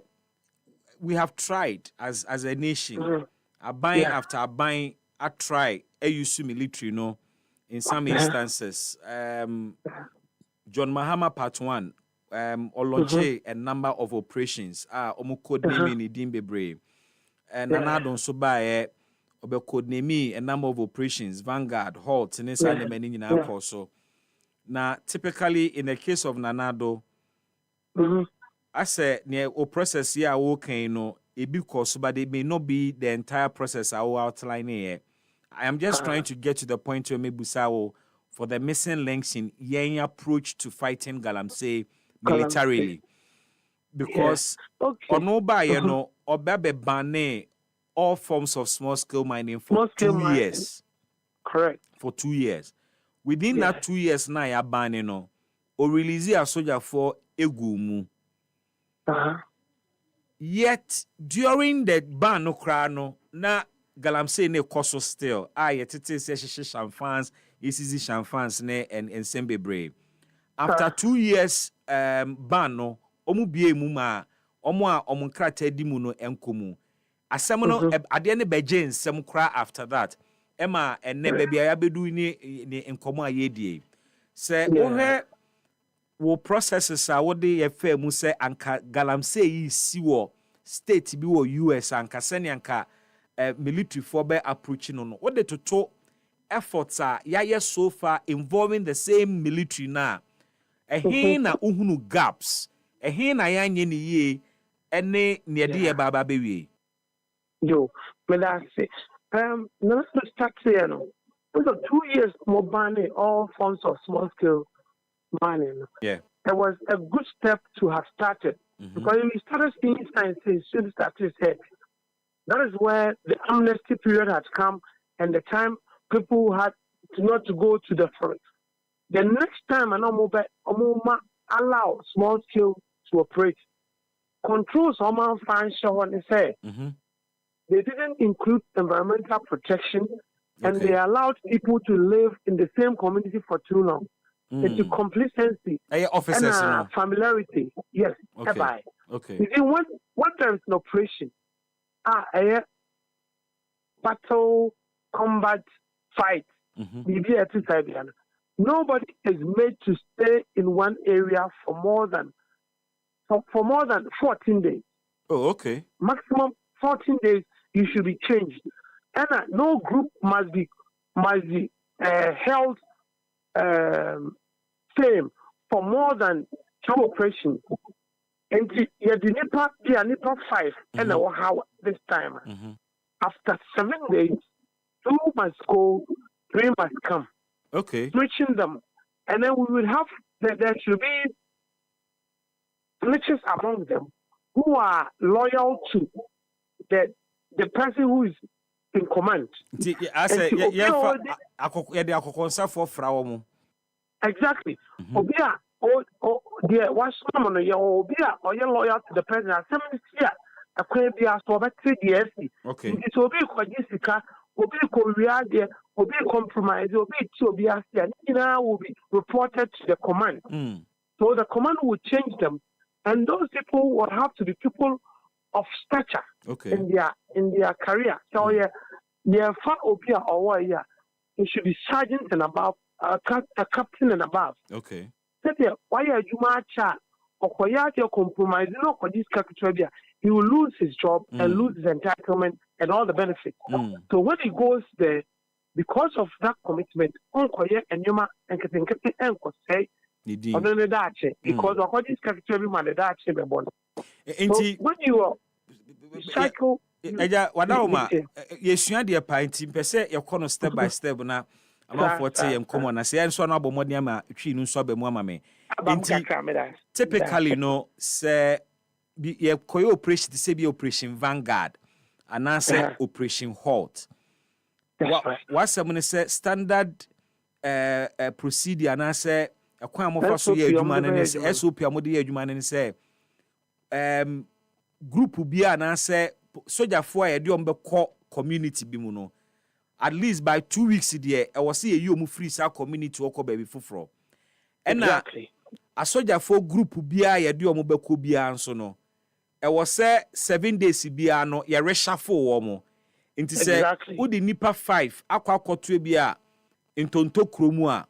we have tried as a nation, a buying after a buying, a try, a use military, no, in some instances. John Mahama Part 1, Oloche a number of operations, code naming Dimbebre, and Nanadon Sobae, Obe code name a number of operations, Vanguard, Halt, and inside the meaning in our also. Now, typically, in the case of Nanado, I said near o process here okay no because but it may not be the entire process I will outline here. I am just trying to get to the point where maybe for the missing links in your approach to fighting Galamsey militarily. Because Onoba no Obabe bane all forms of small scale mining for 2 years. Correct. For 2 years. Within that 2 years now ya ban no or release a soldier for egumu. Yet during the ban no krano na Galamsey ne koso still. Yetete se shamfans, ECZ shamfans ne and sembe brave. After 2 years ban no omu bie mu ma omu a omu krata di mu no enkomu. Asem no ade ne beje nsem kra after that. Emma enne baby ayabedu ni enkomo ayedie. Se wohwe wo processes a wo de yefa mu se anka Galamsey yi si wo state bi wo US anka sene anka military for be approaching no what the total efforts are ya so far involving the same military na na uhunu gaps na ya nye ni ye ene ne de ye baba bewie yo me that say let's start here no so 2 years more banning all forms of small scale mining. There was a good step to have started because we started seeing sciences should start to say that is where the amnesty period has come and the time people had to not to go to the forest. The next time an allow small scale to operate. Controls Oman financial when they say they didn't include environmental protection and they allowed people to live in the same community for too long. Into complacency and familiarity. Yes. Okay. You see, when there is an operation, battle, combat, fight, nobody is made to stay in one area for more than 14 days. Oh, okay. Maximum 14 days, you should be changed. And no group must be held same for more than 2 operations. And you the NEPA 5 and how this time. After 7 days, 2 must go, 3 must come. Okay. Switching them. And then we will have there should be snitches among them who are loyal to the person who is in command. Exactly. Obia dear what's someone you're loyal to the president. A queer be asked for okay. It will be Jessica, will be Korea, will be compromised, will be to be asked, and will be reported to the command. So the command will change them, and those people will have to be people of stature in their career. So yeah, far Obia or it should be sergeant and above, a captain and above. Okay. Why are you marcha or your compromise? No, for this category, he will lose his job and lose his entitlement and all the benefits. So when he goes there, because of that commitment, Onkoye and Yuma and Katin and say, because of this category, man, the Dache be born. When you cycle, yes, you are the pint, per se, your corner step by step now. I'm not 40 and common. I say, I'm so about more than my tree, no sobe, mamma. Typically, no, say, be a coy operation, the same operation Vanguard, and answer operation Halt. What someone say standard procedure, and answer a quam of us, human and SOP, Amodia, human and say, group will be an answer, soldier for a diombe community bimuno. At least by 2 weeks there, I was see a you free sa community work baby for. And a soldier for group be a diom beko bia so no. I was say 7 days bia no ya reshuffle womo. Inti say udi nipa 5 akwa kotwe bia intonto kromu a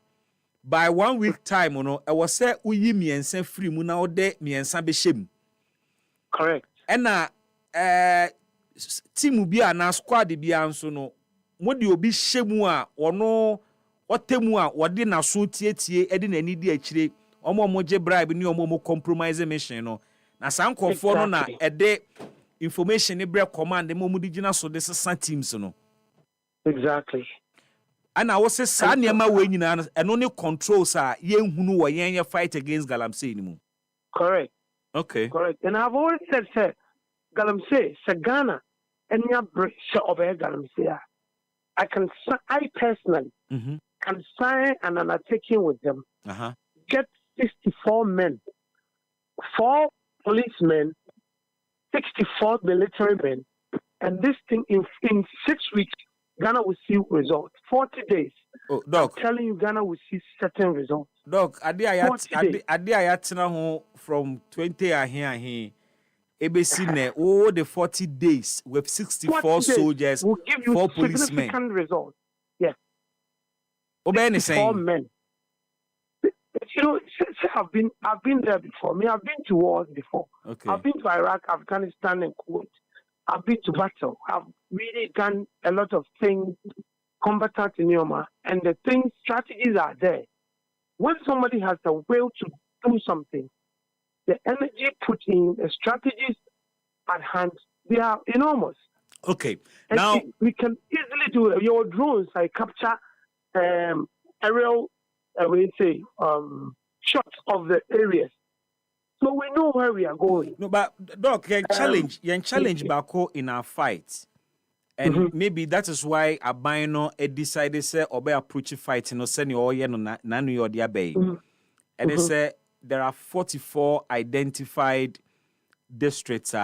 by 1 week time no I was say uyi miensa free mu na ode miensa be shem. Correct. And team bia na squad bia so no modi obi hyemu a ono otemu a wode na so tietie edi na ni di akire omo je bribe ni omo compromise mission no na sankofo no na ede information ne bre command mo digina so de sesa teams no exactly ana wo se sa niam we nyina eno ne controls a yenhunu wo yen fight against Galamsey ni mu. Correct. Okay. Correct. And I've always said, sir, Galamsey, Sagana, and your bridge of Galamsey. I personally can sign an undertaking with them. Get 64 men, 4 policemen, 64 military men, and this thing in 6 weeks, Ghana will see results. 40 days. Oh, Doc. I'm telling you, Ghana will see certain results. Doc, adi ayat na ho from 20 here. ABC ne the 40 days with 64 soldiers, will give you 4 policemen. Significant results. Yes. Obey 64 men. You know, I've been there before. I've been to wars before. Okay. I've been to Iraq, Afghanistan, and Kuwait. I've been to battle. I've really done a lot of things, combatant in Yoma, and the strategies are there. When somebody has the will to do something, the energy put in, the strategies at hand, they are enormous. Okay. And now we can easily do it. Your drones, I capture aerial, shots of the areas. So we know where we are going. No, but Doc, you challenge Bako in our fight. And maybe that is why Abino decided say obey approach fight no send you no nanu your dia bay. And they say there are 44 identified districts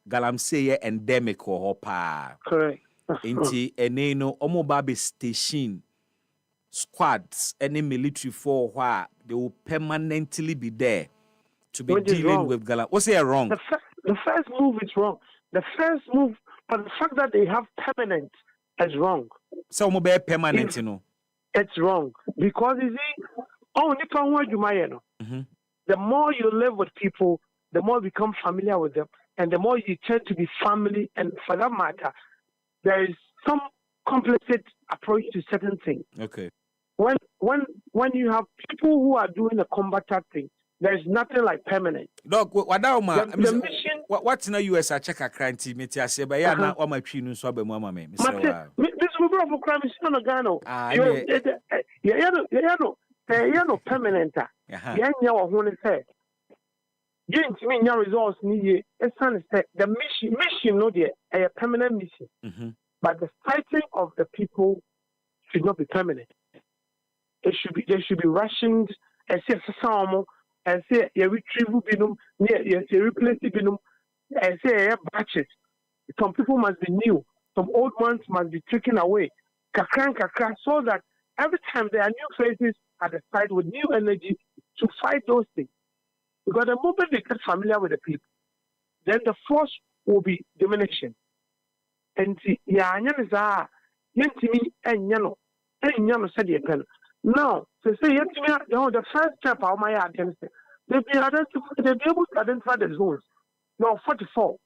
Galamsey endemic or pa. Correct. Inti eneno omo babe station squads any military for where they will permanently be there to be dealing with Galam. What's here wrong? The first move is wrong. The first move, but the fact that they have permanent is wrong. So mo be permanent, you know. It's wrong because you see, the more you live with people, the more you become familiar with them, and the more you tend to be family. And for that matter, there is some complicit approach to certain things. Okay. When you have people who are doing a combatant thing, there is nothing like permanent. Doc, the mission. What's in the US? I check a cranty. Meti I say, but yeah, now all my children so be mama me. This will be a crime. It's not a Ghana. Yeah, no permanent. Yeah, what say. You mean your results need the mission not a permanent mission. But the fighting of the people should not be permanent. They should be rationed and say and say you retrieve binum, you replace binum, and say batches. Some people must be new, some old ones must be taken away. Kakran, so that every time there are new faces at the site with new energy to fight those things. Because the moment they get familiar with the people, then the force will be diminishing. And now, to say the first step of my identity, they'll be able to identify the zones. Now, 44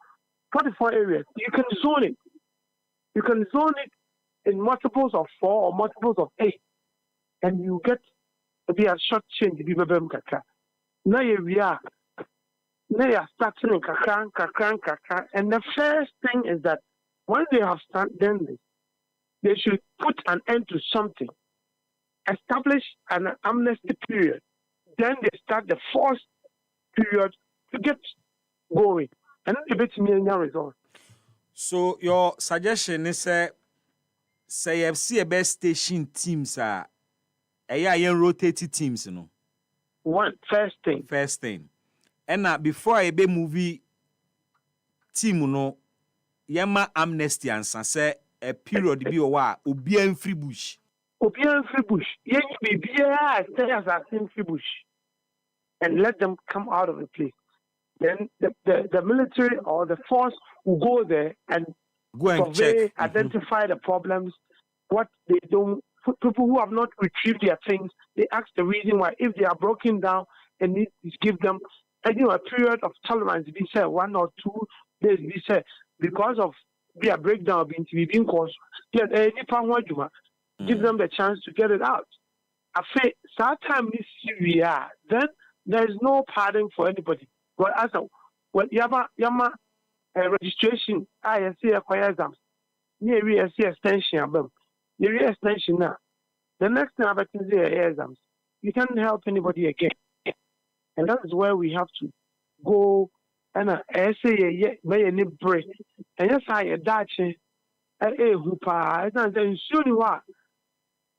areas. You can zone it. You can zone it in multiples of 4 or multiples of 8. And you get to be a short change. Now we are. Now you are starting with kakran. And the first thing is that when they have done this, they should put an end to something. Establish an amnesty period. Then they start the first period to get going. And then they bet me a result. So your suggestion is say you see a best station teams are rotated teams, you know. First thing. And before I be movie team, you know, yama amnesty and say a period be obi en free bush. Yes, stay as a free bush. And let them come out of the place. Then the military or the force will go there and survey, identify the problems, what they don't. People who have not retrieved their things, they ask the reason why. If they are broken down, and need to give them a period of tolerance. Be said 1 or 2 days. Be said because of their breakdown being caused. Give them the chance to get it out. I say, time this year, then there is no pardon for anybody. But as a yama registration, I see acquire exams. Near we see extension above. Near extension now. The next thing about exams, you can't help anybody again. And that is where we have to go and I say may any break. And yes, I a Dutch hoopa. It's not soon what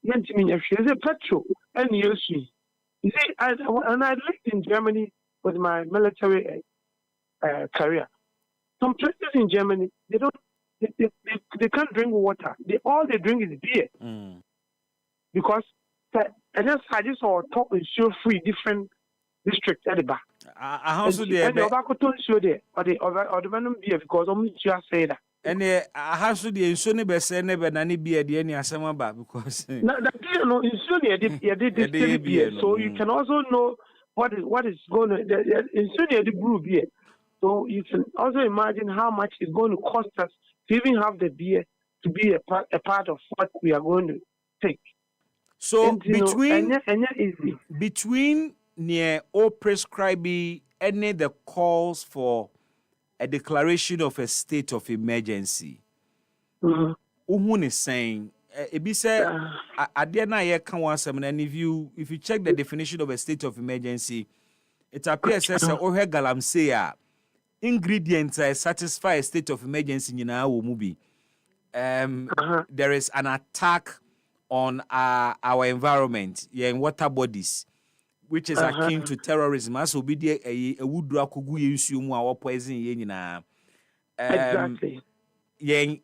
Yentimin is a petrol and you see. You see, and I lived in Germany with my military career. Some places in Germany, they can't drink water. All they drink is beer. Because and I just saw talk and show free different districts at the back. And the tobacco don't show there, or the man beer because only just say that. And I have to the insone be say never nani beer the any asema ba because no insone beer. So you can also know what is going to insone the brew beer. So you can also imagine how much it's going to cost us to even have the beer to be a part of what we are going to take. So between near all prescribing any the calls for a declaration of a state of emergency. Uhun is saying ebi say ade na ye kan wansem and if you check the definition of a state of emergency, it appears as a galamsey ingredients satisfy a state of emergency nyina wo mu bi. There is an attack on our environment, in water bodies, which is akin to terrorism. As will be a wood akugu yusumu our poison yenina. Exactly. And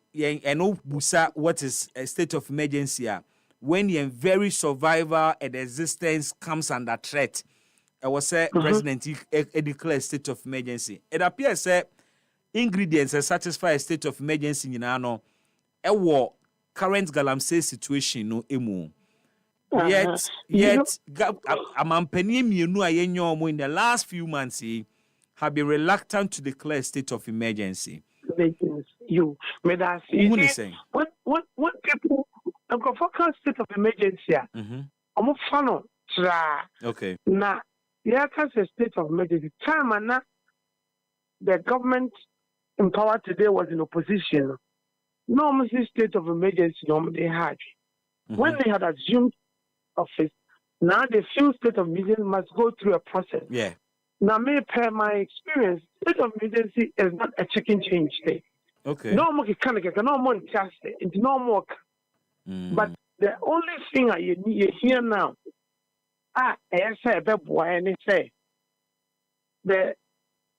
busa what is a state of emergency? When the very survival and existence comes under threat, I was say President declare state of emergency. It appears that ingredients that satisfy a state of emergency in ano current galamsey situation no emu. Yet amampani mienu ayenyo in the last few months have been reluctant to declare a state of emergency. You may that see what people focus state of emergency. Okay. Now, yeah, a state of emergency. Time and the government in power today was in opposition. No state of emergency they had. When they had assumed office, now the few state of emergency must go through a process. Yeah. Now, per my experience, state of emergency is not a chicken change thing. Okay. No more no more just it's no more. But the only thing you hear now, I say the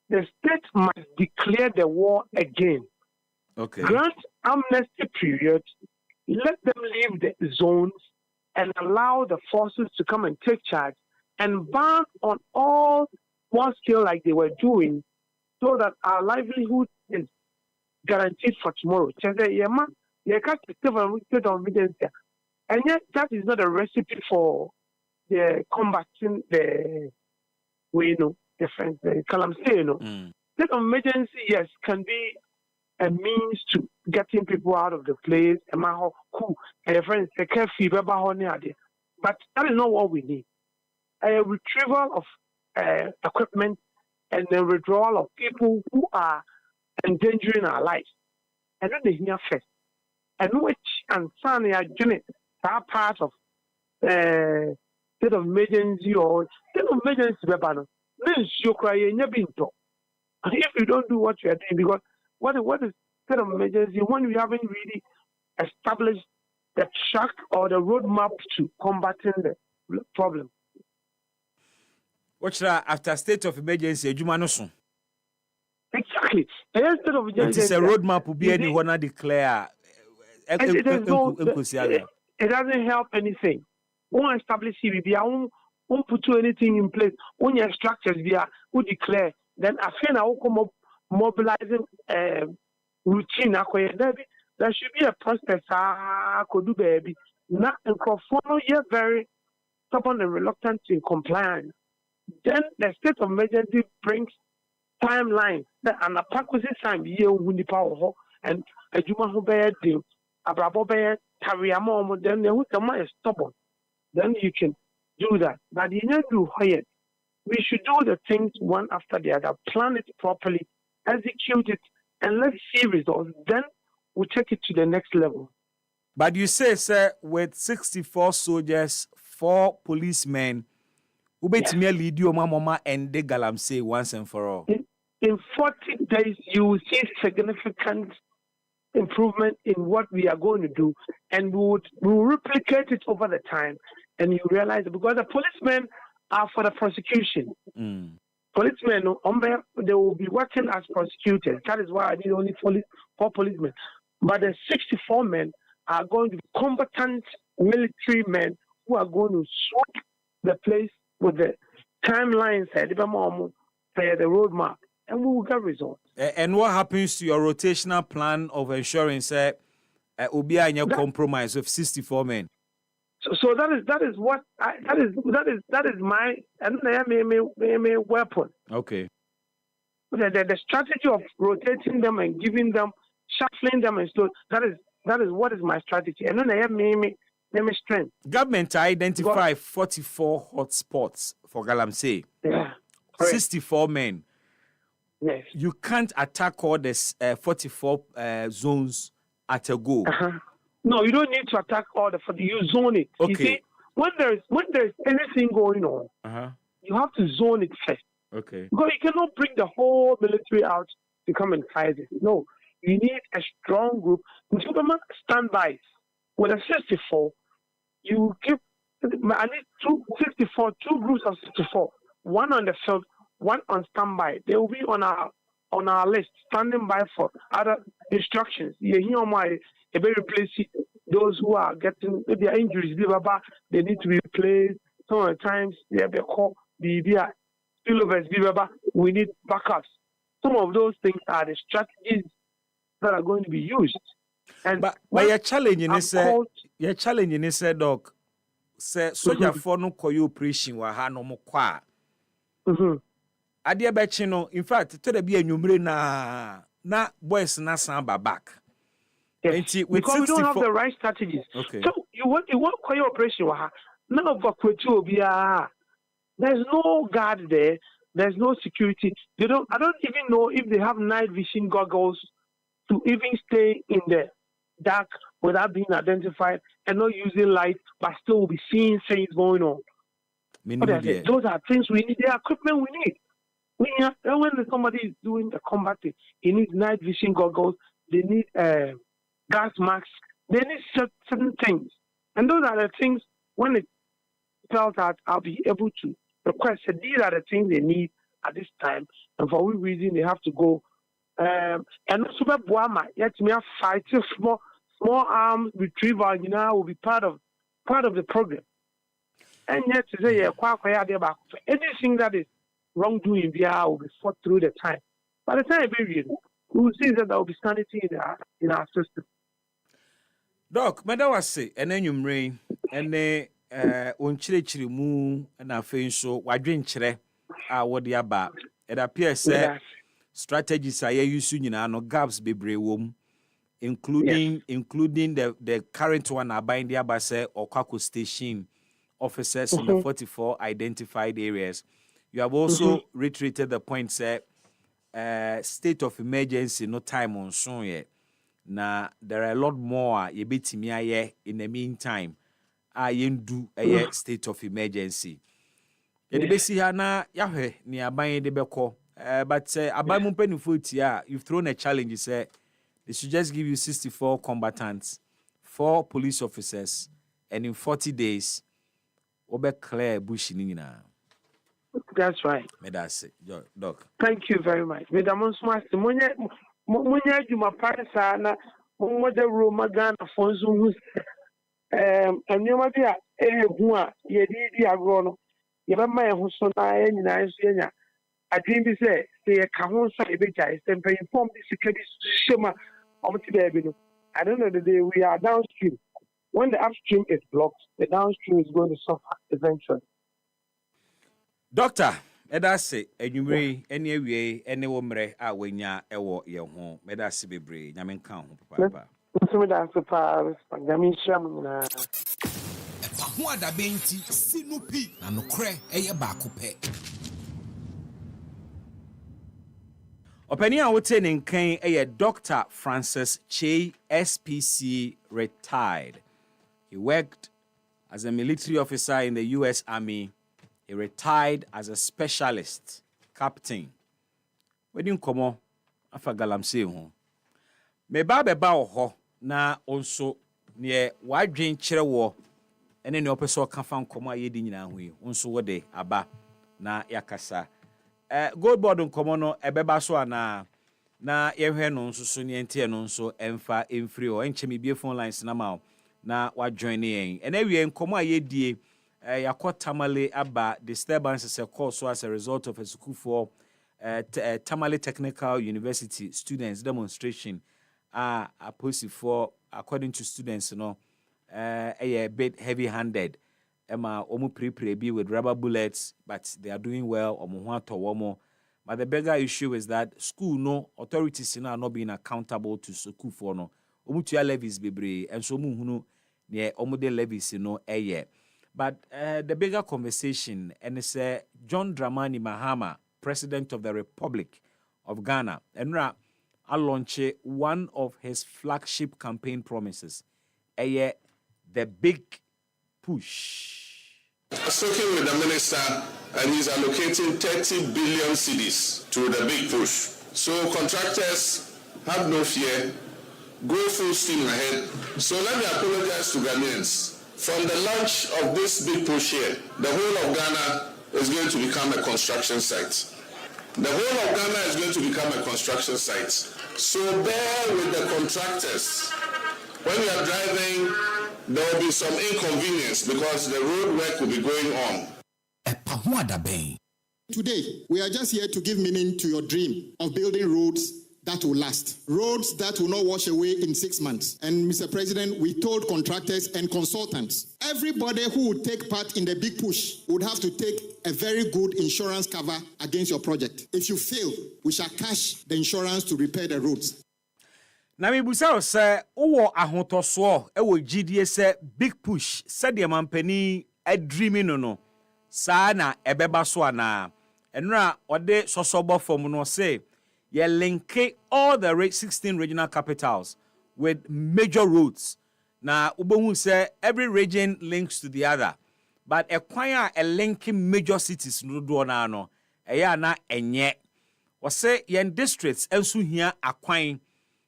state must declare the war again. Okay. Grant amnesty period, let them leave the zones and allow the forces to come and take charge and ban on all small scale like they were doing so that our livelihood is guaranteed for tomorrow. And yet that is not a recipe for the combating the calamity. State of emergency, yes, can be a means to getting people out of the place. But that is not what we need. A retrieval of equipment and the withdrawal of people who are endangering our lives. And then they hear first. And which and Sunny are doing that part of state of emergency or state of emergency. If you don't do what you are doing, because what is state of emergency when we haven't really established the track or the roadmap to combating the problem? What's that after state of emergency? Exactly. It is a roadmap to be anyone declare. It doesn't help anything. Won't establish CBB, won't put anything in place. When your structures who declare, then I feel I will come up mobilizing routine. There should be a process. Could do baby. Not and you're very stubborn and reluctant in compliance. Then the state of emergency brings timeline and a practice time year when the power and a human who bear deal a bravo bear carry a moment, then the who's is stubborn. Then you can do that. But you need to hire we should do the things one after the other, plan it properly, execute it, and let's see results. Then we'll take it to the next level. But you say, sir, with 64 soldiers, 4 policemen, ubetime lead you mama and the Galamsey once and for all. In 40 days, you will see significant improvement in what we are going to do, and we will replicate it over the time. And you realize it because the policemen are for the prosecution. Policemen, they will be working as prosecutors. That is why I need only 4 policemen. But the 64 men are going to be combatant military men who are going to sweep the place with the timelines, the roadmap, and we will get results. And what happens to your rotational plan of ensuring that will be a compromise of 64 men? So that is what that is my weapon. Okay. The strategy of rotating them and giving them, shuffling them and so that is what is my strategy. And then I have me strength. Government identify 44 hotspots for Galamsey. Yeah. 64 men. Yes. You can't attack all the 44 zones at a go. No, you don't need to attack all the 40. You zone it. Okay. You see, when there's anything going on, you have to zone it first. Okay. Because you cannot bring the whole military out to come and fight it. No, you need a strong group. In Superman standbys with a 64, you give. I need 2 groups of 64. One on the field, one on standby. They will be on our list, standing by for other instructions. You hear my replace those who are getting their injuries. They need to be replaced. Sometimes they have a call. Spillovers. We need backups. Some of those things are the strategies that are going to be used. And but you're challenging this, Doc. Say soldier for no koyo operation wa ha no mo kwa. Ade be no, in fact, to the be enumere na boys na san back. Yes. Because we don't have the right strategies. Okay. So you want koyo operation wa ha. Now there's no guard there. There's no security. I don't even know if they have night vision goggles to even stay in the dark without being identified and not using light, but still be seeing things going on. Those are things we need. The equipment we need. When somebody is doing the combat, he needs night vision goggles. They need gas masks. They need certain things. And those are the things, when it tells out, I'll be able to request that these are the things they need at this time. And for which reason they have to go. And Super Boama, yet me have fight small arms retrieval, will be part of the program. And yet to say anything that is wrongdoing will be fought through the time. By the time we will see that there will be sanity in our system. Doc, Medawase, and then you rain, and they unchiri mu and a fin so wadrin chere what the about. It appears that strategies are used no gaps be brewum, including the current one are buying the abase or Kwaku station officers in the 44 identified areas. You have also reiterated the point, sir, state of emergency, no time on soon yet. Now, there are a lot more you beat me in the meantime. I do a state of emergency. The basic na Yahweh near buying the beko. But Abamum Pennyfoot, you've thrown a challenge, sir. They should just give you 64 combatants, 4 police officers, and in 40 days, Obe clear bush in. That's right. Doc. Thank you very much. Madam Smaster, Munya Juma Parasana, Mother Roma Ghana Fonzu, and Yomadia, Ehua, Yedi Agrono, Yamama Husona, and Nigeria. I dream to say, a Kahonsa Ebija is temper informed the security shema of the I don't know the day we are downstream. When the upstream is blocked, the downstream is going to suffer eventually. Doctor, Edase, enumere any way, any woman, wenya, ewo, your home, Medasi Bebre, Yamin Count, Papa. EpaHoaDaben ti sinupi na nokre eye ba ko pe. Opinion I would say in Kane, Dr. Francis Che, SPC, retired. He worked as a military officer in the U.S. Army. He retired as a specialist, captain. When you come on, I forgot galamsey home. Me ba ho na also near wide drain chere war and then the opposite kafan koma yedi nyina hu unso wode aba na yakasa. Gold board on komono ebeba so ana na yehwe no nso so ne ntie no nso emfa emfiri o enche me bie phone lines na ma na wa join yen and ewie nkomo ayedie yakọ Tamale aba disturbances a cause so as a result of a school for Tamale Technical University students demonstration opposite for according to students a bit heavy-handed omu pre be with rubber bullets, but they are doing well but the bigger issue is that school authorities are not being accountable to school for omu tua levies bebre and so mu hunu ne omu de levies but the bigger conversation and it's John Dramani Mahama, President of the Republic of Ghana, and I launched one of his flagship campaign promises, the big push. Speaking with the minister, and he's allocating 30 billion cedis to the big push. So contractors have no fear, go full steam ahead. So let me apologize to Ghanaians. From the launch of this big push here, the whole of Ghana is going to become a construction site. The whole of Ghana is going to become a construction site. So bear with the contractors. When you are driving, there will be some inconvenience because the road work will be going on. EpaHoaDaben. Today, we are just here to give meaning to your dream of building roads that will last. Roads that will not wash away in 6 months. And Mr. President, we told contractors and consultants, everybody who would take part in the big push would have to take a very good insurance cover against your project. If you fail, we shall cash the insurance to repair the roads. Na mi busa say owo ahotoso e wo gidie say big push said the mampani a dreaming no sa na ebeba so ana enra ode sosobo form no say ye link all the 16 regional capitals with major roads. Na ubohu say every region links to the other, but a linking major cities no do na no eya na enye we say yen districts enso hia akwan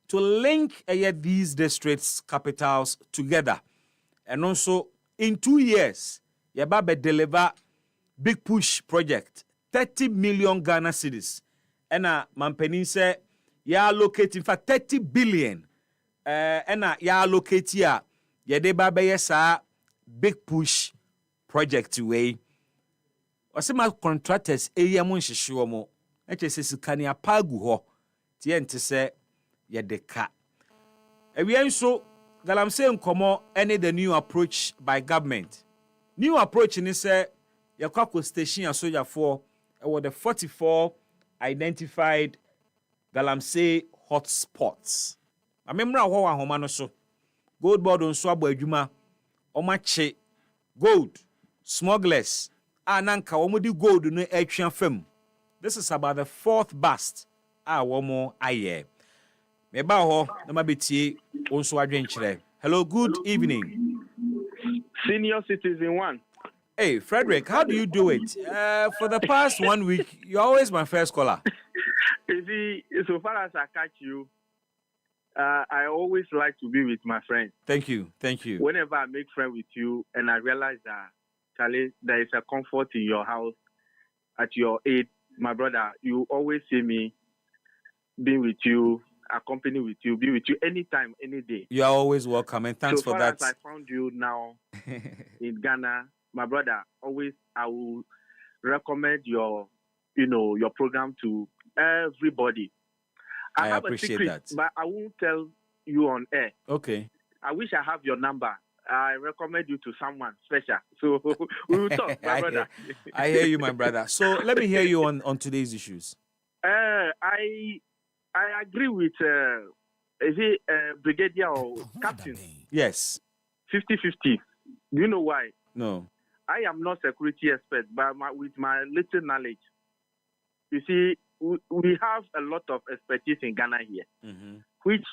to link these districts capitals together. And also in 2 years ye ba be deliver big push project 30 million Ghana cedis. And mampeni say ya allocate in fact 30 billion and ya allocate here ye de ba be sa big push project way. Osema contractors area mo nhihye mo eche se sikani apagu ho tie ente se ye de ka ewie nso galamse nkomo any the new approach by government. New approach ni say ye kwako station asoja for the 44 identified galamsey hotspots. Amemra ho wa homa no so. Gold board on so abo adwuma. Omache gold smugglers. Ananka omodi gold no atwa fam. This is about the 4th bust womo aye. Meba ho na mabetie onso adwen kire. Hello, good evening. Senior citizen 1. Hey, Frederick, how do you do it? For the past 1 week, you're always my first caller. You see, so far as I catch you, I always like to be with my friends. Thank you. Thank you. Whenever I make friends with you and I realize that, Charlie, there is a comfort in your house at your age, my brother, you always see me being with you, accompany with you, be with you anytime, any day. You are always welcome, and thanks for that. So far as I found you now in Ghana, my brother, always I will recommend your program to everybody. I have appreciate a secret, that. but I won't tell you on air. Okay. I wish I have your number. I recommend you to someone special. So we will talk, my brother. I hear you, my brother. So let me hear you on today's issues. I agree with is it brigadier or captain? Yes. 50-50. Do you know why? No. I am not security expert, but with my little knowledge, you see, we have a lot of expertise in Ghana here, which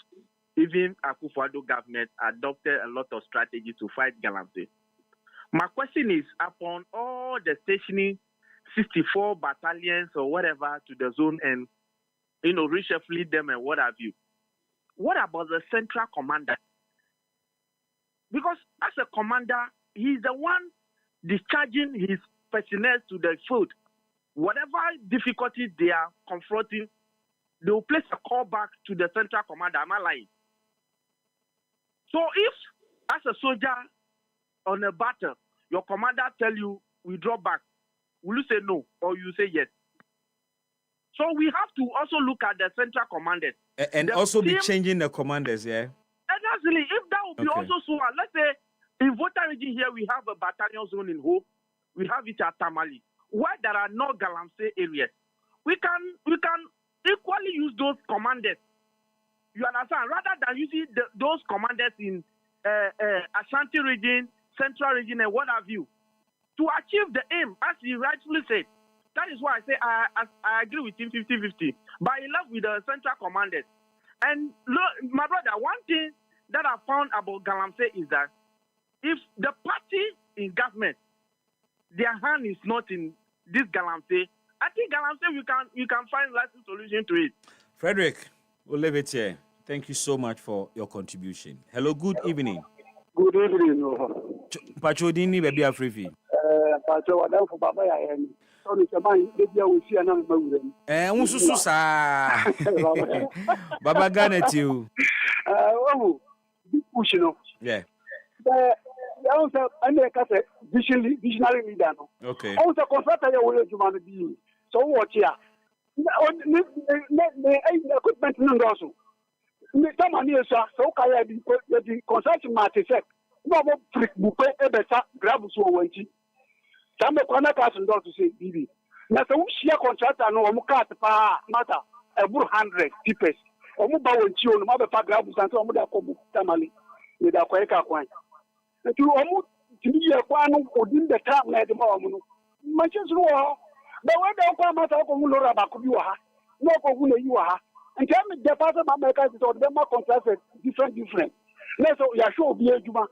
even Akufo-Addo government adopted a lot of strategy to fight galamsey. My question is, upon all the stationing 64 battalions or whatever to the zone and, reshuffling them and what have you, what about the central commander? Because as a commander, he's the one discharging his personnel to the field. Whatever difficulties they are confronting, they will place a call back to the central commander. Am I lying? So if, as a soldier on a battle, your commander tell you, we draw back, will you say no or you say yes? So we have to also look at the central commanders. And also be changing the commanders, yeah? Exactly. If that would be also so, let's say in Volta region here, we have a battalion zone in Hope. We have it at Tamale. Where there are no galamsey areas, we can equally use those commanders. You understand? Rather than using those commanders in Ashanti region, Central region, and what have you, to achieve the aim, as he rightfully said. That is why I say I agree with him 50-50. But I love with the central commanders. And look, my brother, one thing that I found about galamsey is that if the party in government, their hand is not in this galamsey, I think galamsey you can find lasting solution to it. Frederick, we'll leave it here. Thank you so much for your contribution. Hello, good evening. Good evening. Pacho dini baby afrifi. Pacho wadan for baba ya yani. So ni sabai debi we see na mawure. Unsusu sa. Baba Ghana tiu. Big push no. Yeah. Also, America say visionary leader no. Okay. Also contractor ya wole juma no bi. So watch ya. Equipment no also. Me tamani esa so kaya di construction market no mo freak bupe ebesa grab so wanchi. Tambe kwana ka so ndo to say bibi. Na so share contractor no mo cut pa matter eburu 100 tipes. Omo ba wanchi o no ma be pa grab so omo da ko tamali. Me da kwa ka kwan. Nti omo timi ye kwa no odin the time na de ma omo no. Manchester wo. Ba we da kwa matter ko mu lora ba ko bi wa ha. No ko hu na yi wa ha. And tell me the person America is all them contracted different. Let's ya show be ejuma.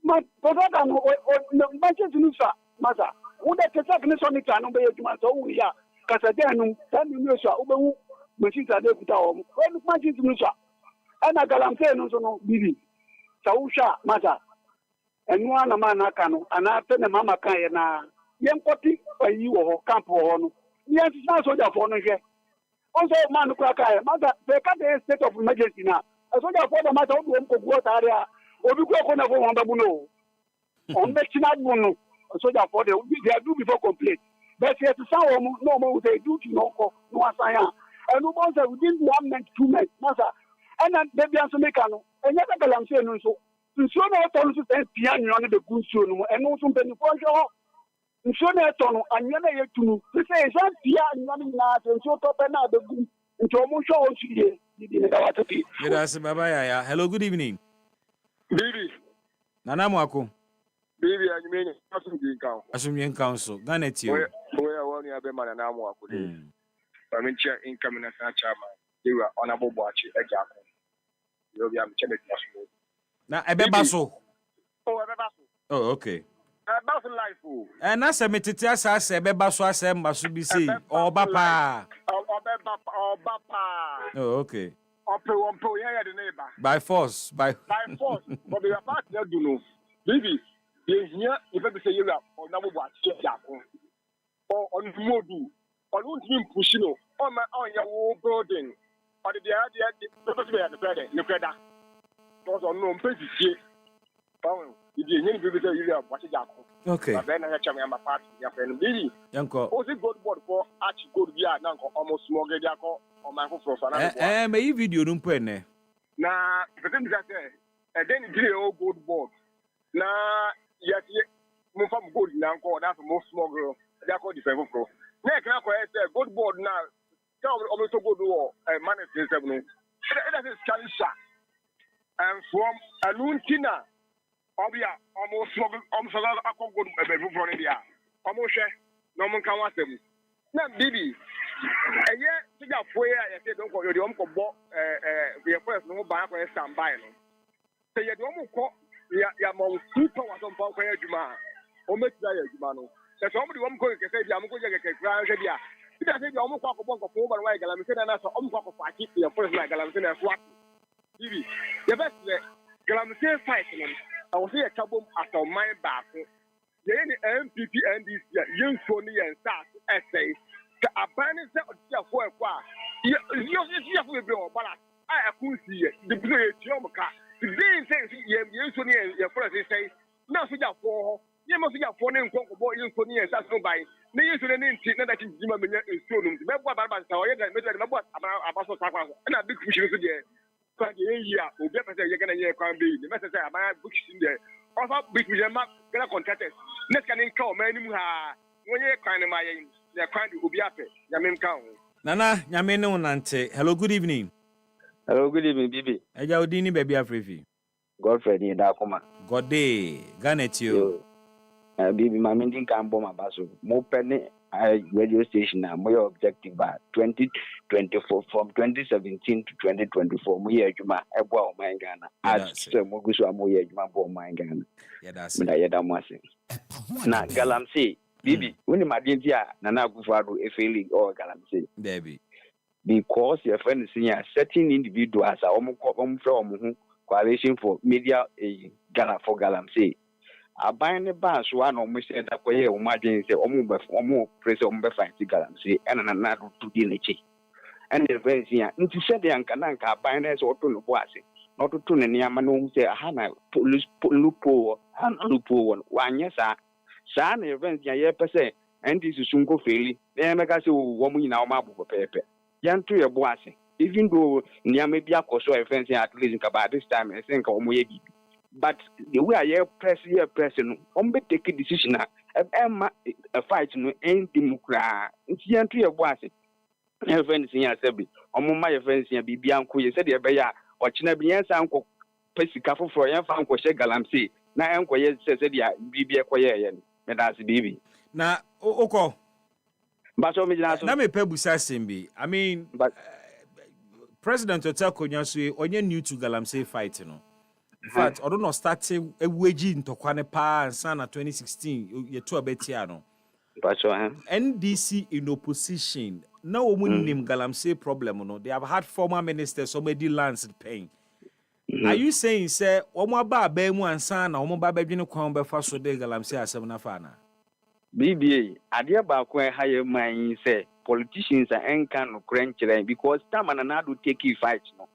Ma product no Manchester Nusa matter. Wo da kesa kne so ni tanu be ejuma so wo ya. Kasa den no tan ni so wo machine ta de kuta o. Wo Manchester Nusa. Ana galamsey no so no bibi. Sa wo sha matter. Enu ana ma na aka no ana te ne mama kan ye na yen koti ayi wo camp wo no. Yen sa soldier for no hwe. Also, man, mother, they cut the state of emergency now. As well as for the matter of what area, or we go on one babuno. On the Chinabuno, so therefore they do before complete. But here to some no more they do to no assign. And no more within 1 month, 2 months, master. And then they be answer mechano. And yet the Galamsey no so. To show no tons to send piano on the good soon, and also penny for sure. Nshone tono anyana yetunu se Jean Pierre nyani na nso tope na begu nto mo hwo o suye di ne da watati. Yes, baba ya. Hello, good evening. Bibi. Nana Mwako. Bibi anymenye asumyen council. Ghana tio. Oya woni abe mana na Mwako de. Pamincha income na sa chama. They were honorable watch eja ko. Yo bi am cheme national. Na ebeba so. Oh, ebeba so. Oh, okay. About life. And that's a metiti asa ebeba so asa mba so bi say oba pa. Oh, okay. Ompo yeah the neighbor. By force. But we are back there do no. Baby, here if we say you are on number watch or on modu or don't mean push no on my on your building or the idea supposed to be at the brother no brother. Because on no place is okay. Yanko. Also good board for arch good via nanko almost small gediako or my home for may video don't put ne. Na the thing that and then it all good board. Na yet move from good nanko that's most small girl. They are called the favor pro. Next say good board now. Tell almost so good war and manage seven. That is Kalisha. And from Aluntina. Obia almost akọ go be from India almost no man can want them na bibi yeah, yeah, for you, I said, don't go, you're the uncle, we are first no back where some buy. So you don't call your mom super was on Papa Juma, or make Jumano. That's only one going to say, I'm going to get a grand idea. It doesn't almost walk over like I'm saying, and that's almost walk of your first like I'm saying, what? The best Galamsey fighting, I was here a couple after my back. The MPP and this young Sony and Stars essay. The abandoned of for a while. You will be on balance. I could see it. The blue Jomoka. The same thing, young Sony and your first say, nothing for. You must have phone and conquer boy, young Sony and Stars by. No use to the name, that is Jimmy in Stonum. The Member Barbara, so I had made about Apostle Sakwa, and a big fish there. Year, who get you're going to hear can be the message I have books in there. Also, big map, get a contractors. Let's can come, many when you're kind of my they're trying to be happy. Yamin Town. Nana, Yamino Nante. Hello, good evening. Hello, good evening, Bibi. Ajaudini, baby, Afrifi. Godfrey in Dakoma. God day, Garnet you. Bibi, my meeting can bomb a basso. More penny. Radio station now, my objective by 2024 from 2017 to 2024. Muya Juma, Ebo my Ghana. As Mogusu Amoya Juma Bo my Ghana. Yeah, that's it. Now, Galamsey, Bibi, when my dear Nana Gufadu, Efeli or Galamsey, baby, because your friend is seeing certain individuals are almost from coalition for media Ghana for Galamsey. I bind the bus one or Miss Akoye or Margin say almost press on the fight Galamsey and another to Dinachi. And the very here, into said the Ankananka binders or to Boasi, not to tune any Yamano say Hana police lupo, and lupo one yes, San events ya per se, and this is soon go fairly. Then make us a woman in our mabu paper. Yan to your Boasi, even though Niamabia or so a fancy at least about this time, I think Omoyebi. But the way I press take a decision. A fight no end democrat. It's the entry of was it. Friends in your sebi. My friends in Bianco, you said, Yabaya, or Chinabian Sanko, Pesicafu for your fan, Galamsey. Now, Uncle says, Bibia Koya, and that's Bibi. Now, Oko. But so let me pay Busasimbi. I mean, but President Otako Nyasu, on your new to Galamsey fight, In fact, I don't know, starting a wage in Tokwane Pa and Sana 2016, you're too a betiano. NDC in opposition. No one named Galamsey problem, no. They have had former ministers, somebody lands paying. Are you saying, sir, Oma Ba Bemu and Sana, Oma Babino Kwamba Faso de Galamsey as Nafana? BBA, Adia Bakwe higher mind say politicians are encan of grandchildren because time and another take you fight no.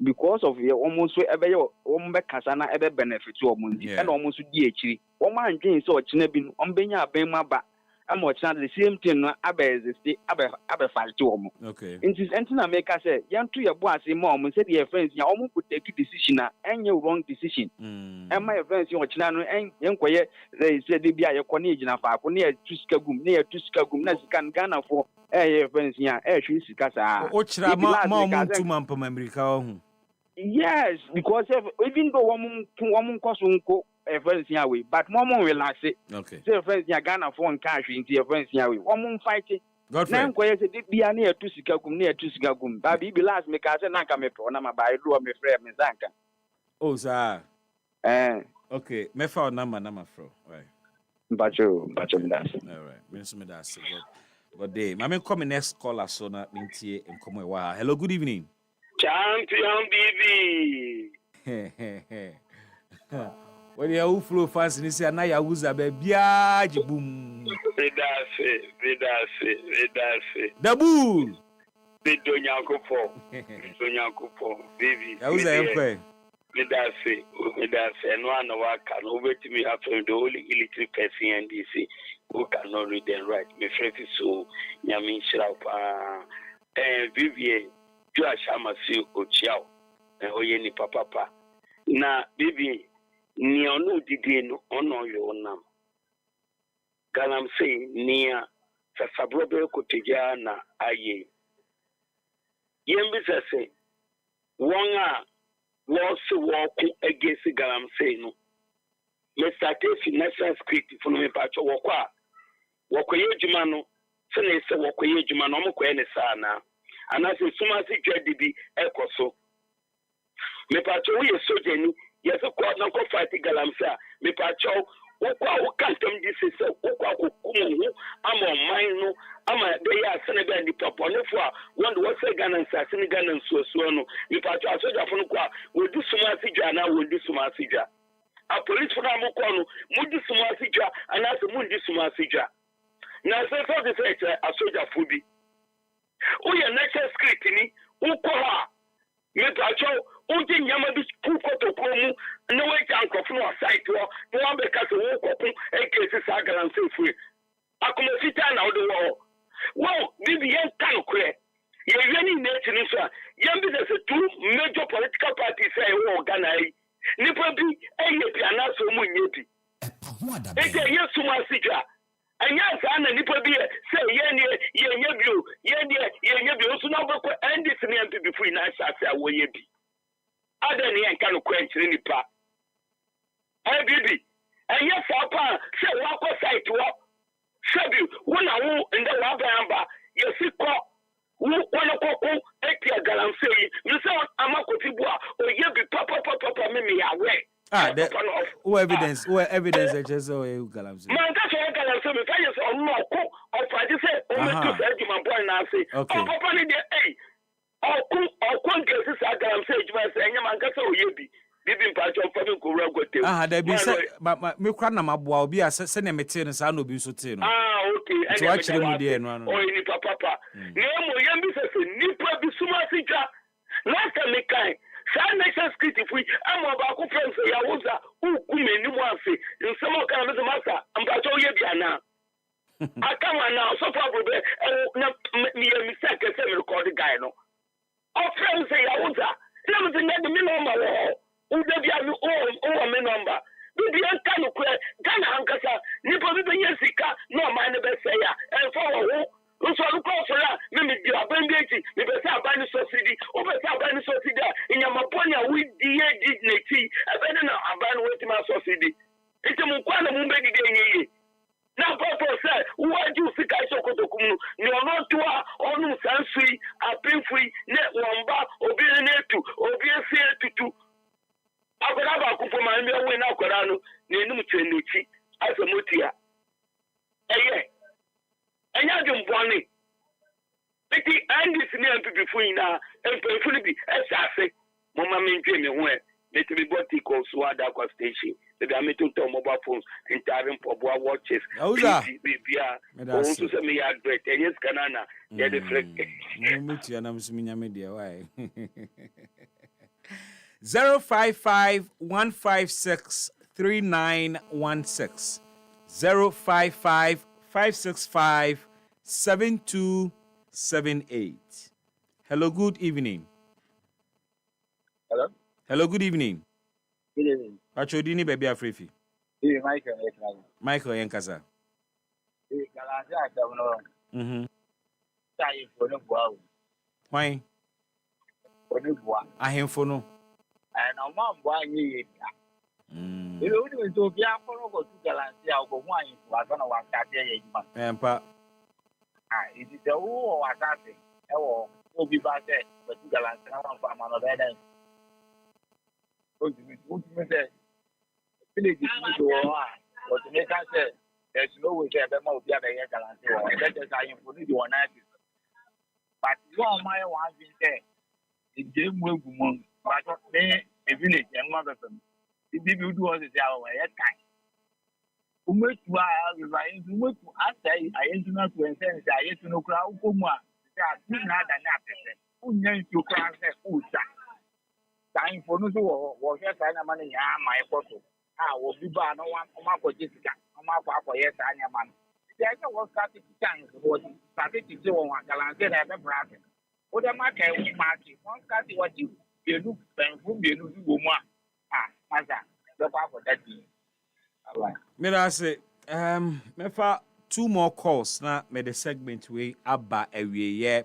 Because of your almost wherever your Ombe Casana ever benefit to Mundi and almost DHD. Oman James or Chinabin, Ombenya Bema Ba, and much the same thing, Abbe fight to Omo. Okay. In this Antina make us say, young to your boss, mom, and said your friends, you almost could take a decision and your wrong decision. And my friends, your channel and young quiet, they said they be a connection of our near Tuskagum, near Tuskagum, Nazikan Ghana for your friends here, she's Casa. Yes, because even though woman cost a friends here way, but mom relax it. Okay. Say friends here Ghana phone cash into your friends here way. Woman fight it. Godfrey. Be near Tuskagum, Baby last make us an anchor me on my by do me friend Mizanka. Oh, sir. Okay, me found number fro. Right. But you that's all right. Miss me that's good day. My come next caller so na mintie and come wow. Hello, good evening. Champion BB. When you flow fast and say na ya uza be biaji boom. Vedase. The bull. Donyakopo, baby. Ya uza empe. Vedase. And one of our can over to me after the only electric person and DC who cannot read and write. Me friend so Yamin Shrapa and Vivier. You are Shamasi Ochiao and Oyeni Papa. Na baby, ni onu didi no ono yo nam. Galam say near Sasabrobe Kotija na aye. Yembi say wonga was walking against Galam say no. Mr. Kefi National Script for me pacho wakwa. Wakoye jumano sene se wokoye djuma no mokoye ne saa na anase sumasi dwade bi ekoso me pacho wo ye soja ni ye se ko na ko fight galamsa me pacho wokwa wokantam di se wokwa kokumu ama man no ama de ya sene be ndi paponefo a wonde wo se Ghana nsase ni Ghana nsuosuo no me pacho asoja fo no kwa wodi sumasi dwa na wodi sumasi dwa a police for am ko no mudi sumasi dwa anase mundi sumasi dwa na se so de se asoja fo bi o ye nature script ni wokọ ha me pacho unti nyama bi kukoto komu na we jankofo no site wo no be ka se wo kokun e kesi sa galanse fu akoma fita na wo de wo bibi yen kan kure ye yeni na tini so yen bi se two major political parties say wo Ghana yi nipa bi eye bi anaso mu nye bi e je yesu ma sigwa anya sa na nipa bi se ye nye bi so na beko ndc ne MPP fu na sha se awo ye bi ada ne yan kan kwenchire nipa bibi anya sa pa se wa ko site wo sebi wona wo nda wa ba yesikọ wo kono koko etia galamse yi mi se amakoti bu a o ye bi papa me ya we who evidence e just o galamse man ka so galamse me ka yes on no ko o faji se o me to se di man boy na ase o papa ni de o ko nkesi sa galamse ejuma se enya man ka so o ye bi bibi mpacho fami ko wura gote da bi se me kra na maboa obi a se ne mete no sa na obi so te no okay so akire mu de no o ni papa ne mo yambi se nipa bi suma sika last me kai sa nation security fui amo ba ko friends ya woza uku meni mu afi nsemo kan me masa mpacho ye bia na akama na so probably na me mistake se me record guy no o friends ya woza na me de me no ma wo ude bia mi o me number bibi anka no kure Ghana hankasa nipa bibi yesika no man ne be say ya en for wo nso no ko so la me di abandeti me be say abani subsidy o be say abani subsidy inyama ponya we di dignity abani na abani weti ma subsidy ite mu kwa na mu be di enyi na papa say wo aju sika sokotokum ni ono to a onu sansui apinfui ne womba obi ne etu obi esi etutu akwara ba ku poma mi owe na akwara no na enum twenechi asemotia enya jumboni eti andis ni MPP fu ina MPP fu bi esase mo ma me ntwe me ho e meti bi boti ko so ada kwa station be am to mobile phones entire poboa watches bibia o so se me ya great yes kanana ya de frek mo mutia na msuminya media why 055-156-3916 055-565-7278. Hello, good evening. Hello, good evening. Good evening. Achodini baby Afrifi. Hey, Michael Yankasa. Hey, Galatia Governor. Say for no wow. Why? For no wow. Ahemfo no. And a man boy ye. You only to be a follow go to Galatia or wine was on our Saturday. Empa. It is the war was happening. Oh, will be back there, but to Galatia from another day. What do you say? Village is to what to make us say there's no way there will be a Galatia. That is I am for you one night. But you are my one there. The game will go on. But me, a village, and one of them. If you do all the hour, a time. Who make you are relying to work after I enter not to send I enter no crowd for one. They are too not an appetite. Who names you cross a food? Time for no was just a money, my photo. I will be bad no one from Marco Jessica, no Papa, yes, I am man. The other was started to thank what started to do on Galantin and a bracket. What am I carrying, Marty? One cut what you look and whom you do more. The Papa that me say me fa two more calls na me the segment we aba awie ye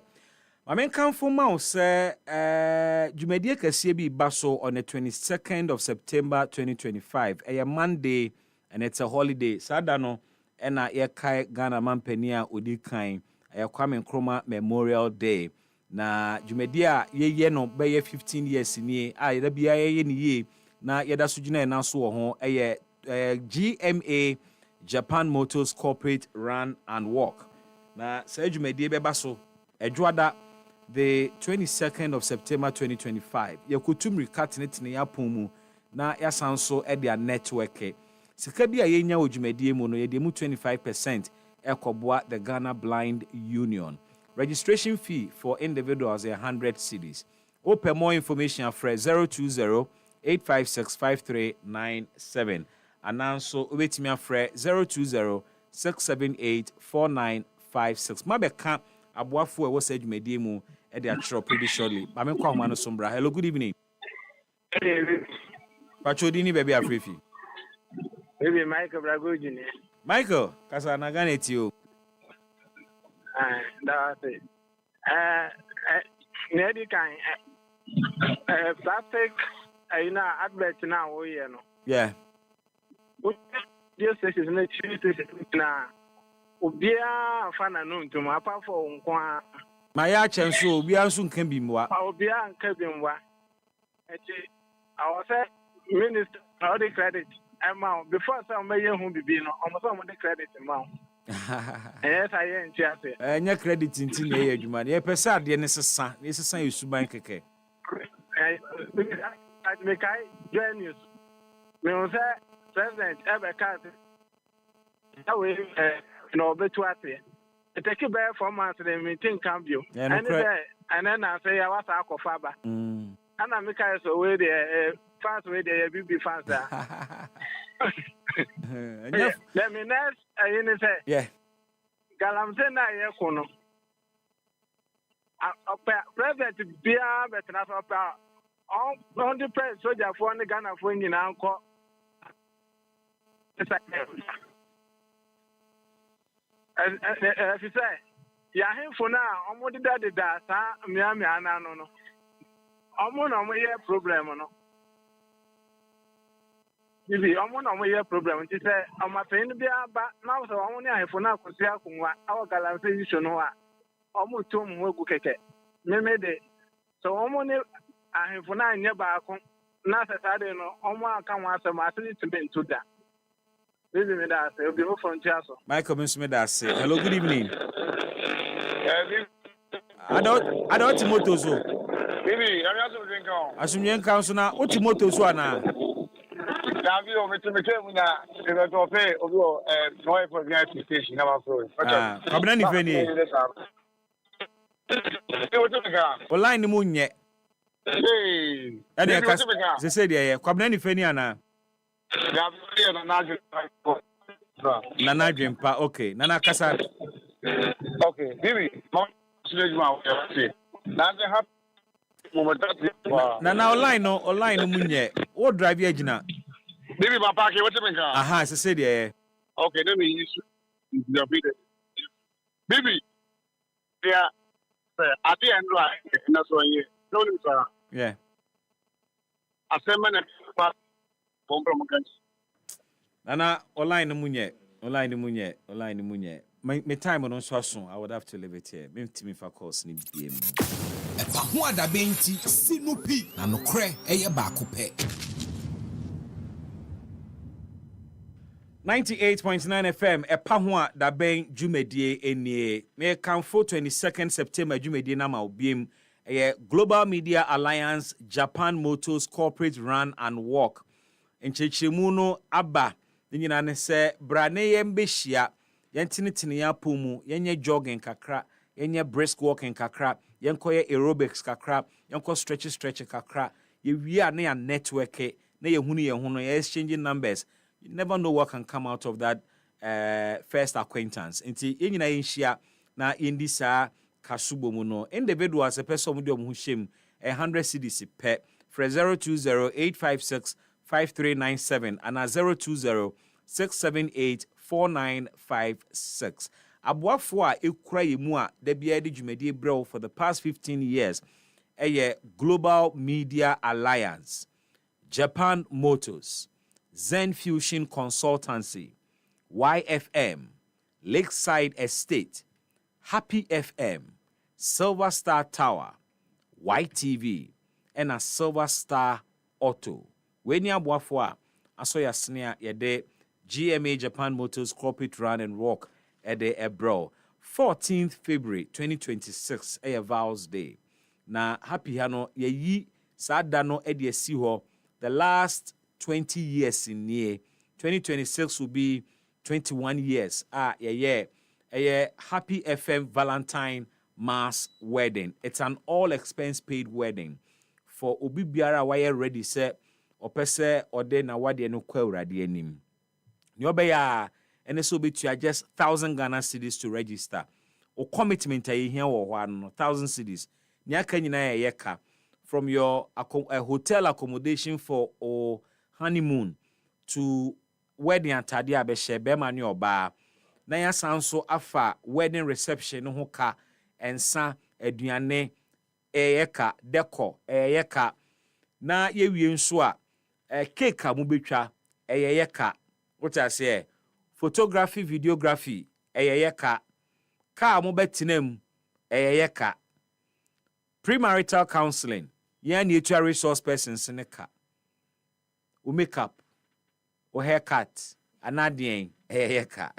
ma men kan fo ma o say Jumedie Kaseɛ bi ba so on the 22nd of September 2025 a Monday and it's a holiday sada no na ye kai Ghana mampani a odi kan Kwame Nkrumah Memorial Day. Na dwumadi a ye no be 15 years ni a yeda bia ye ni ye na yeda so gyina na so wo ho GMA Japan Motors Corporate Run and Walk. Na sa dwumadi be ba so edwoada the 22nd of September 2025 yakutum rekat netene yapon mu na yasanso e dia network sika bia yenya odwumadi mu no ye de mu 25% ekoboa the Ghana Blind Union. Registration fee for individuals is 100 cedis. Open more information for 020-856-5397. And also wait me for 020-678-4956. Mabeka abuafu e wo said mediemu e dey atro pretty shortly. Mame kwa homa no sombra. Hello, good evening. Pacho dini baby afrefi. Baby Michael Bragojini. Michael, kasa na Ghana etio. That's it. Plastic, advert now, you know. Yeah. This is not now. Ubia fana no to my apart from Kwa. My so we are soon can be more. Ubia and Kebimwa. I was a minister, all the credit amount before some million who be almost some of the credit amount. Yes, I am just nya credit in tin ye adwuma ye pesa de ne sesa you suban keke I make I genius me on say president ever card that way no betu ate it take be for months they maintain cambio and then I say I was akofa ba and I make I so we the fans we the BB fans let me next say yeah galamse na ye kono president bia betina so pa on the press soldier for the Ghana for nyina anko if you say ya hemfo na omo de da sa miami ana no omo na omo ye problem no Bibi, I'm not a problem. She said, I'm a pain to be about now. So I'm only a phone. I could see our galantation. Almost 2 more good. Maybe so I'm only a phone. I never not as I don't know. I'm come once a matter to be to that. Bibi, me that will be from Chasso. Michael Minsmith, hello, good evening. I don't Timotozo. Bibi, I'm not drinking. Asumyen council na Otimotozo ana. Davio metemeke na ebeto fe obo no for the station na ma flow. Kabna ni feni. Online ni munye. Hey. Ene ka se se de kabna ni feni ana. Davio na nadwempa okay. Nana kasa. Okay, bibi, mo silejuma o say. Na the happy moment na online no munye. What drive you agina? Baby, Papa, what you mean? Aha, so say there. Okay, let me use the video. Baby, yeah, at the end, that's why you know, sir. Yeah. I said, man, Nana, online munye. My time on so soon. I would have to leave it here. Me timi fa course ni biem. EpaHoaDaben ti sinupi na nokre eye baako pe. 98.9 FM EpaHoaDaben dwumadie enie. Me kanfo 22nd September dwumadie na ma obiem. Global Media Alliance Japan Motors Corporate Run and Walk. Enchechemu no aba. Nyina ne se bra ne yembehia. Yentinitini ya pomu, yenye jogging kakra, yenye brisk walking kakra, yenkoye aerobics kakra, yenko stretchy kakra. We are near network, ne hunu exchanging numbers. You never know what can come out of that first acquaintance. Inti yenyina yenhia na yendisa kasubo mu no. Individuals a person mu dem hu shem 100 cedis per for 020-856-5397 and 020-678-4956. Aboafo a ekura yemu a da bia de dwumadi brew for the past 15 years. Global Media Alliance, Japan Motors, Zen Fusion Consultancy, YFM, Lakeside Estate, Happy FM, Silver Star Tower, YTV, and a Silver Star Auto. When you are I saw your snare, your GMA Japan Motors Corporate Run and Walk at the Ebro. 14th February 2026, a Vows Day. Na happy hano ye sadano edi siho the last 20 years in year. 2026 will be 21 years. Happy FM Valentine Mass Wedding. It's an all expense paid wedding for obi biara wire ready say opese ode na wade no kwa urade anim. Ni obeya ene so betua just 1,000 Ghana cedis to register. O commitment ayi hia wo hwa no 1,000 cedis. Ni aka nyina ye ka from your hotel accommodation for or honeymoon to wedding atade abehye be ma ne oba. Na ya sanso afa wedding reception ho ka ensa aduane eyeka decor eyeka na ye wie nso a cake a mo betwa eyeka what I say photography videography eyeka ka mo betinam eyeka premarital counseling ya natural resource persons ne ka o makeup o haircut anadien eyeka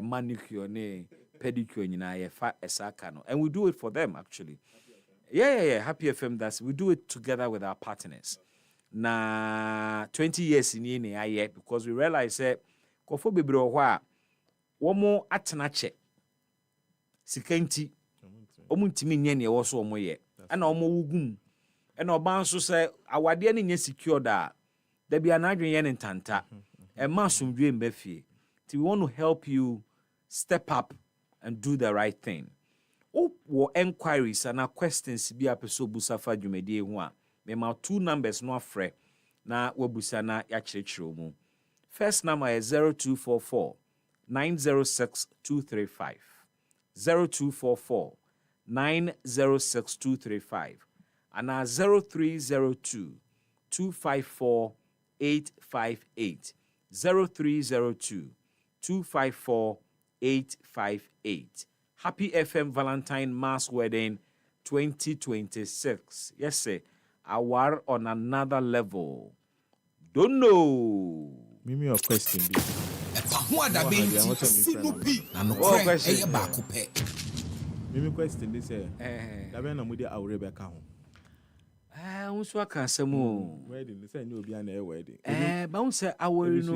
manicure ne pedicure nyina ye fa esaka no, and we do it for them actually. Yeah. Happy FM that's we do it together with our partners. Na 20 years in ye aye because we realize that kofo bebre ho a wo mo atenache sikanti omuntimi nye ne wo so wo ye ana wo mo wugum ana oban so say awade ne nye secure da bia na adwen ye ne ntanta e ma somdwe mbafie. We want to help you step up and do the right thing. Wo enquiries and questions bi apeso busafa dwumadi ho a me ma 2 numbers no afre na wabusa na ya kyerɛkyerɛ mu. First number is 0244 906 235 0244 906 235 and 0302 254 858 0302 254 858. Happy FM Valentine Mass Wedding 2026. Yes, sir. Awar on another level. Don't know. Mimi your question be. EpaHoaDaben sinupi na no question baako pe. Mimi question this say. Daben na mudi awre be ka ho. Unso aka asemo. Wedding say ni obi na e wedding. Ba un say awre no.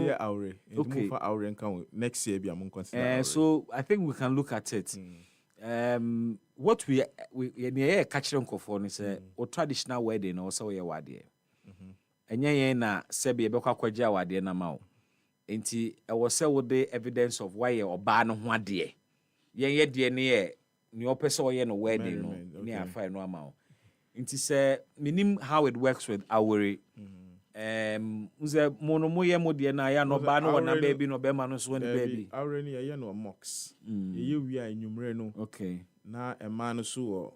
Okay. For awre nkan next year be am consider. So I think we can look at it. What we near catch for ni say o traditional wedding or so ye wade. Enye yen na sebe be kwa kwaja wade na ma o. Enti e wo say wo the evidence of why ye oba no ho ade. Yen ye de ne ye ni opese o ye no wedding no ni afa no ama o. Inti say minim how it works with awore. Unze mono moye modie na ya no ba no na baby no be ma no so ni baby. Awore ni ye no mox. Ye wi a enwumre no. Okay. Na e ma no so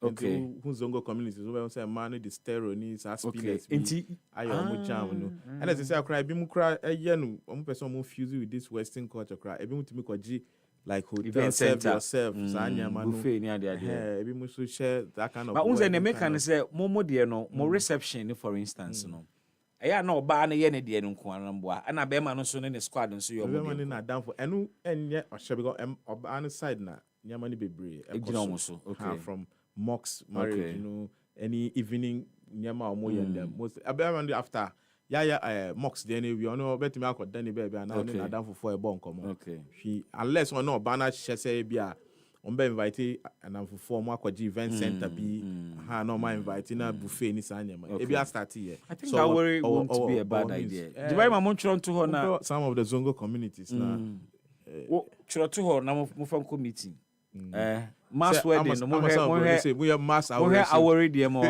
okay. Zongo communities we say man the stereo ni aspirants. Inti ayo mo jam no. And as I say akra bi mu kra ye no omo person mo fuse with this western culture kra. Ebi mu timi kwaji like hotel serve yourself buffet ni ade ebi mu so share that kind of. But unze ne make an say mo de no mo reception for instance no eya na oba na ye ne de no nko anamboa ana be ma no so ne squad nso yo mo de na down for enu enye ohye because oba an side na nyama ni bebre e okay from mocks marriage you know any evening nyama omo yen them most about after mocks the any we no bet me akoda ni baby and na down for a bon come okay she unless or no banner say bia on be invite and for mo akwaji event center bi ha no ma invite na buffet ni sa nyama e bia start here. I think that worry won't be a bad idea. The way my montron to her na some of the Zongo communities na chro to her na mo fan committee mass wedding no we have mass awori de mo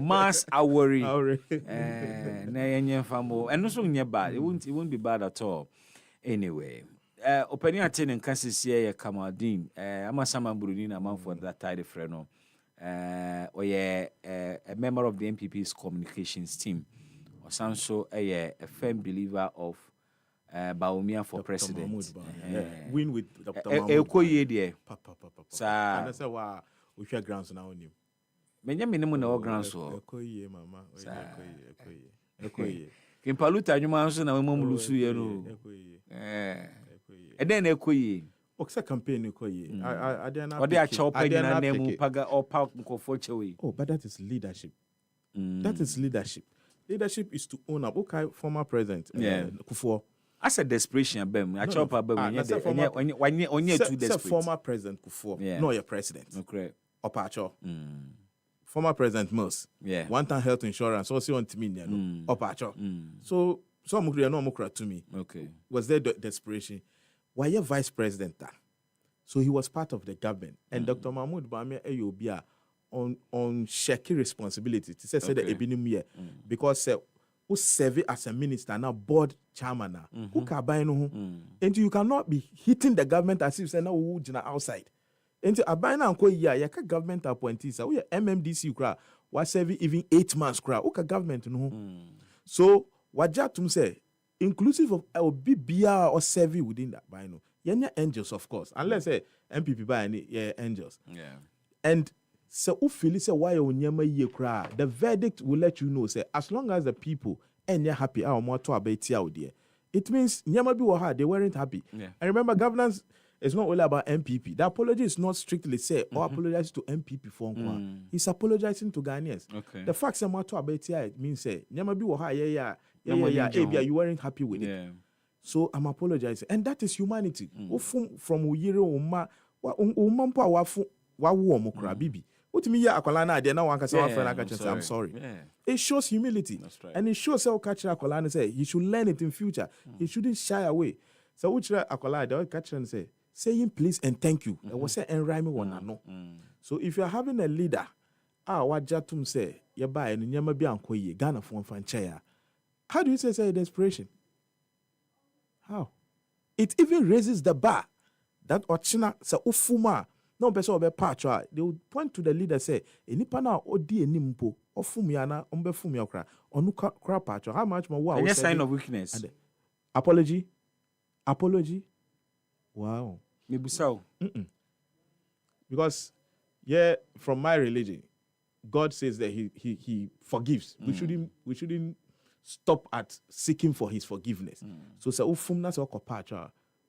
mass awori na yenye famo and no so nye bad it won't be bad at all anyway. Opening attend in Kansas here Kamaldin amasama buruni na man for that tide friend no a member of the MPP's communications team or so a firm believer of Baumia for president. Win with Dr. Mahmoud. Sa. And I say wow, we share grounds now on him. Minimum no grounds. Ekoye mama. Ekoye. Kimpaluta nyuma nso na wemu mulusu ye no. And then Ekoye. Oksa campaign Ekoye. Ode a chopa na nemu paga or park nkofo chewe. Oh, but that is leadership. That is leadership. Leadership is to own up. Okay, former president. Kufuor. As a desperation, Bem. A chopper, Bem. Only too desperate. Former president Kufuor. No, your president. Okay. Opacho. Former president Mills. Yeah. One-time health insurance. Also on to me. Opacho. So some no to me. Okay. Was there desperation? Why you vice president? So he was part of the government, and Dr. Mahmoud Bawumia Eyobia on shaky responsibility to say that ebinim here because who serve as a minister now board chairman now who can buy no and you cannot be hitting the government as if say now who outside and abai na nko ya ya government appointees we MMDC kra was serve even 8 months kra who government no so wajatum say inclusive of BBR or serve within that by no yenya angels of course unless say MPP by any angels and so ufili say why onyama ye kra the verdict will let you know say as long as the people and you're happy more to abeti out there it means nyama bi were hard they weren't happy and remember governance is not only about MPP the apology is not strictly say or apologize to MPP for he's apologizing to Ghanaians the fact say more to abeti it means say nyama bi were hard you weren't happy with it so I'm apologizing and that is humanity from uyire umma mpo awafu wawo omukra bibi what me ya akwala na de na wan kasa friend aka say I'm sorry it shows humility and it shows how catch akwala and say he should learn it in future he shouldn't shy away so which akwala de catch and say saying please and thank you I was say and rhyme one no so if you are having a leader wajatum say ye ba enu nyama bi ankoye Ghana for fan chair how do you say desperation how it even raises the bar that ochina sa ufuma no person obe patch they would point to the leader say enipa na odi enimpo ofum ya na ombe fum ya kra onu kra patch how much more wow sign of weakness apology wow mebusao because from my religion God says that he forgives we shouldn't stop at seeking for his forgiveness so say ufum na say patch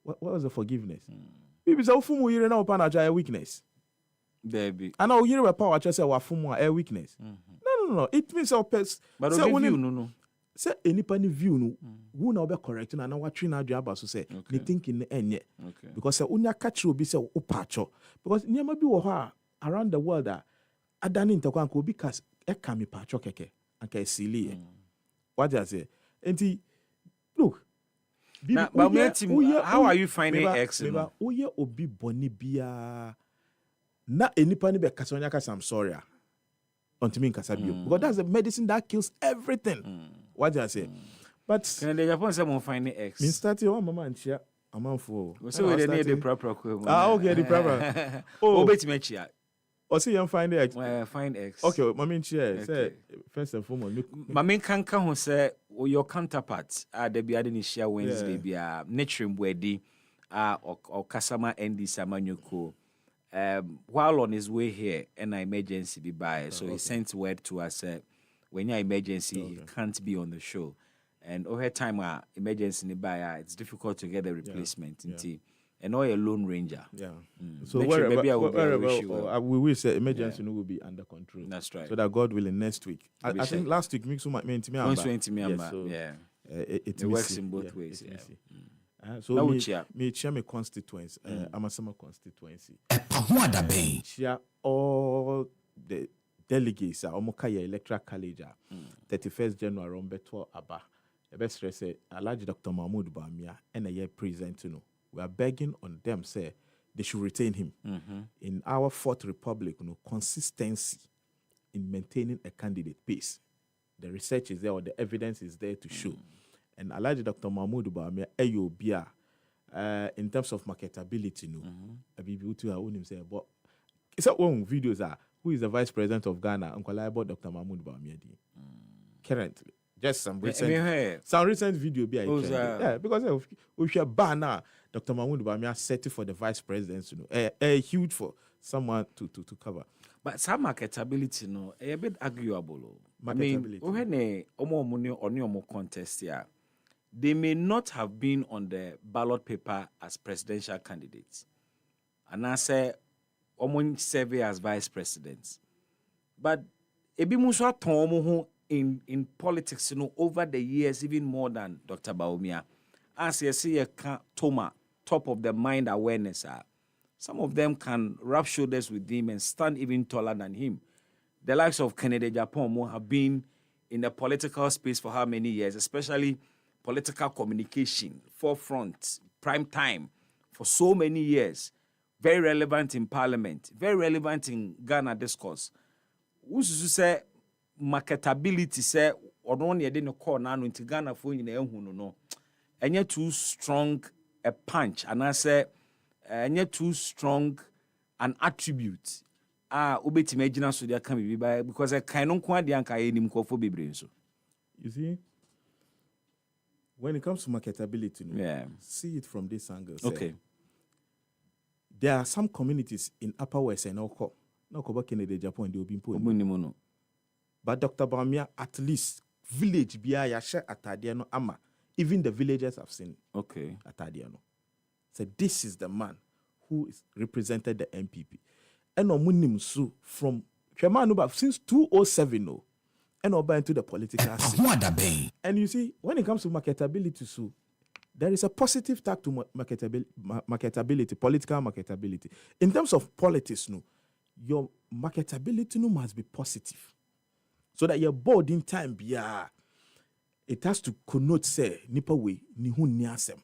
what was the forgiveness Bibi say ufumu yire na opa na ja weakness. Baby. And now yire power say wafumu a weakness. No. It means but say view no. Say enipa ni view no. Who na obe correct na watri na adua so say ne thinking enye. Because say unya catch obi say opacho. Because nyama bi wo ho around the world adani ntakwa nko obi kas e ka mi pacho keke anka esili. What do I say? Enti look now, how are you finding X? Oye obi boni bia na enipa ni be kasonya kasa I'm sorry. Ontimi nkasa bio because that's the medicine that kills everything. What do I say? But can they Japan say mo finding X? Me start your mama and chia amanfo. So we dey the proper okay, the proper. Obetime chia. O see you find X. Find X. Okay, mama chia say first and foremost. Mama kanka ho say your counterpart there be ade ni share Wednesday be nurturing wedi or kasama ND Samanyoko while on his way here an emergency be by so he sent word to us when your emergency he can't be on the show and over time emergency ni by it's difficult to get a replacement and all a lone ranger so wherever we will say emergency will be under control. That's right. So that God willing next week I think last week mix so it works in both ways. So me chair my constituency Amasama constituency EpaHoaDaben chair all the delegates omokaya electoral college 31st January on beto aba the best say Alhaji Dr. Mahmoud Bawumia and a year present we are begging on them say they should retain him in our fourth republic consistency in maintaining a candidate pace. The research is there or the evidence is there to show. And Alhaji Dr. Mahmoud Bawumia Eyobia in terms of marketability but it's our own videos who is the vice president of Ghana Uncle Dr. Mahmoud Bawumia currently Just some recent video be because we share banner Dr. Mahmoud Bawumia set for the vice presidency, huge for someone to cover. But some marketability, a bit arguable. Marketability. I mean, when contest here, they may not have been on the ballot paper as presidential candidates, and I say, serve as vice presidents. But ebi muswa ton in politics, over the years, even more than Dr. Bawumia. As you see, top of the mind awareness. Some of them can rub shoulders with him and stand even taller than him. The likes of Kennedy Japan have been in the political space for how many years, especially political communication, forefront, prime time, for so many years. Very relevant in parliament, very relevant in Ghana discourse. Who's to say marketability, say, or no one didn't call now into Ghana for you no. And yet too strong a punch, and I say, and yet too strong an attribute. Ubeti imagine so there can be by because I cannot quite the anka him for so. You see, when it comes to marketability, see it from this angle. Okay. There are some communities in Upper West and Oko, no Kennedy Japan, they will be important. But Dr. Bawumia, at least village Bia Yasha Atadiano Ama, even the villagers have seen Atadiano. So this is the man who is represented the MPP. And Omunim Su from Chemanuba since 2007, and Oba into the political scene. And you see, when it comes to marketability, Su, there is a positive tag to marketability, political marketability. In terms of politics, your marketability must be positive. So that your board in time it has to connote say nipa way ni hu ni asem.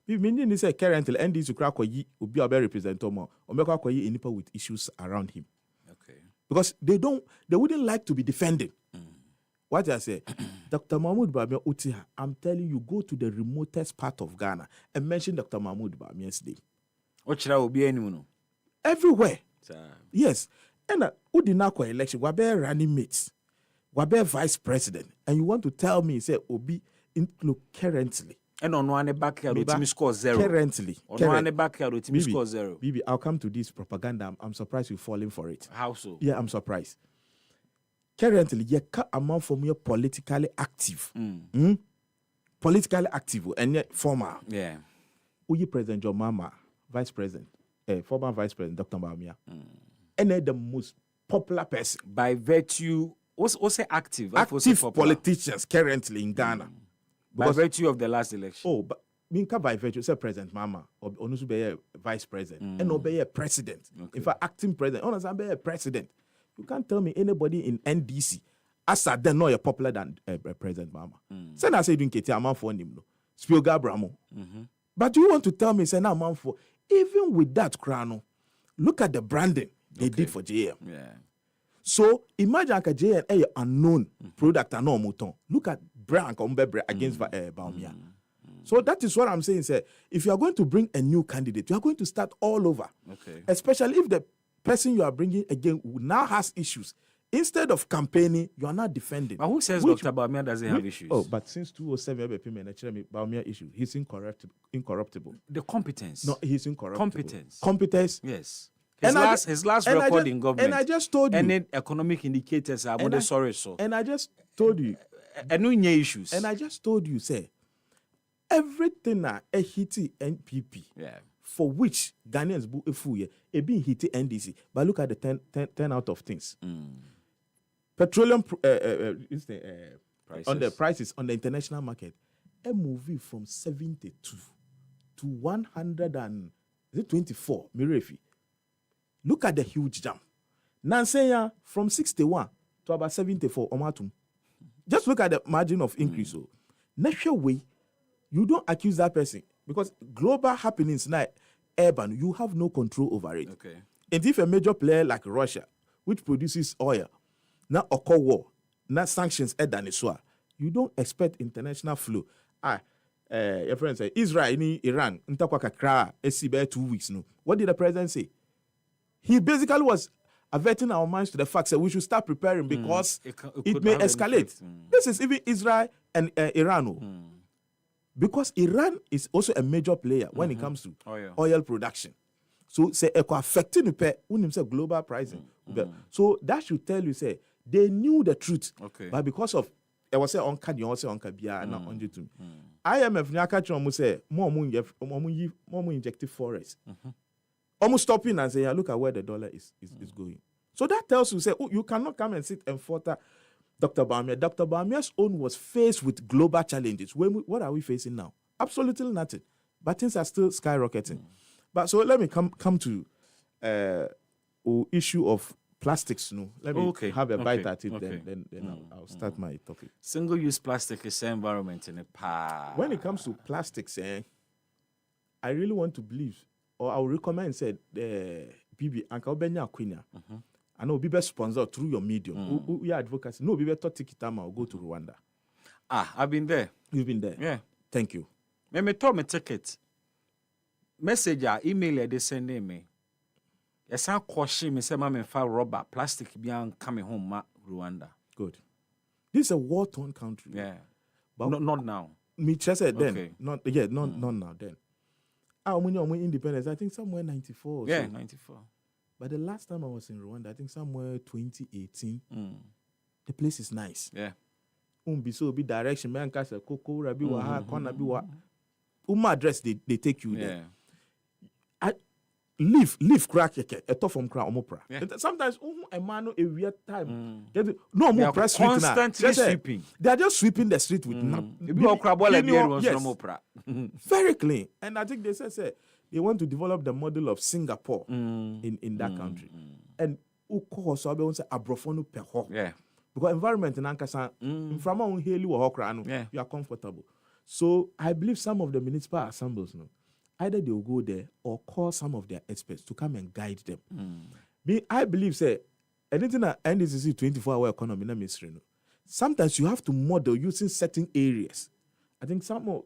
Meaning say currently NDC crack yi obi obe represent omo omekwa yi nipa with issues around him. Okay. Because they wouldn't like to be defended. What I say, Dr. Mahmoud Bawumia Utiha, I'm telling you, go to the remotest part of Ghana and mention Dr. Mahmoud Bawumia's name. What should I be anyone? Everywhere. Yes. And Udinako election, wabe running mates, wabe vice president, and you want to tell me, say, Obi, currently. And on one backyard, the score 0. Currently. On one backyard, the score 0. Bibi, I'll come to this propaganda. I'm surprised you're falling for it. How so? Yeah, I'm surprised. Currently, you can't amount from your politically active. Politically active and yet former. Yeah. Uyi President John Mama, Vice President, former Vice President Dr. Bawumia. And the most popular person. By virtue, what's say active? Active politicians currently in Ghana. By virtue of the last election. Oh, but by virtue, say President Mama, or Onusu be Vice President, and Obe President. Okay. In fact, acting President, Onusu be President. You can't tell me anybody in NDC as they know you're popular than President Mama. Say I say doing Keti Amman for him no. Spielga Bramo. But you want to tell me say now man for even with that crown, look at the branding they did for JM. Yeah. So imagine a JM a unknown product and no mouton. Look at brand against Bawumia. So that is what I'm saying. Say if you are going to bring a new candidate, you are going to start all over. Okay. Especially if the person you are bringing again now has issues. Instead of campaigning, you are not defending. But who says Dr. Bawumia doesn't have issues? Oh, but since 2007, Bawumia issue, he's incorruptible. The competence. No, he's incorruptible. Competence. Yes. His last record in government. And I just told you. And economic indicators are what sorry so. And I just told you. And no issues. And I just told you, say, everything na a hiti NPP. Yeah. For which Ghanaians being hit NDC. But look at the 10 out of things. Petroleum on the prices on the international market, a movie from 72 to 124. Mirefi. Look at the huge jump. Nansenya from 61 to about 74. Omatum. Just look at the margin of increase. So, next way, you don't accuse that person because global happenings now, urban, you have no control over it. Okay. And if a major player like Russia, which produces oil, now occur war, now sanctions you don't expect international flow. Your friend say Israel in Iran, 2 weeks. No, what did the president say? He basically was averting our minds to the fact that we should start preparing because it may escalate. This is even Israel and Iran. Because Iran is also a major player when it comes to oil production. So, say, affecting the global pricing. So, that should tell you, say, they knew the truth. But because of, I was saying, not on YouTube. IMF, Nyakacho, say, more injective forest. Almost stopping and say, look at where the dollar is going. So, that tells you, say, you cannot come and sit and falter Dr. Bawumia. Dr. Bawumia's own was faced with global challenges. What are we facing now? Absolutely nothing. But things are still skyrocketing. But so let me come to issue of plastics. No, let me have a bite at it. Then I'll start my topic. Single-use plastic is the environment in a pa. When it comes to plastics, I really want to believe, or I will recommend, said Bibi Anka Obenya Queen. I know be sponsored through your medium. We are advocacy. No, be better take it or go to Rwanda. I've been there. You've been there? Yeah. Thank you. Me told me ticket. Message email they send me. Yes, I question me say me file rubber plastic beyond coming home ma Rwanda. Good. This is a war-torn country. Yeah. But not now. Me just said then. Not now then. When you're independence, I think somewhere 94. Yeah, 94. But the last time I was in Rwanda, I think somewhere 2018, the place is nice. Yeah. So be direction, man, kasa koko rabi waha kona bi wa. Address they take you there. I leave crack a top from crack omopra. Sometimes a man a weird time. No more press constantly sweeping. They are just sweeping the street with very clean. And I think they say they want to develop the model of Singapore in that country. And because environment in Ankasa, you are comfortable. So I believe some of the municipal assemblies, either they will go there or call some of their experts to come and guide them. I believe, say, anything that NDCC 24-hour economy, sometimes you have to model using certain areas. I think some of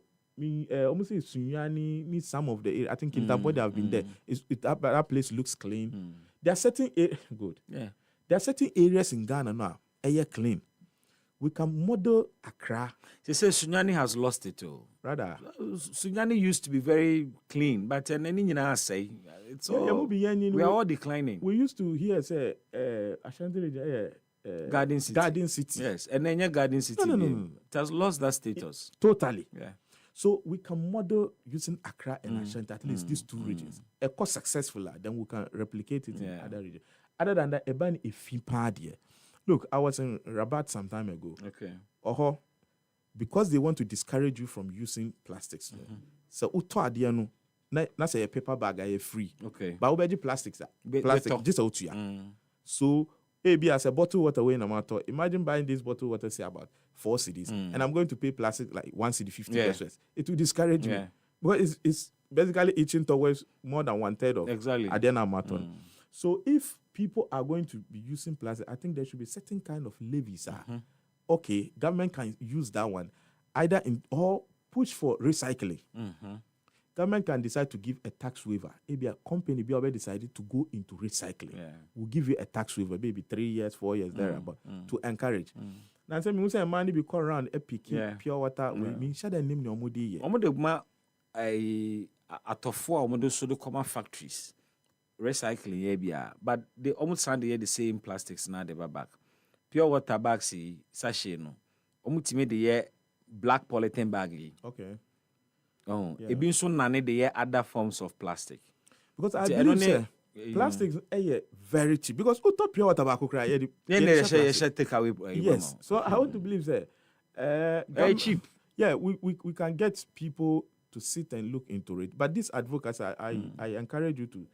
almost Sunyani needs some of the area. I think in that body have been there. That place looks clean. There are certain good. Yeah. There are certain areas in Ghana now, air clean. We can model Accra. They say Sunyani has lost it all. Rather, Sunyani used to be very clean, but say it's all, we are all declining. We used to hear say Garden City. Garden City. Yes, and then your Garden City. No. It has lost that status. Totally. Yeah. So we can model using Accra and Ashanti, at least these two regions. A cost successful, then we can replicate it in other regions. Other than that, Eban Ifimpadia. Look, I was in Rabat some time ago. Okay. Because they want to discourage you from using plastics. So uto adiano, na say a paper bag are free. Okay. But we plastics plastic just out here. So maybe as a bottle water way in a matter. Imagine buying this bottle water say about 4 cedis, and I'm going to pay plastic like 1 cedi 50 pesos. It will discourage me. Because it's basically itching towards more than 1/3 of Adena Maton. So if people are going to be using plastic, I think there should be certain kind of levies. Okay, government can use that one either or push for recycling. Government can decide to give a tax waiver. Maybe a company be already decided to go into recycling. We'll give you a tax waiver, maybe 3 years, 4 years thereabout, to encourage. Now, we say money be call around epic pure water. We mean share the name no modi. Atofo so common factories recycling but they almost sound the same plastics now they back. Pure water bags sachet no. Omutime the black polythene bag. Okay. It been so nane the other forms of plastic. Because I believe say plastics very cheap. Because pure water bag cry take away. Yes. So I want to believe that very cheap. Yeah, we can get people to sit and look into it. But this advocacy, I encourage you to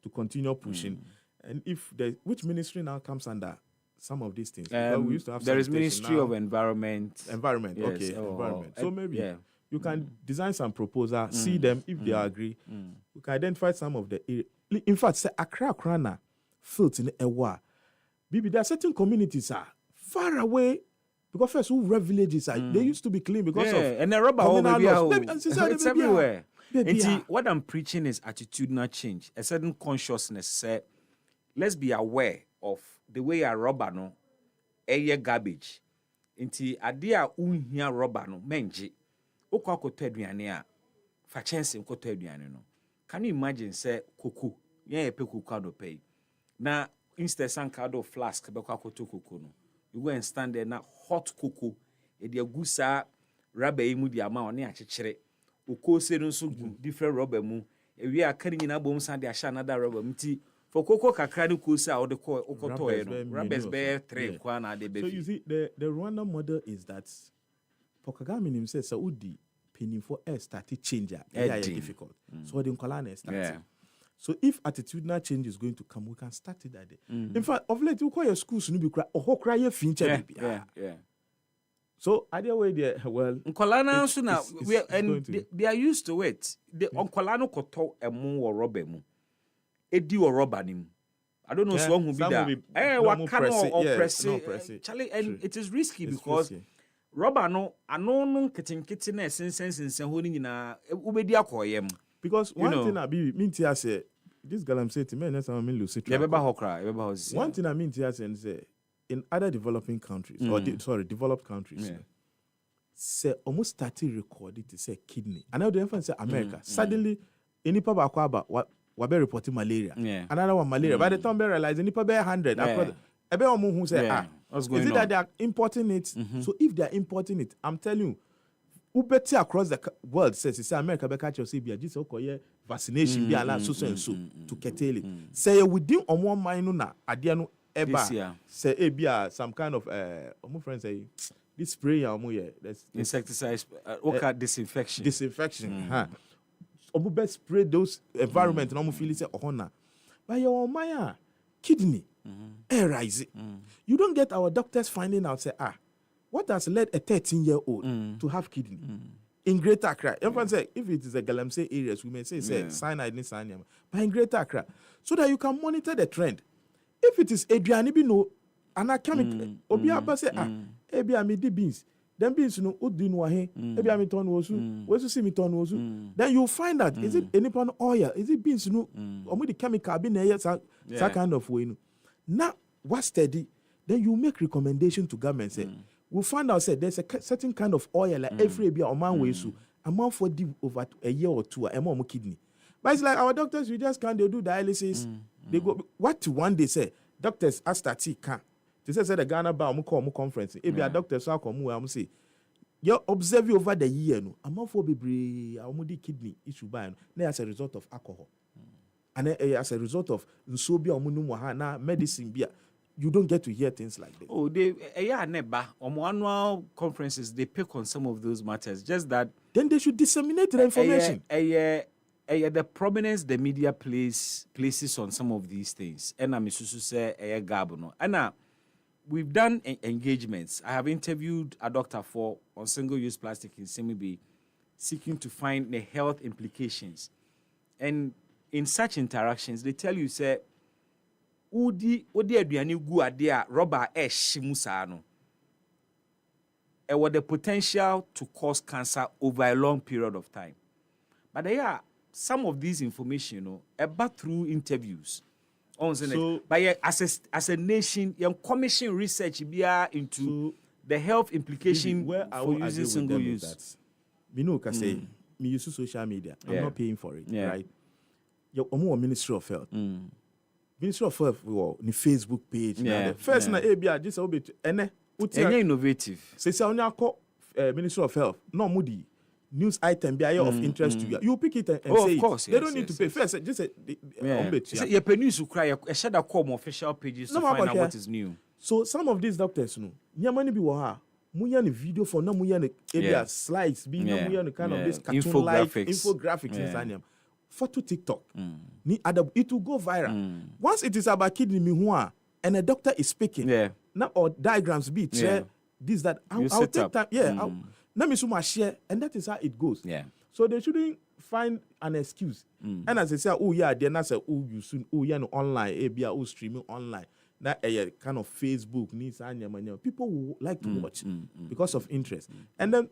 continue pushing. And if which ministry now comes under some of these things? We used to have there is Ministry of Environment. Environment, yes. Okay, environment. So maybe you can design some proposals, see them if they agree. We can identify some of the. In fact, say Accra Krana, filth in Ewa. Bibi, there are certain communities far away. Because first, who villages they used to be clean because of and the rubber it's everywhere. What I'm preaching is attitudinal change, a certain consciousness. Say, let's be aware of the way a rubber no garbage. Inti adia unhia rubber no menji. Okwa koto aduane a fa chance koto aduane no. Can you imagine say cocoa? Yeah, pe cocoa do pay. Na instead sankado flask be kwa koto cocoa no. You go and stand there na hot cocoa. E dia gusa rubber yi mu di ama one achechire. Oko se no so different rubber mu. E wi aka ni na bom san de asha another rubber mti. For cocoa kakra ni ko se a de ko okoto e no. Rubbers be 3 kwa na de be. So you see the Rwanda model is that for Kagame himself Saudi penny for air started change difficult. So the Nkolana started. So if attitudinal change is going to come, we can start it that day. In fact, of late, we call your schools to be cry or cry your fincher baby. Yeah. So either way, well, Nkolana also now they are used to it. The Nkolana koto emu or rubber mu, edi or rubber nim. I don't know so who be that. What can or press it? Charlie, and it is risky because rubber no no kitten sense holding na ubedi akoyem. Because one thing I be mean to say, this girl I'm saying to me, that's how I mean Lucy. One thing I mean to say, in other developing countries, developed countries, say almost started recording to say kidney. And now the infant say America. Suddenly, any papa kwaba wabe reporting malaria. Another one malaria. By the time they realize any papa 100. Ebe omu who say is it that they are importing it? So if they are importing it, I'm telling you. Ubeti across the world says it's America be catch say be just okoye vaccination be ala so and so to curtail it. Say within omo mind no na ade no eba say e be some kind of omo friends say this spray omo here insecticide disinfection omo best spray those environment no omo feel say ohona but your maya kidney air rise. You don't get our doctors finding out say what has led a 13-year-old to have kidney in Greater Accra? Everyone say if it is a Galamsey areas, we may say cyanide in cyanide, but in Greater Accra, so that you can monitor the trend. If it is Adriani Bino, and I can Obiaba say ebi amidi beans, then beans no udin wahe, ebi amiton wosu, wosu simiton wosu. Then you find that is it any pan oil, is it beans no, or the chemical being that kind of way. Now what steady? Then you make recommendation to government say. We find out there's a certain kind of oil like every year or man way so a man for over a year or two a more kidney. But it's like our doctors we just can't they do dialysis. They go what one day say doctors ask that can. They say the Ghana bar conference. If your doctors are come say you observe over the year no a man for be kidney issue by no as a result of alcohol. And as a result of na medicine beer. You don't get to hear things like this. Oh, they on annual conferences they pick on some of those matters. Just that then they should disseminate the information. The prominence the media places on some of these things. And I'm say gabono. And we've done engagements. I have interviewed a doctor on single-use plastic in Semibi, seeking to find the health implications. And in such interactions, they tell you say. Udi aduane gu ade a rubber musa no the potential to cause cancer over a long period of time. But there are some of these information about through interviews but as a nation you commission research into the health implication for using single use. Me know say me use social media. I'm not paying for it, right? Your Ministry of Health. Ministry of Health, the Facebook page. First, na ABA, this will be innovative. Say, only Ministry of Health, no moody news item be of interest to you. You pick it and say, of course, they don't need to pay. First, just say, your pennies will cry. I should have called official pages to find out what is new. So, some of these doctors, money be waha. Muya video for no muya area slides, be no muya kind of this cartoon-like infographics in photo TikTok. It will go viral. Once it is about kidney mihua and a doctor is speaking, now or diagrams be this that I'll take time. Let me share, and that is how it goes. So they shouldn't find an excuse. And as I say, they're not say you soon no online, streaming online. That kind of Facebook needs people will like to watch because of interest. And then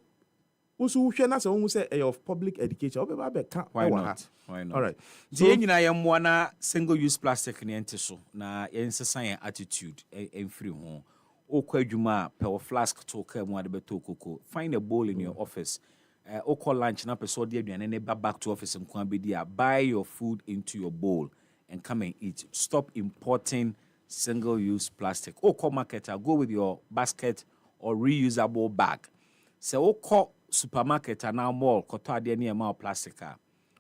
Also, we share so say of public education. Why not? Why not? All right. So you know, single-use plastic ni so na yensesan attitude en free ho. Okwa adwuma per flask to ka mu ade beto koko. Find a bowl in your office. Okwa lunch na person de aduane ne back to office nkwan bedi a buy your food into your bowl and come and eat. Stop importing single-use plastic. Okwa market, go with your basket or reusable bag. So okwa supermarket and now mall koto ade ne ma plastic.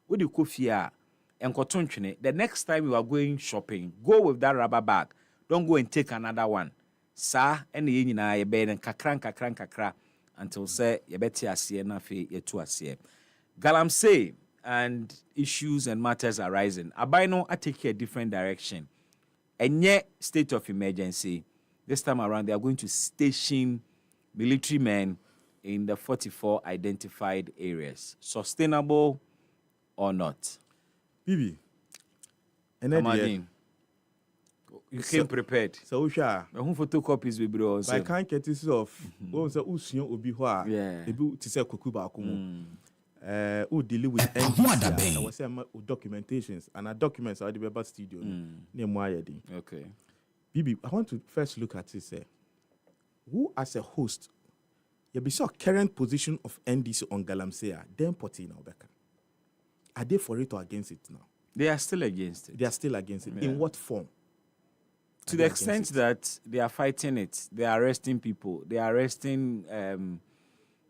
With the coffee and cotton, the next time you are going shopping, go with that rubber bag. Don't go and take another one. Sa and the union I bed and kakra until say you bet ya see na fe ye to see. Galamsey and issues and matters arising. Abino I take a different direction. And yet state of emergency. This time around they are going to station military men in the 44 identified areas. Sustainable or not? Bibi. Imagine. You came prepared. So we shall. Who photocopies we bro? I can't get this off. Oh, so usion obi hoa. Yeah. Ebi to say kuku ba kumu. Who deal with NDC? I was saying documentations and our documents are the Beba studio. Name why okay. Bibi, I want to first look at this. Who as a host, you be sure current position of NDC on Galamsey, then put in Obeka. Are they for it or against it now? They are still against it. They are still against it. Yeah. In what form? To the extent that they are fighting it, they are arresting people. They are arresting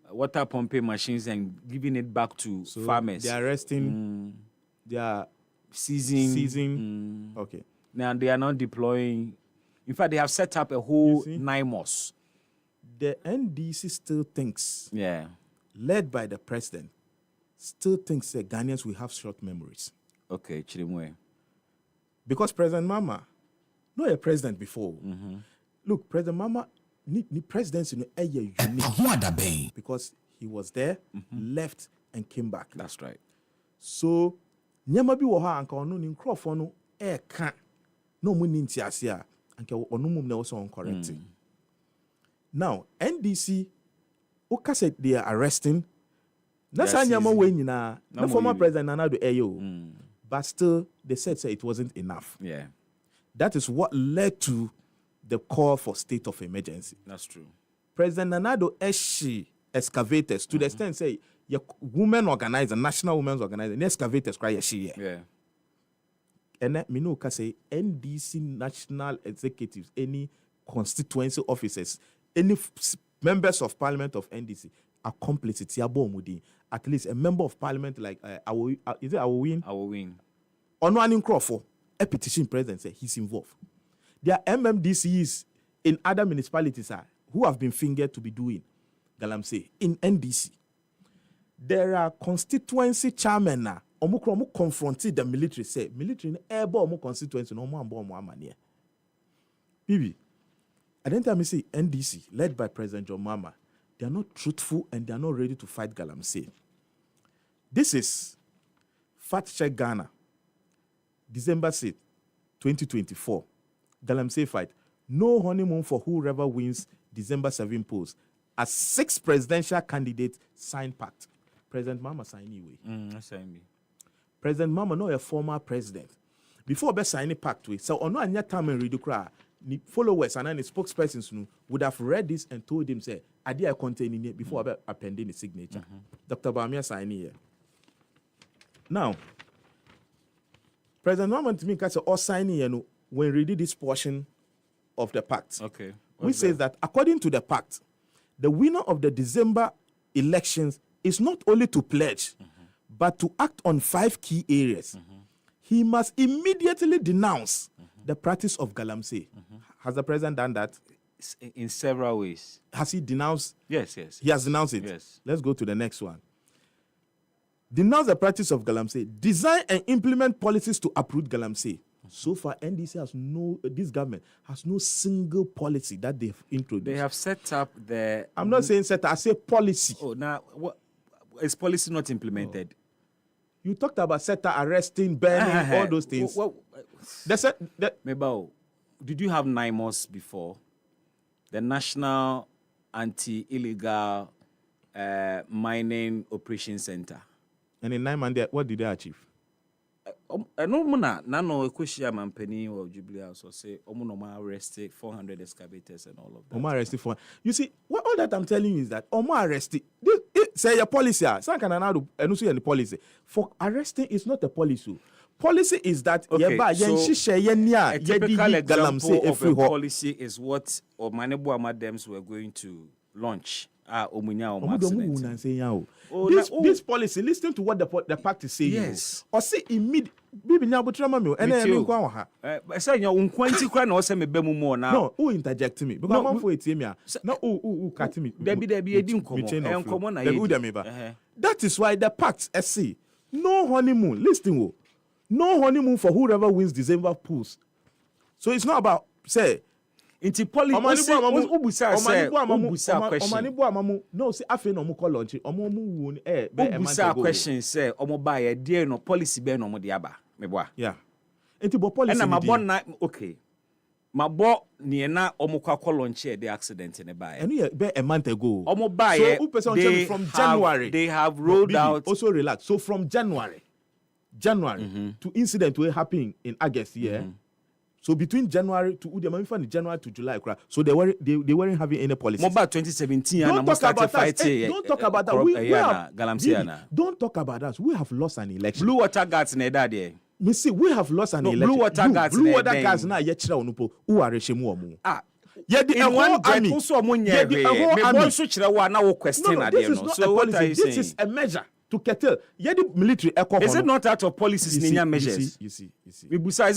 water pumping machines and giving it back to farmers. They are arresting. They are seizing. Okay. Now they are not deploying. In fact, they have set up a whole NIMOS. The NDC still thinks, led by the president, still thinks that Ghanaians will have short memories. Okay, Chirimwe. Because President Mama, not a president before. Look, President Mama, the presidency unique. Because he was there, left, and came back. That's right. So, nyama bi wo ha anka ono ni nkrofo no ka no mu ni ntiasia anka ono mum na wo so correct. Now, NDC Oka said they are arresting. That's how nyama we nyina. The former president Nana do Ayo. But still, they said it wasn't enough. Yeah. That is what led to the call for state of emergency. That's true. President Nanado Eshi excavators to the extent say your women organizer, national women's organizer, excavators cry Eshi. Yeah. And that Minuka say NDC national executives, any constituency officers, any members of parliament of NDC are complicit. At least a member of parliament like is it Awowin? Awowin. On one Crawford, a petition president said he's involved. There are MMDCs in other municipalities who have been fingered to be doing Galamsey in NDC. There are constituency chairmen now. Omu confronted the military. Say military airborne omu constituency no more money. Bibi, I don't tell me say NDC led by President John Mahama. They are not truthful and they are not ready to fight Galamsey. This is Fact Check Ghana, December 6th, 2024. Galamsey fight. No honeymoon for whoever wins December 7 polls. As 6 presidential candidates sign pact. President Mahama signed anyway. President Mahama, not a former president. Before be signing pact with, so on no time and read the followers and the spokespersons would have read this and told him, say, I did contain in it before appending the signature. Dr. Bamia signed here. Now, President Mahama to me can say all signing when reading this portion of the pact. Okay. Which says that according to the pact, the winner of the December elections is not only to pledge, but to act on 5 key areas. He must immediately denounce the practice of Galamsey. Has the president done that? In several ways. Has he denounced? Yes. He has denounced it? Yes. Let's go to the next one. Denounce the practice of Galamsey. Design and implement policies to uproot Galamsey. So far, NDC has this government has no single policy that they've introduced. They have set up the... I'm not saying set up, I say policy. Oh, now, what is policy not implemented? You talked about set up, arresting, burning, all those things. Mebao, did you have NIMOS before? The National Anti-Illegal mining operation center. And in 9 months, what did they achieve? No, no, a question, man, penny or Jubilee House or say, Omonoma arrested 400 excavators and all of that. Oma arrested for. You see, all that I'm telling you is that Oma arrested. Say your policy, some can another and also the policy for arresting is not a policy. Policy is that a typical example of a policy is what Omanebu Amadems were going to launch. This policy, listen to what the pact is saying. Yes. Or say immediate. No, who interject me? Because I'm for it. No, who cut me? That is why the pact say no honeymoon. Listen, no honeymoon for whoever wins December pools. So it's not about say. Inti policy ubusa question. No, say afen omo call launch. Omo mu ubusa question say omo buy a dear no policy be no mo de aba. Meboa. Yeah. Inti bo policy. And mabo na okay. Mabo ni na omo kwa call launch the accident in buy. And you be a month ago. Omo buy so from January. They have rolled out. Also relax. So from January to incident will happen in August here. So between January to January to July, so they weren't having any policy. Mobile 2017 and don't talk about that. Don't talk about that. Don't talk about that. We have lost an election. Blue water guards in there. Me see, we have lost an election. Blue water guards. Blue water guards now. Who are reshemu? Yeah, the whole army. Also, this is a measure to curtail. The military. Is it not out of policies? Measures. You see. Is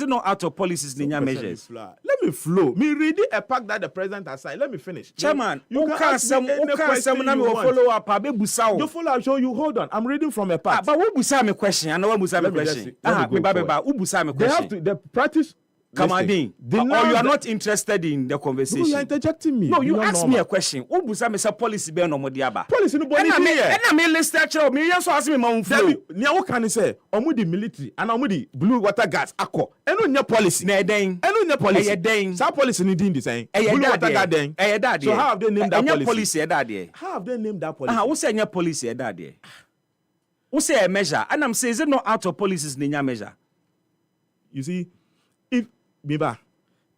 it not out of policies? Measures. Let me flow. Me read a pact that the president has signed. Let me finish. Chairman, you can't follow up. You follow up. So you hold on. I'm reading from a pact. But what busa me question? I know what busa me question. They have to the practice. Kamadin, or you are not interested in the conversation. No, you are interjecting me. No, you asked me a question. Who busa me say policy be no modiaba? Policy no body here. And I list that me so ask me my own flow. Nia what can say? Omu di military and omu di blue water guards akọ. Eno nya policy. Na den. Eno nya policy. Eye den. Sa policy ni din design. Blue water guard den. Eye that. So how have they named that policy? Policy e that there. How have they named that policy? Who say nya policy e that there? Who say a measure? And I'm saying is it not out of policies ni nya measure? You see,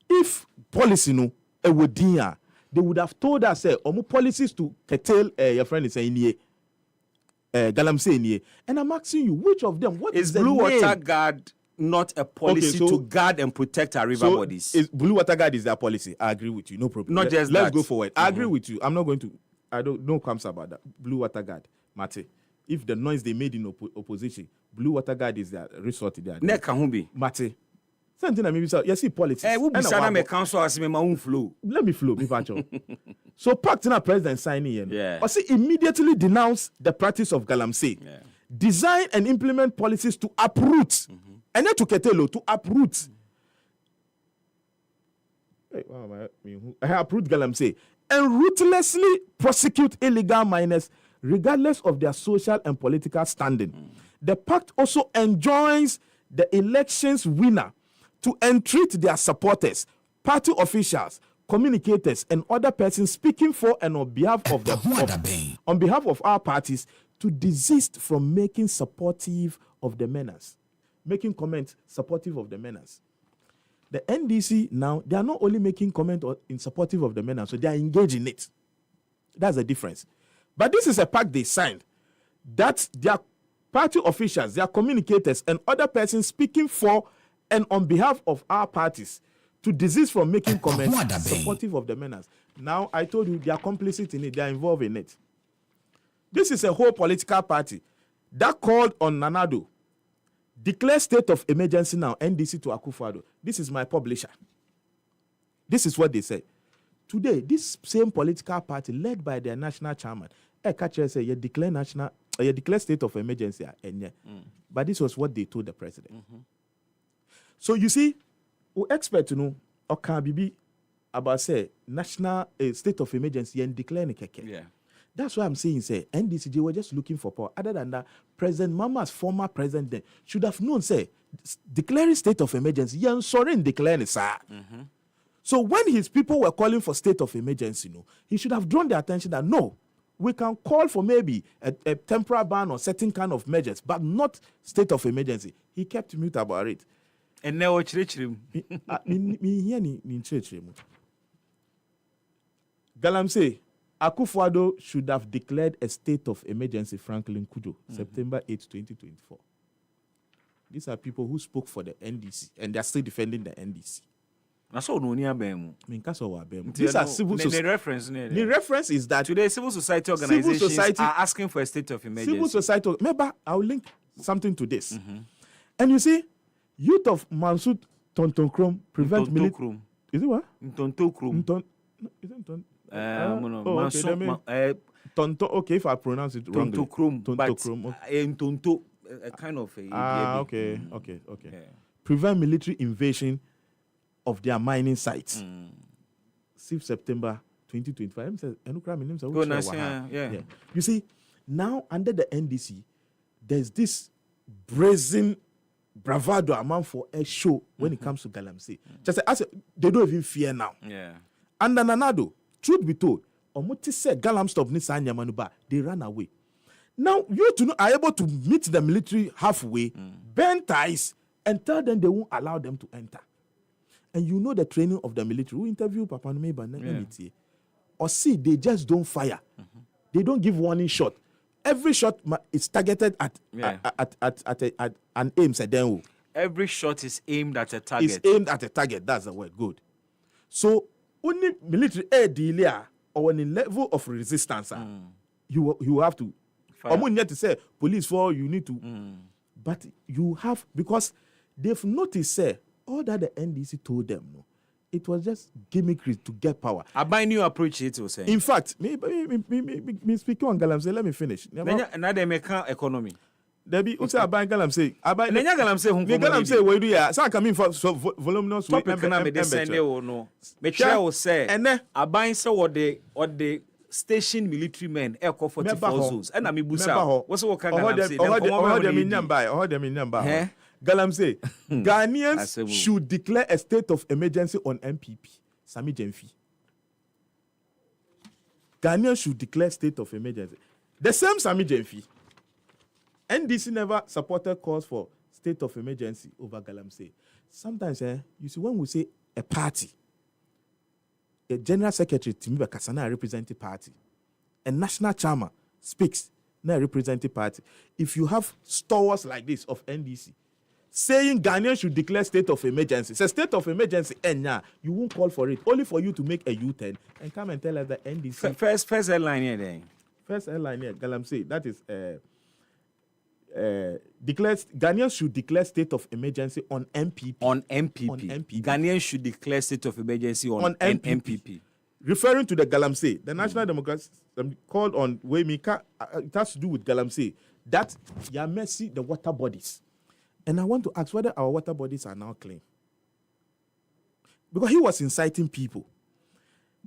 if policy no would they would have told us policies to curtail your friend is saying Galamsey. And I'm asking you, which of them? What is the Blue name? Water Guard not a policy to guard and protect our river bodies? Is Blue Water Guard is their policy? I agree with you, no problem. Let's go forward. I agree with you. I'm not going to. I don't know comes about that. Blue Water Guard, Mate. If the noise they made in opposition, Blue Water Guard is their resort there. Ne can be Mate. Something I mean, you see politics. Let me flow, So, Pakistan president signing in. Or see immediately denounce the practice of Galamsey. Design and implement policies to uproot. And not to curtail, to uproot. Uproot Galamsey. And ruthlessly prosecute illegal miners regardless of their social and political standing. The pact also enjoins the election's winner to entreat their supporters, party officials, communicators, and other persons speaking for and on behalf of on behalf of our parties to desist from making supportive of the menace, making comments supportive of the menace. The NDC now, they are not only making comment in supportive of the menace, so they are engaged in it. That's the difference. But this is a pact they signed that their party officials, their communicators, and other persons speaking for and on behalf of our parties to desist from making comments supportive of the menace. Now, I told you they are complicit in it, they are involved in it. This is a whole political party that called on Nanado, declare state of emergency now, NDC to Akufo-Addo. This is my publisher. This is what they say. Today, this same political party led by their national chairman, say you declare state of emergency, but this was what they told the president. So you see, we expect to know or can be about say national state of emergency and declare keke. That's why I'm saying say NDCJ were just looking for power. Other than that, President Mama's former president should have known say declaring state of emergency. Yeah, sorry, declaring it, sir. So when his people were calling for state of emergency, he should have drawn their attention that no, we can call for maybe a temporary ban or certain kind of measures, but not state of emergency. He kept mute about it. And now chirichirim. Galamsey, Akufo-Addo should have declared a state of emergency, Franklin Kujo, September 8, 2024. These are people who spoke for the NDC, and they are still defending the NDC. These are civil society. The reference is that today civil society organizations are asking for a state of emergency. Civil society. Remember, I'll link something to this. And you see, youth of Mansut Tontonkrom prevent military. Is it what? Tontonkrom. Is it Tonto. Okay, if I pronounce it wrongly. Tontokrom. Tonto. A kind of a. Okay. Prevent military invasion of their mining sites. 6th September 2025. Yeah. You see, now under the NDC, there's this brazen bravado amount for a show when it comes to Galamsey. Just as they don't even fear now. Yeah. And Nanado, truth be told, Omoti said Galam stop Nissan Yamanuba, they ran away. Now you two are able to meet the military halfway, burn ties, and tell them they won't allow them to enter. And you know the training of the military. We interview Papa Numeba, or see, they just don't fire. They don't give warning shot. Every shot is targeted at an aim. Every shot is aimed at a target. It's aimed at a target. That's the word. Good. So only military air dealer or on a level of resistance, you have to. I'm not to say police for you need to, but you have, because they've noticed all that the NDC told them. No, it was just gimmickry to get power. I buy new approach it was saying. In fact, me speaking on Galamsey, let me finish. Now they make economy. Debbie, who say I buy Galamsey? I buy. Nenya Galamsey. Galamsey, where do you? So I come in for voluminous. Stop economy. They send you or no. Make sure I will say. And then I buy so what the station military men air for 44 zones. And I'm Ibusa. What's what kind of Galamsey? Galamsey, Ghanaians should declare a state of emergency on MPP. Sami Jenfi. Ghanaians should declare state of emergency. The same Sami Jenfi. NDC never supported calls for state of emergency over Galamsey. Sometimes, you see, when we say a party, a general secretary, Timiba Kasana, represents the party. A national chairman speaks, now represents the party. If you have stalwarts like this of NDC, saying Ghanaians should declare state of emergency. It's a state of emergency, and you won't call for it. Only for you to make a U-turn and come and tell us that NDC. First airline here, then. First airline here, Galamsey. That is declares Ghanaians should declare state of emergency on MPP. On MPP. Ghanaians should declare state of emergency on MPP. Referring to the Galamsey, the National Democrats called on Wemika. It has to do with Galamsey. That Yamesi, the water bodies. And I want to ask whether our water bodies are now clean. Because he was inciting people.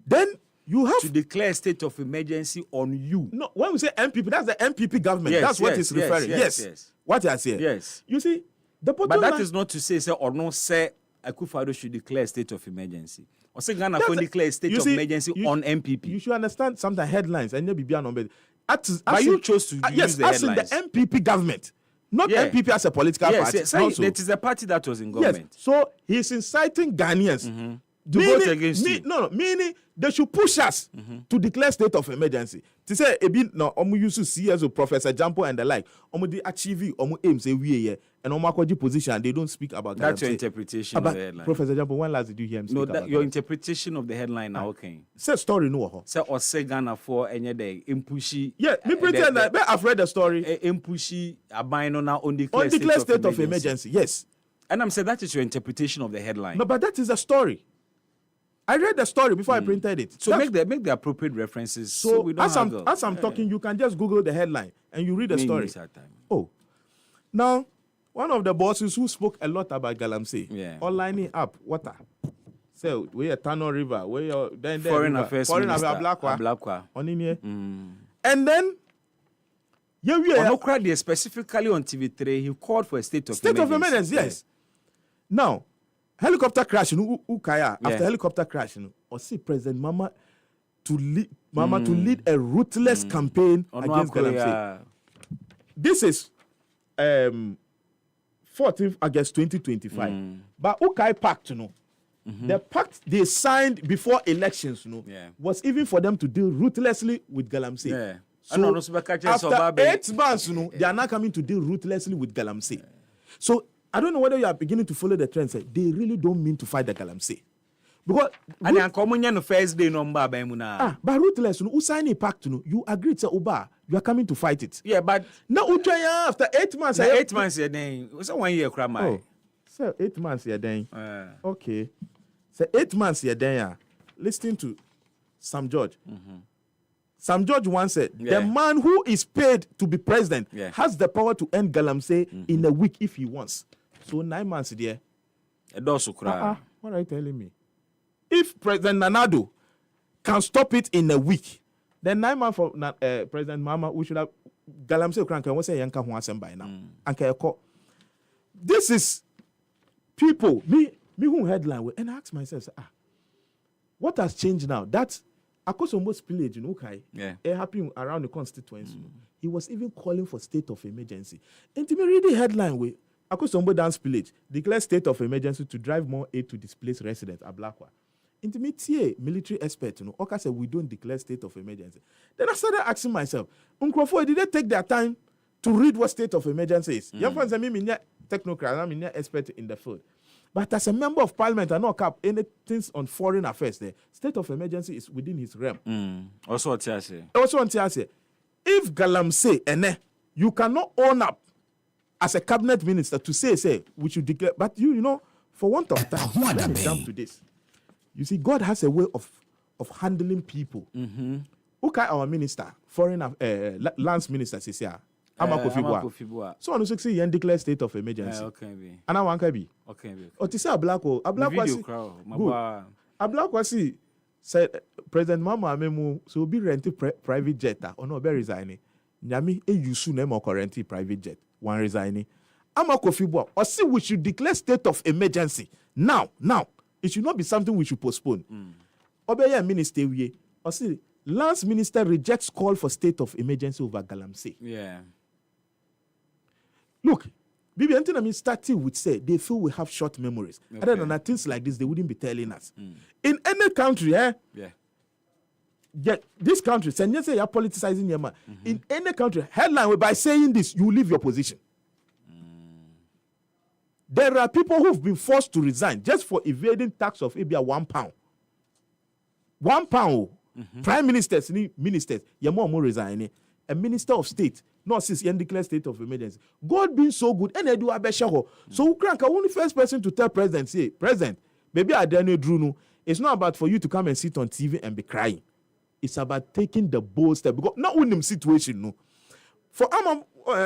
Then you have to declare a state of emergency on you. No, when we say MPP, that's the MPP government. Yes, that's what it's referring. Yes. What I say. Yes. You see, the bottom but that line, is not to say or no say Akufo-Addo should declare a state of emergency. Or say Ghana can declare a state of emergency on MPP. You should understand sometimes headlines and maybe beyond. But you chose to use the headlines. The MPP government. Not MPP as a political party. Yes, it is a party that was in government. Yes. So he's inciting Ghanaians to vote against you. Meaning they should push us to declare state of emergency. To say, omu used to see as a Professor Jampo and the like, omu di achieve, omu aim say we here, and omu akwaji position, they don't speak about that's your interpretation of the headline. Professor Jampo, when last did you hear him speak about your interpretation of the headline now, okay. Say story no. Say or say Ghana for any day impushi. Yeah, me pretend that I've read the story. Impushi abino now on declare state of emergency. Yes. And I'm saying that is your interpretation of the headline. No, but that is the story. I read the story before I printed it. So make the appropriate references. So we don't as I'm talking, you can just Google the headline and you read the story. Oh, now one of the bosses who spoke a lot about Galamsey, online up water. So we are Tano River, we are then Foreign Affairs Minister Ablakwa. On in here, and then specifically on TV3, he called for a state of emergency. Yes. Now. Helicopter crash in Ukaya after helicopter crash, or see President Mama to lead to lead a ruthless campaign against Galamsey. This is 14th August 2025. But Ukai Pact, the pact they signed before elections, was even for them to deal ruthlessly with Galamsey. Yeah. So after 8 months, they are now coming to deal ruthlessly with Galamsey. So I don't know whether you are beginning to follow the trend. They really don't mean to fight the Galamsey. Because and I'm coming on the first day number by Muna. But ruthless, you sign a pact, you agree to Uba, you are coming to fight it. Yeah, but now after 8 months, 8 months you're then. What's 1 year crime? Oh, so 8 months you're then. Okay, so 8 months you're then. Listening to Sam George. Sam George once said, the man who is paid to be president has the power to end Galamsey in a week if he wants. So 9 months there. What are you telling me? If President Nanado can stop it in a week, then 9 months for President Mama, we should have Galamsey Kranka was saying Yanka Huasem by now. This is people, me who headline with, and I ask myself, what has changed now? That's Akosombo spillage in Ukai. It happened around the constituency. He was even calling for state of emergency. And to me, read the headline with Akosombo down spillage, declare state of emergency to drive more aid to displaced residents at Blackwa. Intimate military expert, Oka said we don't declare state of emergency. Then I started asking myself, did they take their time to read what state of emergency is? Young friends, I mean, technocrat, I'm an expert in the field. But as a member of parliament, I know cap anything on foreign affairs there. State of emergency is within his realm. Also, on Tiase. If Galamsey, you cannot own up as a cabinet minister to say we should declare. But you for want of time, let me jump to this. You see, God has a way of handling people. Okay, our minister, foreign lands minister, says here. Amakofibua. So on the 6 declare state of emergency. And I want to be. Or to say a black was said President Mama Memu so be renting private jet or no be resigning. Nyami you soon name currently private jet. One resigning. Amakofibua. Or see we should declare state of emergency. Now. It should not be something we should postpone. Obey minister we. Or see Lance Minister rejects call for state of emergency over Galamsey. Yeah. Look, Bibi Antinami starting with say they feel we have short memories. Other than that, things like this, they wouldn't be telling us. In any country, this country, say you're politicizing your man. In any country, headline by saying this, you leave your position. There are people who've been forced to resign just for evading tax of maybe £1. £1. Prime ministers, you're more resigning. A minister of state, not since you declare state of emergency. God being so good, and I do a beshaho. So Ukranka, only first person to tell president, say, President, maybe I don't know. It's not about for you to come and sit on TV and be crying. It's about taking the bold step. Because not in them situation, no. For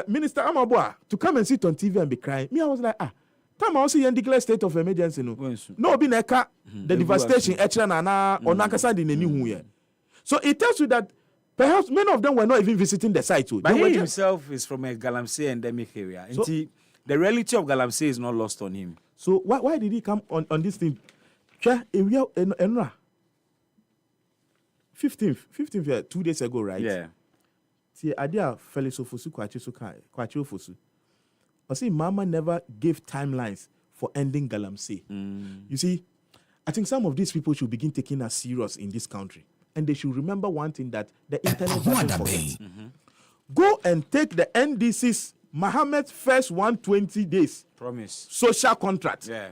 Minister Amaboa to come and sit on TV and be crying, me, I was like, time I also declare state of emergency, no. No, be neka the devastation, or nakasa in any year. So it tells you that perhaps many of them were not even visiting the site. But he himself is from a Galamsey endemic area. So, the reality of Galamsey is not lost on him. So why did he come on this thing? 15th, 2 days ago, right? Yeah. See, Adia Felisofosu Kwachofosu. I see Mama never gave timelines for ending Galamsey. You see, I think some of these people should begin taking us serious in this country. And they should remember one thing that the internet doesn't forget. Go and take the NDC's Mohammed's first 120 days promise social contract. Yeah.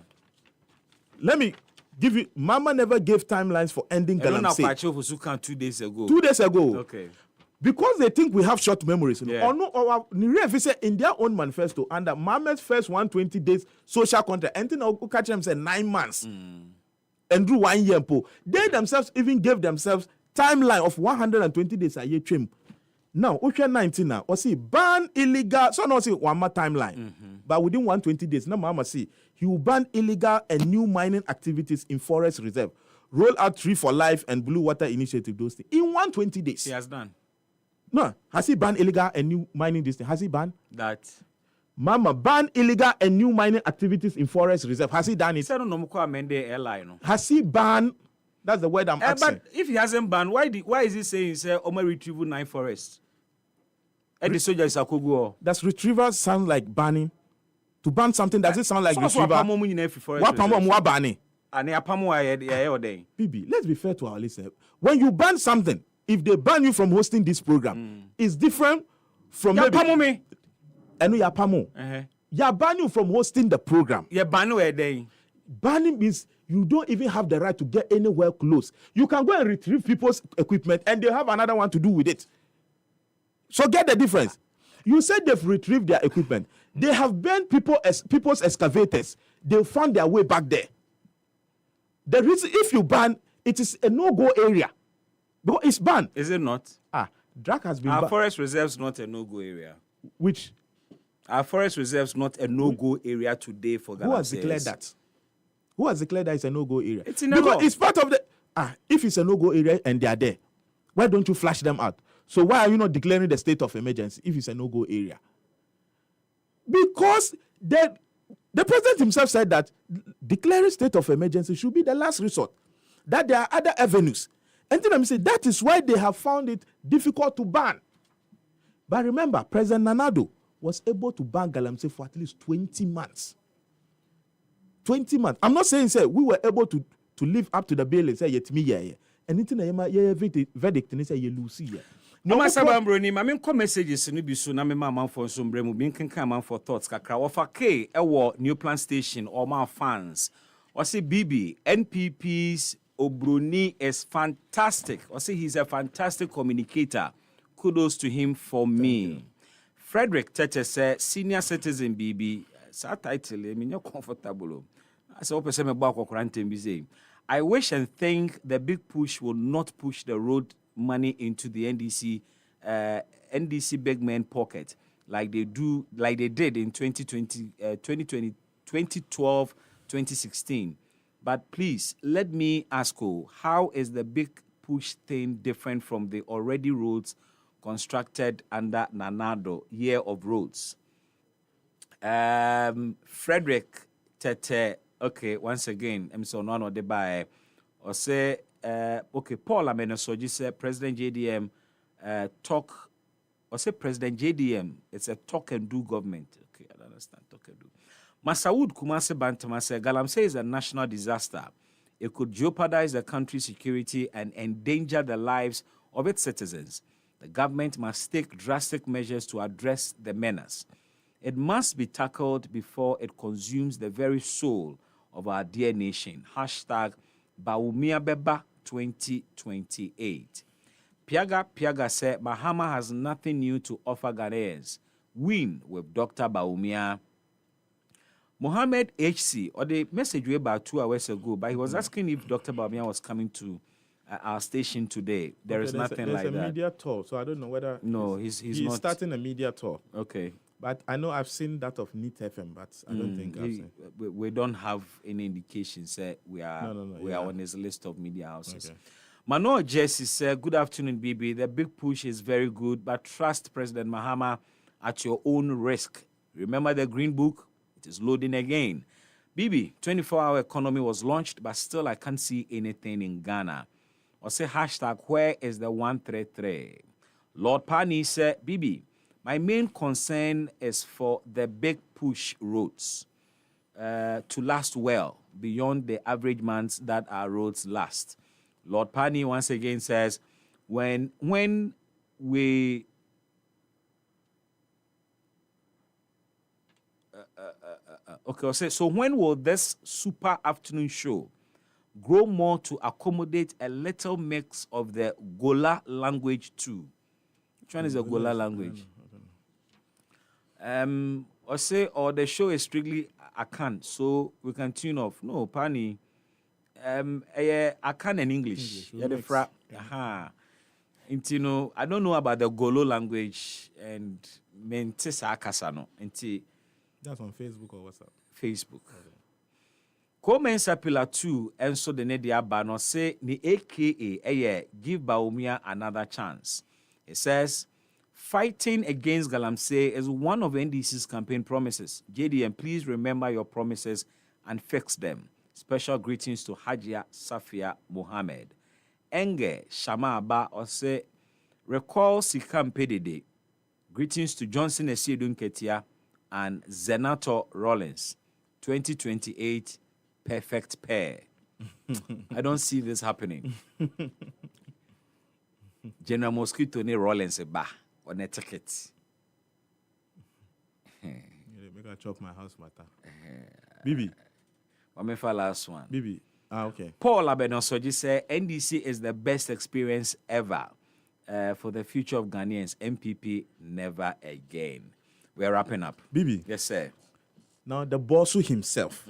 Let me give you. Mama never gave timelines for ending Galamsey. 2 days ago. 2 days ago. Okay. Because they think we have short memories. Or in their own manifesto, under Mohammed's first 120 days social contract, and then catch them say 9 months. And do 1 year. They themselves even gave themselves timeline of 120 days a year trim. Now, okay, 19 now. Or see, ban illegal. So now see 1 more timeline. But within 120 days, now Mama see he will ban illegal and new mining activities in forest reserve. Roll out Tree for Life and Blue Water Initiative. Those things in 120 days. He has done. No, has he banned illegal and new mining this thing? Has he banned that? Mama ban illegal and new mining activities in forest reserve. Has he done it? Has he banned? That's the word I'm asking. But if he hasn't banned, why is he saying Omo retrieve 9 forests? And the soldiers are go. Does retrieval sound like banning? To ban something, does it sound like retrieval? What banning? Bibi, let's be fair to our listeners. When you ban something, if they ban you from hosting this program, it's different from maybe. And you ban you from hosting the program. Banning means you don't even have the right to get anywhere close. You can go and retrieve people's equipment and they have another one to do with it. So get the difference. You said they've retrieved their equipment. They have burned people's excavators. They found their way back there. The reason, if you ban, it is a no-go area. Because it's banned. Is it not? Drag has been Our forest reserves not a no-go area. Which? Our forest reserves not a no-go area today for Ghana. Who has declared that? Who has declared that it's a no-go area? It's in the law. It's part of the... if it's a no-go area and they are there, why don't you flash them out? So why are you not declaring the state of emergency if it's a no-go area? Because the president himself said that declaring state of emergency should be the last resort, that there are other avenues. And then I'm saying that is why they have found it difficult to ban. But remember, President Nanado was able to ban Galamsey for at least 20 months. 20 months. I'm not saying, we were able to live up to the bill and say, yet me, yeah. Anything I verdict and say, you lose here. No matter what Brony, I mean, messages in the soon. I'm a man for some bremo, being can for thoughts. Kakra, offer K, new plan station, or my fans. Or say BB, NPP's Obroni is fantastic. Or say he's a fantastic communicator. Kudos to him for me. Frederick Tete said, senior citizen BB, sa title, I mean, you're comfortable. I said, open some back or quarantine busy. I wish and think the big push will not push the road money into the NDC big man pocket like they did in 2012, 2016. But please, let me ask you, how is the big push thing different from the already roads constructed under Nanado, year of roads? Frederick Tete, okay, once again, I'm so no de by or say okay, Paul Amenosoji said President JDM talk or say President JDM, it's a talk and do government. Okay, I understand, talk and do. Masawood Kumase Bantama said Galamsey is a national disaster. It could jeopardize the country's security and endanger the lives of its citizens. The government must take drastic measures to address the menace. It must be tackled before it consumes the very soul of our dear nation. Hashtag Baumia Beba 2028. Piaga said Mahama has nothing new to offer Ghanaians. Win with Dr. Baumia. Mohammed HC, or the message way about 2 hours ago, but he was asking if Dr. Baumia was coming to our station today. There's nothing like that. There's a media tour, so I don't know whether... No, he's not starting a media tour. Okay. But I know I've seen that of NIT FM, but I don't think I've seen. We don't have any indications that we are on his list of media houses. Okay. Mano Jesse said, good afternoon, BB. The big push is very good, but trust President Mahama at your own risk. Remember the Green Book? It is loading again. BB, 24-hour economy was launched, but still I can't see anything in Ghana. Or say hashtag, where is the 133? Lord Pani said, BB, my main concern is for the big push roads to last well beyond the average months that our roads last. Lord Pani once again says, when we okay, so when will this super afternoon show grow more to accommodate a little mix of the Gola language too? Which one is the Gola language? Or the show is strictly Akan, so we can tune off. No, Pani. Akan and English. Yeah, the fra. You know, I don't know about the Golo language and Mentesa Akasano. That's on Facebook or WhatsApp? Facebook. Komen Sapila 2 and so the Nedia Bano say the AKA give Baumia another chance. It says fighting against Galamsey is one of NDC's campaign promises. JDM, please remember your promises and fix them. Special greetings to Hajia Safia Mohammed. Enge Shamaba Ose recall Sikam Pedede. Greetings to Johnson Esiedun Ketia and Zenato Rollins. 2028 perfect pair. I don't see this happening. General Mosquito ne Rollins ba on a ticket. Make I chop my house matter. Bibi. What last one? Bibi. Okay. Paul Abenosoji said NDC is the best experience ever for the future of Ghanaians. MPP never again. We're wrapping up. Bibi. Yes, sir. Now the boss himself.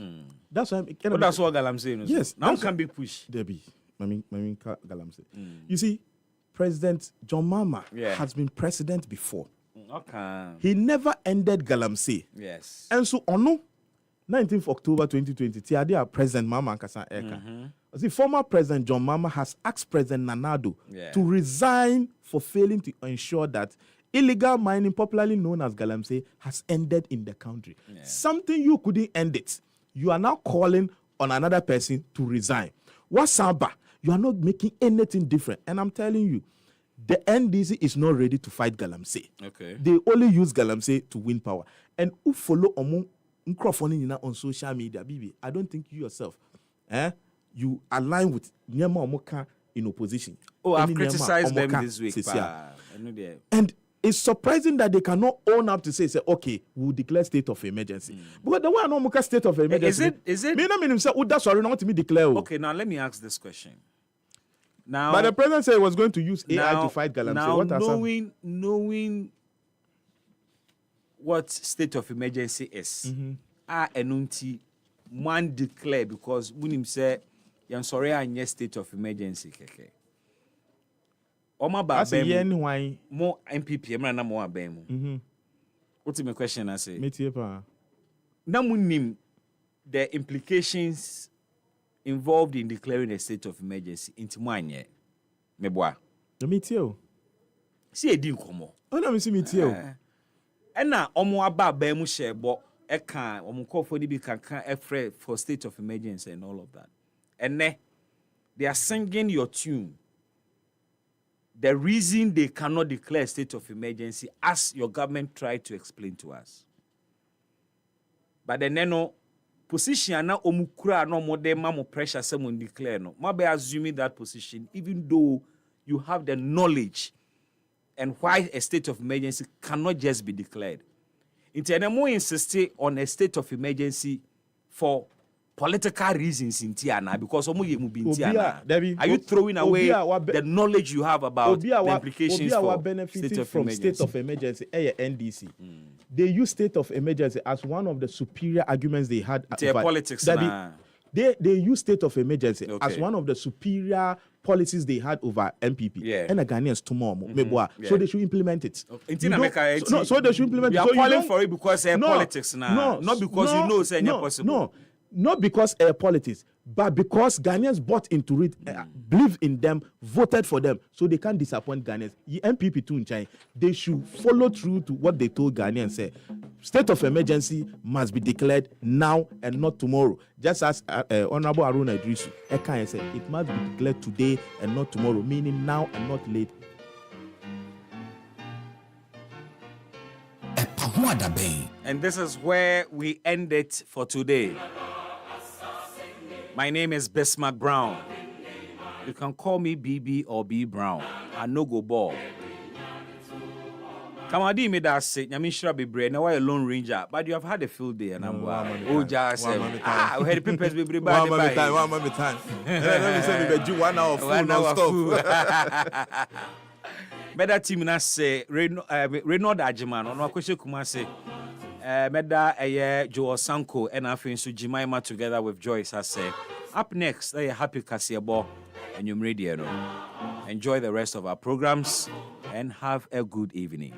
That's what I'm saying. Yes. Now can be push. Debbie. Galamsey. You see, President John Mahama has been president before. Okay. He never ended Galamsey. Yes. And so on 19th October 2020, Tiadia President Mahama Nkasa Eka. See, former President John Mahama has asked President Nanado to resign for failing to ensure that illegal mining, popularly known as Galamsey, has ended in the country. Something you couldn't end it. You are now calling on another person to resign. What's Samba? You are not making anything different. And I'm telling you, the NDC is not ready to fight Galamsey. Okay. They only use Galamsey to win power. And who follow on social media, Bibi, I don't think you yourself, you align with Nyama Omoka in opposition. Oh, I've criticized them this week. And it's surprising that they cannot own up to say, okay, we'll declare state of emergency. But the one Omoka state of emergency. Is it? Okay, now let me ask this question. Now, but the president said he was going to use AI to fight Galamsey. Now, knowing what state of emergency is, enunti one declare because Munim said, "Yan sorry, I need state of emergency." Keke. Oma ba bem more MPP. Emra na mo abem. What's my question? I say. Na munim the implications involved in declaring a state of emergency into one meboa. The meteo. See a din komo. Oh, no, me see meteo. Ena omo aba ba mu shebo eka omo call for the can afraid for state of emergency and all of that. And they are singing your tune. The reason they cannot declare a state of emergency, as your government tried to explain to us. But then no position na omukura no more de mamo pressure someone declare no. Maybe assuming that position, even though you have the knowledge and why a state of emergency cannot just be declared. Internemo insisted on a state of emergency for political reasons in Tiana because are you throwing away the knowledge you have about the implications for state of emergency? NDC. They use state of emergency as one of the superior arguments they had. Politics. They use state of emergency as one of the superior policies they had over MPP. And the Ghanaians tomorrow. So they should implement it. So they should implement it. You are calling for it because politics now. Not because you know it's possible. Not because politics, but because Ghanaians bought into it, believed in them, voted for them, so they can't disappoint Ghanaians. The MPP too in China, they should follow through to what they told Ghanaians. Say, state of emergency must be declared now and not tomorrow. Just as Honorable Aruna Idrisu, Eka said, it must be declared today and not tomorrow, meaning now and not late. EpaHoaDaben. And this is where we end it for today. My name is Bismark Brown. You can call me BB or B Brown. I no go ball. Kamadi made that say, Yamishra be brain. Now I a lone ranger, but you have had a field day and I'm oh, just we had papers be brave. One moment time. Let me say, we do 1 hour full non-stop. Better team na say Renaud Ajiman on Wakweshe Kumase. Meda Joe Sanko and Afinsu Jimaima together with Joyce has said. Up next, happy Kaseɛbɔ and your radio. Enjoy the rest of our programs and have a good evening.